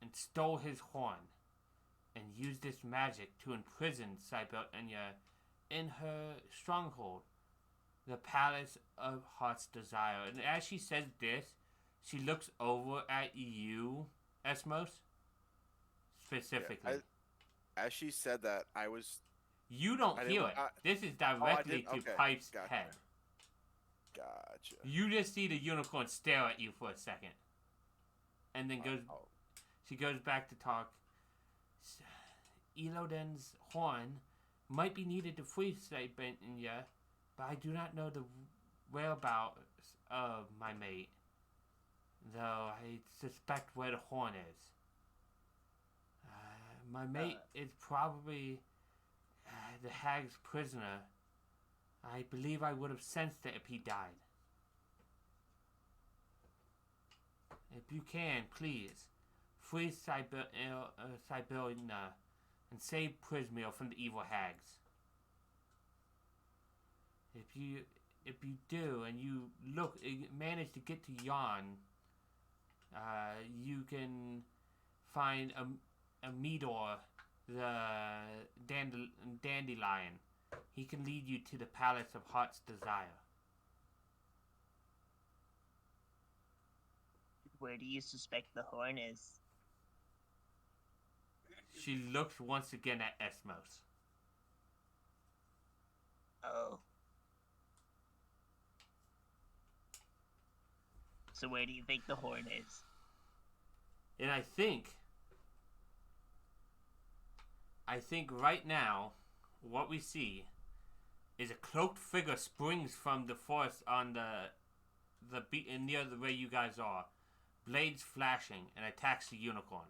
[SPEAKER 1] and stole his horn, and used this magic to imprison Siberia in her stronghold, the Palace of Heart's Desire. And as she says this, she looks over at you, Esmos, specifically.
[SPEAKER 7] Yeah, as she said that, I was...
[SPEAKER 1] You don't hear it. This is directly to
[SPEAKER 7] Okay,
[SPEAKER 1] Pipe's
[SPEAKER 7] gotcha.
[SPEAKER 1] head.
[SPEAKER 7] Gotcha.
[SPEAKER 1] You just see the unicorn stare at you for a second. And then she goes back to talk. Elodin's horn might be needed to free Siberia, but I do not know the whereabouts of my mate, though I suspect where the horn is. My mate is probably the hag's prisoner. I believe I would have sensed it if he died. If you can, please, free Siberia and save Prismir from the evil hags. If you do, and you manage to get to Yon, you can find a Meador, the dandelion. He can lead you to the Palace of Heart's Desire.
[SPEAKER 9] Where do you suspect the horn is?
[SPEAKER 1] She looks once again at Esmos.
[SPEAKER 9] Oh. So where do you think the horn is?
[SPEAKER 1] And I think right now, what we see is a cloaked figure springs from the forest on the beat near the where you guys are, blades flashing, and attacks the unicorn.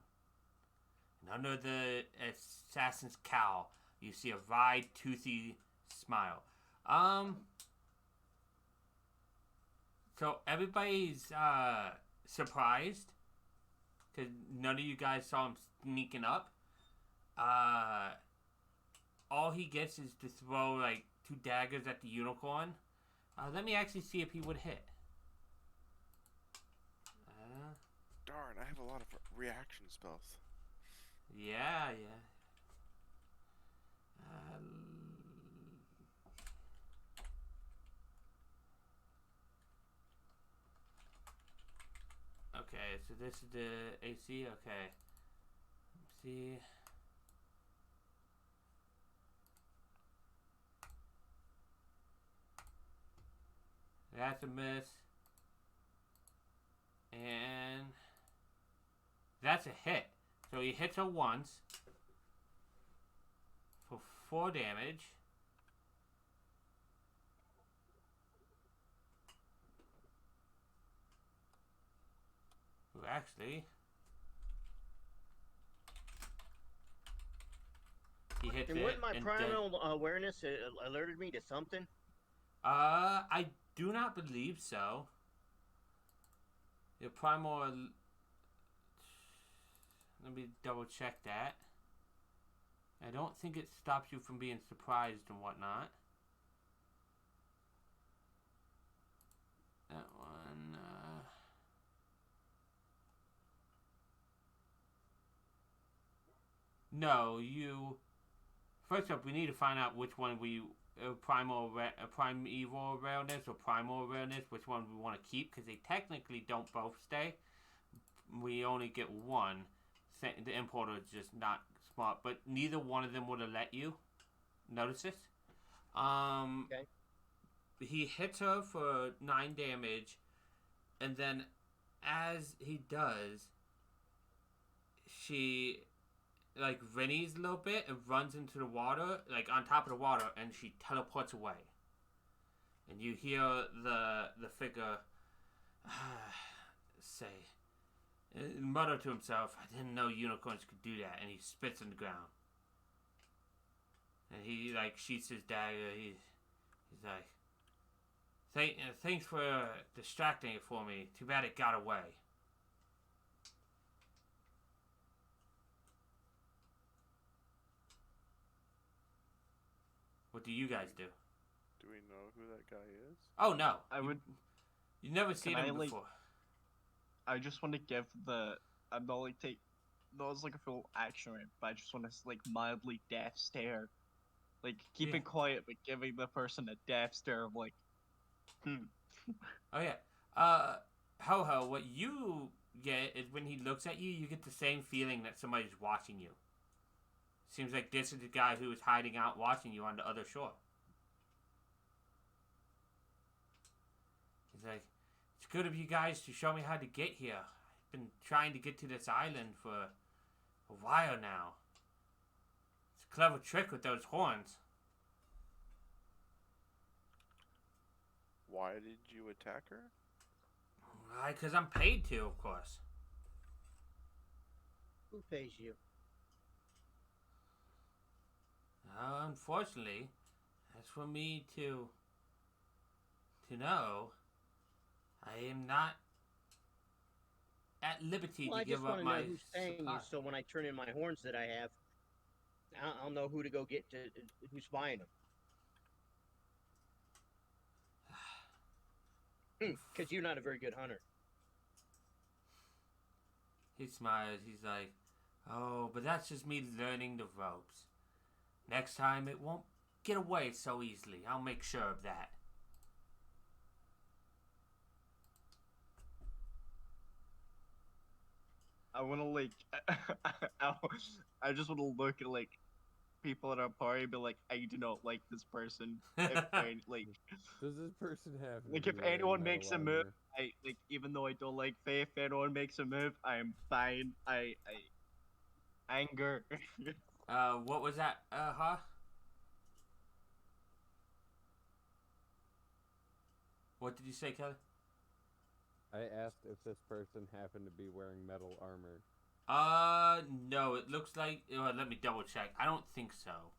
[SPEAKER 1] And under the assassin's cowl, you see a wide, toothy smile. So everybody's surprised because none of you guys saw him sneaking up. All he gets is to throw like 2 daggers at the unicorn. Let me actually see if he would hit.
[SPEAKER 7] Darn, I have a lot of reaction spells.
[SPEAKER 1] Yeah. Okay, so this is the AC. Okay, let's see. That's a miss. And that's a hit. So he hits her once for 4 damage. Well, actually, he hits
[SPEAKER 6] And
[SPEAKER 1] it.
[SPEAKER 6] wouldn't my
[SPEAKER 1] and
[SPEAKER 6] primal awareness alerted me to something?
[SPEAKER 1] I do not believe so. Your primal. Let me double check that. I don't think it stops you from being surprised and whatnot. That one. No, you. First up, we need to find out which one we primeval awareness or primal awareness. Which one we want to keep because they technically don't both stay. We only get one. The importer is just not smart, but neither one of them would have let you notice this.
[SPEAKER 6] Okay.
[SPEAKER 1] He hits her for 9 damage, and then as he does, she like whinnies a little bit and runs into the water, like on top of the water, and she teleports away. And you hear the figure say, mutter to himself, "I didn't know unicorns could do that," and he spits on the ground. And he like sheaths his dagger. He's like, "Thanks for distracting it for me. Too bad it got away." What do you guys do?
[SPEAKER 7] Do we know who that guy is?
[SPEAKER 1] Oh no,
[SPEAKER 8] I would.
[SPEAKER 1] you never seen
[SPEAKER 8] Can
[SPEAKER 1] him
[SPEAKER 8] I, like,
[SPEAKER 1] before.
[SPEAKER 8] I just want to give the. I'm not like take. No, it's like a full action, right? But I just want to like mildly death stare, like keep
[SPEAKER 1] Yeah.
[SPEAKER 8] it quiet, but giving the person a death stare of like,
[SPEAKER 1] Oh yeah. Ho, what you get is when he looks at you, you get the same feeling that somebody's watching you. Seems like this is the guy who is hiding out watching you on the other shore. He's like, "It's good of you guys to show me how to get here. I've been trying to get to this island for a while now. It's a clever trick with those horns."
[SPEAKER 7] Why did you attack her?
[SPEAKER 1] Why? Because I'm paid to, of course.
[SPEAKER 6] Who pays you?
[SPEAKER 1] Unfortunately, as for me to know, I am not at liberty
[SPEAKER 6] Well,
[SPEAKER 1] to
[SPEAKER 6] I
[SPEAKER 1] give
[SPEAKER 6] just
[SPEAKER 1] up
[SPEAKER 6] want to
[SPEAKER 1] my
[SPEAKER 6] know who's paying you,
[SPEAKER 1] supply.
[SPEAKER 6] so when I turn in my horns that I have, I'll know who to go get to, who's buying them. Because you're not a very good hunter.
[SPEAKER 1] He smiles. He's like, "Oh, but that's just me learning the ropes. Next time it won't get away so easily. I'll make sure of that."
[SPEAKER 8] I want to like, I just want to look at like people at our party be like, I do not like this person. If like,
[SPEAKER 4] Does this person have
[SPEAKER 8] like
[SPEAKER 4] to
[SPEAKER 8] if
[SPEAKER 4] be wearing
[SPEAKER 8] anyone
[SPEAKER 4] metal
[SPEAKER 8] makes a move,
[SPEAKER 4] armor?
[SPEAKER 8] I like even though I don't like Faye, if anyone makes a move, I am fine. I anger.
[SPEAKER 1] What was that? Huh? What did you say, Kelly?
[SPEAKER 4] I asked if this person happened to be wearing metal armor.
[SPEAKER 1] No. It looks like. Let me double check. I don't think so.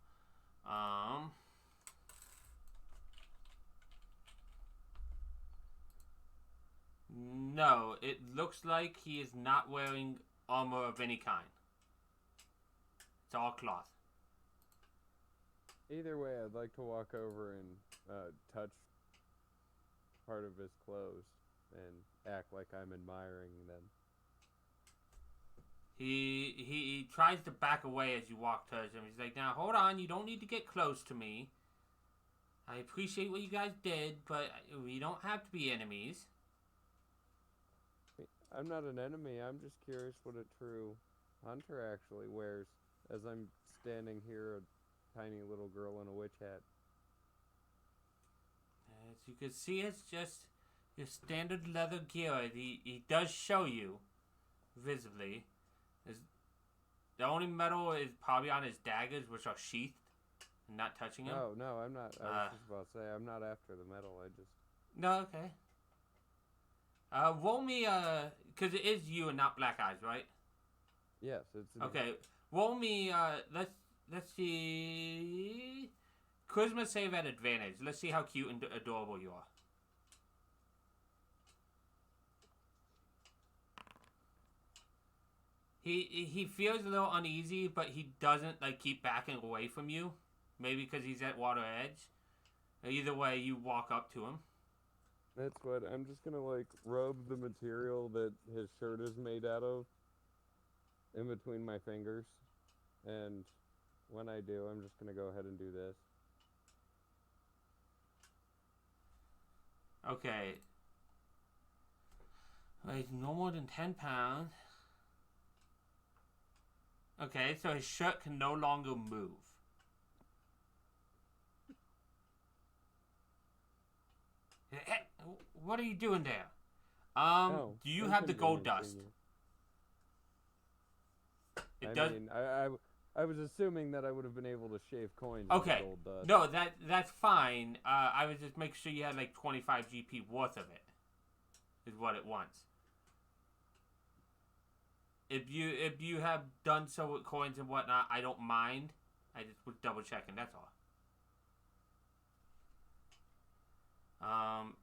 [SPEAKER 1] No. It looks like he is not wearing armor of any kind. It's all cloth.
[SPEAKER 4] Either way, I'd like to walk over and touch part of his clothes and act like I'm admiring them.
[SPEAKER 1] He tries to back away as you walk towards him. He's like, now hold on, you don't need to get close to me. I appreciate what you guys did, but we don't have to be enemies.
[SPEAKER 4] I'm not an enemy. I'm just curious what a true hunter actually wears. As I'm standing here, a tiny little girl in a witch hat.
[SPEAKER 1] As you can see, it's just your standard leather gear. He does show you visibly. The only metal is probably on his daggers, which are sheathed and not touching him.
[SPEAKER 4] No, I'm not. I was just about to say, I'm not after the metal. I just...
[SPEAKER 1] No, okay. Roll me, because it is you and not Black Eyes, right?
[SPEAKER 4] Yes, it's...
[SPEAKER 1] Okay, roll me, let's see... Charisma save at advantage. Let's see how cute and adorable you are. He feels a little uneasy, but he doesn't like keep backing away from you. Maybe because he's at water edge. Either way, you walk up to him.
[SPEAKER 4] That's what, I'm just gonna like rub the material that his shirt is made out of in between my fingers. And when I do, I'm just gonna go ahead and do this.
[SPEAKER 1] Okay. Weighs no more than 10 pounds. Okay, so his shirt can no longer move. Hey, what are you doing there? Do you have the gold dust? It does.
[SPEAKER 4] mean, I was assuming that I would have been able to shave coins
[SPEAKER 1] Okay.
[SPEAKER 4] with gold dust.
[SPEAKER 1] No, that's fine. I was just making sure you had like 25 GP worth of it. Is what it wants. If you have done so with coins and whatnot, I don't mind. I just was double checking. That's all.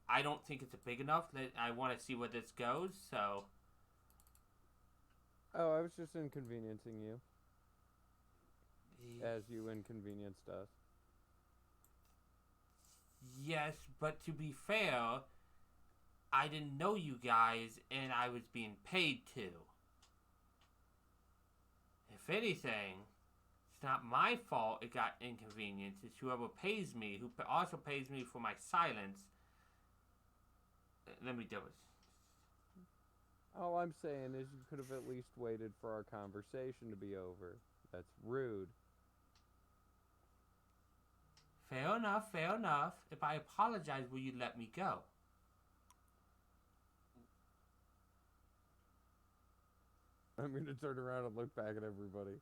[SPEAKER 1] I don't think it's big enough that I want to see where this goes. So.
[SPEAKER 4] Oh, I was just inconveniencing you. As you inconvenienced us.
[SPEAKER 1] Yes, but to be fair, I didn't know you guys, and I was being paid to. If anything, it's not my fault it got inconvenienced. It's whoever pays me, who also pays me for my silence. Let me do it.
[SPEAKER 4] All I'm saying is you could have at least waited for our conversation to be over. That's rude.
[SPEAKER 1] Fair enough, fair enough. If I apologize, will you let me go?
[SPEAKER 4] I'm gonna turn around and look back at everybody.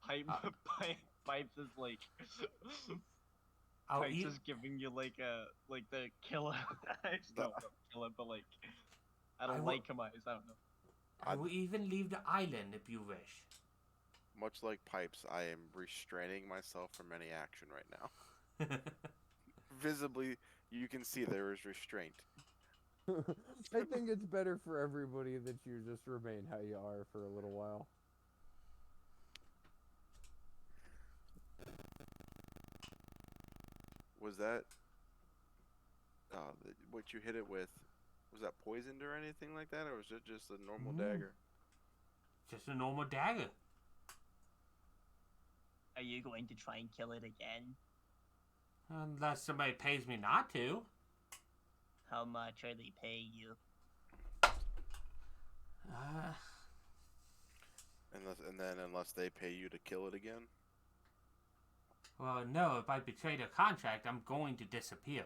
[SPEAKER 8] Pipes is like...
[SPEAKER 1] I'll
[SPEAKER 8] Pipes
[SPEAKER 1] eat...
[SPEAKER 8] is giving you like the killer eyes. No, not killer, but like... I don't like him eyes, I don't know.
[SPEAKER 1] I will even leave the island if you wish.
[SPEAKER 7] Much like Pipes, I am restraining myself from any action right now. Visibly, you can see there is restraint.
[SPEAKER 4] I think it's better for everybody that you just remain how you are for a little while.
[SPEAKER 7] Was that what you hit it with? Was that poisoned or anything like that, or was it just a normal dagger?
[SPEAKER 1] Just a normal dagger.
[SPEAKER 9] Are you going to try and kill it again?
[SPEAKER 1] Unless somebody pays me not to.
[SPEAKER 9] How much are they paying you?
[SPEAKER 7] Unless they pay you to kill it again.
[SPEAKER 1] Well, no, if I betray the contract, I'm going to disappear.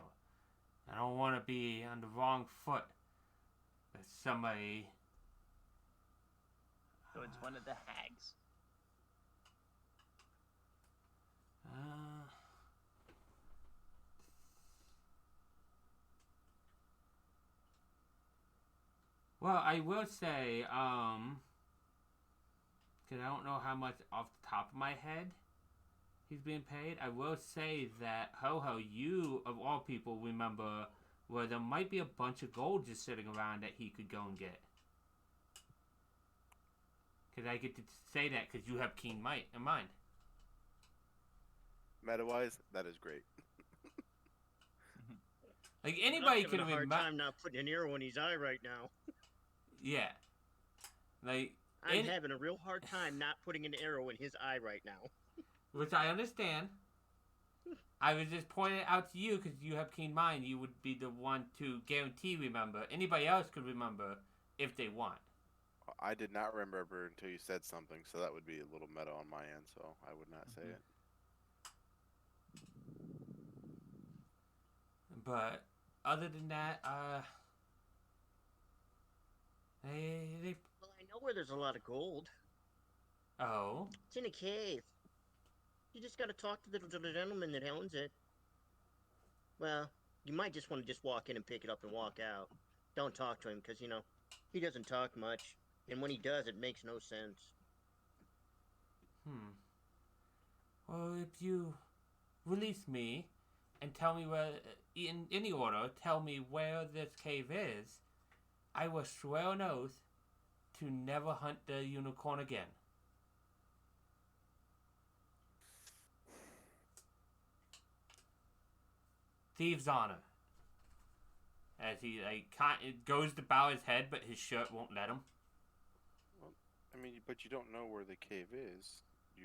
[SPEAKER 1] I don't want to be on the wrong foot with somebody.
[SPEAKER 9] So it's one of the hags.
[SPEAKER 1] Well, I will say, because I don't know how much off the top of my head he's being paid. I will say that, Ho-Ho, you, of all people, remember where there might be a bunch of gold just sitting around that he could go and get. Because I get to say that because you have keen mind.
[SPEAKER 7] Meta-wise, that is great.
[SPEAKER 1] Like, anybody
[SPEAKER 6] could
[SPEAKER 1] can
[SPEAKER 6] have a
[SPEAKER 1] remember.
[SPEAKER 6] hard time not putting an arrow in his eye right now.
[SPEAKER 1] Yeah. Like,
[SPEAKER 6] I'm having a real hard time not putting an arrow in his eye right now.
[SPEAKER 1] which I understand. I was just pointing it out to you because you have keen mind. You would be the one to guarantee remember. Anybody else could remember if they want.
[SPEAKER 7] I did not remember until you said something, so that would be a little meta on my end, so I would not say it.
[SPEAKER 1] But other than that, they
[SPEAKER 6] Well, I know where there's a lot of gold.
[SPEAKER 1] oh,
[SPEAKER 6] It's in a cave. You just gotta talk to the gentleman that owns it. Well, you might just want to just walk in and pick it up and walk out. Don't talk to him, because, you know, he doesn't talk much. And when he does, it makes no sense.
[SPEAKER 1] Well, if you release me and tell me where, in any order, tell me where this cave is, I will swear an oath to never hunt the unicorn again. Thieves' honor. As he it goes to bow his head, but his shirt won't let him.
[SPEAKER 7] Well, I mean, but you don't know where the cave is.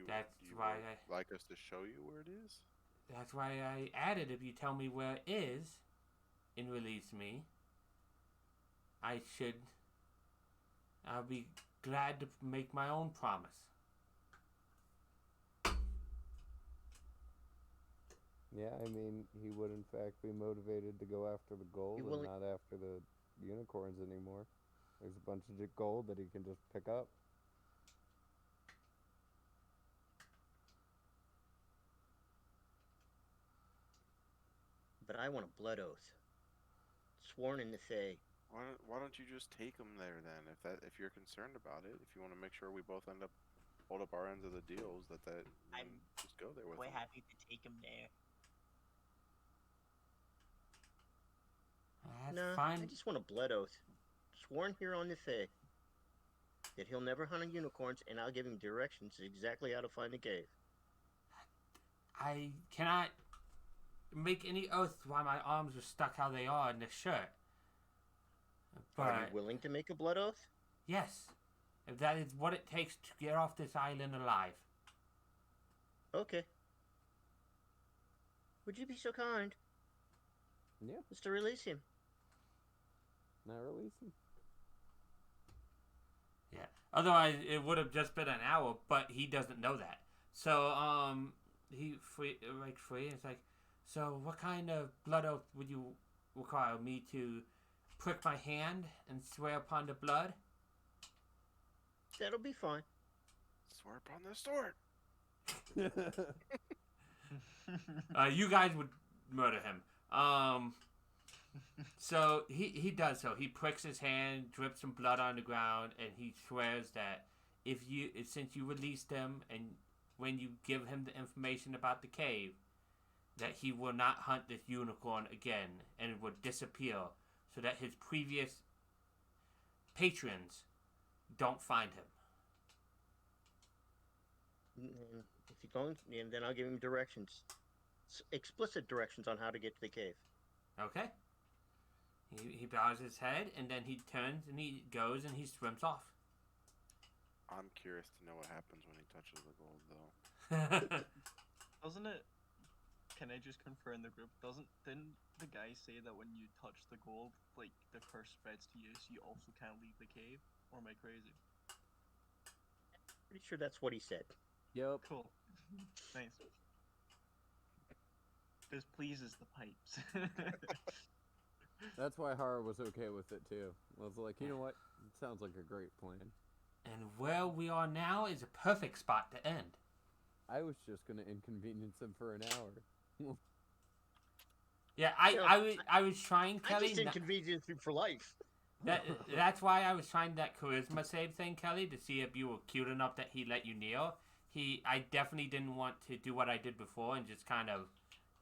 [SPEAKER 1] That's
[SPEAKER 7] you
[SPEAKER 1] why
[SPEAKER 7] would like us to show you where it is?
[SPEAKER 1] That's why I added, if you tell me where it is and release me, I'll be glad to make my own promise.
[SPEAKER 4] Yeah, I mean, he would in fact be motivated to go after the gold and not after the unicorns anymore. There's a bunch of gold that he can just pick up.
[SPEAKER 6] But I want a blood oath. Sworn in the Fae.
[SPEAKER 7] Why don't you just take him there then? If you're concerned about it, if you want to make sure we both hold up our ends of the deals, just go there with
[SPEAKER 9] We're
[SPEAKER 7] him.
[SPEAKER 9] happy to take him there.
[SPEAKER 6] No,
[SPEAKER 1] fine.
[SPEAKER 6] I just want a blood oath. Sworn here on the Fae. That he'll never hunt on unicorns, and I'll give him directions exactly how to find the cave.
[SPEAKER 1] I cannot make any oath while my arms are stuck how they are in this shirt. But
[SPEAKER 6] Are you willing to make a blood oath?
[SPEAKER 1] yes, if that is what it takes to get off this island alive.
[SPEAKER 6] Okay. Would you be so kind
[SPEAKER 4] Yeah,
[SPEAKER 6] as to release him?
[SPEAKER 4] not releasing.
[SPEAKER 1] Yeah. Otherwise, it would have just been an hour, but he doesn't know that. So, he free. It's like, so what kind of blood oath would you require me to prick my hand and swear upon the blood?
[SPEAKER 6] That'll be fine.
[SPEAKER 7] Swear upon the sword.
[SPEAKER 1] You guys would murder him. So he does so. He pricks his hand, drips some blood on the ground, and he swears that since you released him and when you give him the information about the cave, that he will not hunt this unicorn again and it will disappear so that his previous patrons don't find him.
[SPEAKER 6] And if you're going, then I'll give him directions. Explicit directions on how to get to the cave.
[SPEAKER 1] Okay. He bows his head and then he turns and he goes and he swims off.
[SPEAKER 7] I'm curious to know what happens when he touches the gold, though.
[SPEAKER 8] Doesn't it? Can I just confirm the group? Didn't the guy say that when you touch the gold, like the curse spreads to you, so you also can't leave the cave? Or am I crazy?
[SPEAKER 6] Pretty sure that's what he said.
[SPEAKER 4] Yep.
[SPEAKER 8] Cool. Nice. This pleases the pipes.
[SPEAKER 4] That's why Hara was okay with it too. I was like, you know what? It sounds like a great plan.
[SPEAKER 1] And where we are now is a perfect spot to end.
[SPEAKER 4] I was just gonna inconvenience him for an hour.
[SPEAKER 1] Yeah,
[SPEAKER 6] Yeah,
[SPEAKER 1] I was trying,
[SPEAKER 6] I
[SPEAKER 1] Kelly.
[SPEAKER 6] just inconvenienced him for life.
[SPEAKER 1] That's why I was trying that charisma save thing, Kelly, to see if you were cute enough that he let you kneel. I definitely didn't want to do what I did before and just kind of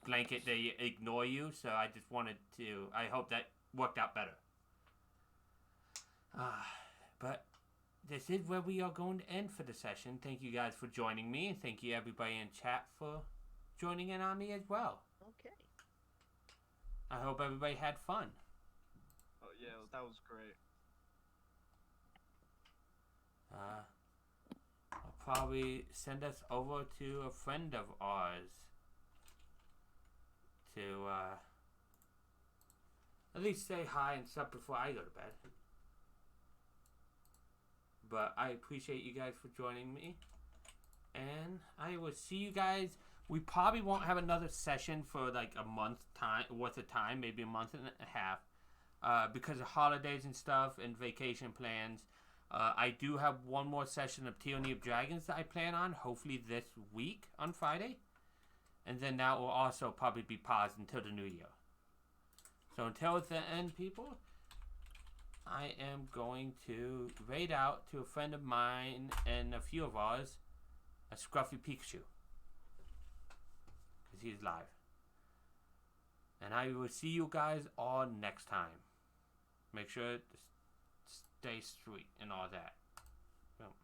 [SPEAKER 1] blanket they ignore you. So I just wanted to. I hope that worked out better. But this is where we are going to end for the session. Thank you guys for joining me, and thank you everybody in chat for joining in on me as well.
[SPEAKER 6] Okay.
[SPEAKER 1] I hope everybody had fun.
[SPEAKER 8] Oh yeah, that was great.
[SPEAKER 1] I'll probably send us over to a friend of ours to at least say hi and stuff before I go to bed. But I appreciate you guys for joining me, and I will see you guys. We probably won't have another session for like a month worth of time, maybe a month and a half, because of holidays and stuff and vacation plans. I do have one more session of Tyranny of Dragons that I plan on, hopefully this week on Friday. And then that will also probably be paused until the new year. So until the end, people, I am going to raid out to a friend of mine and a few of ours, a Scruffy Pikachu. Because he's live. And I will see you guys all next time. Make sure to stay sweet and all that. Well,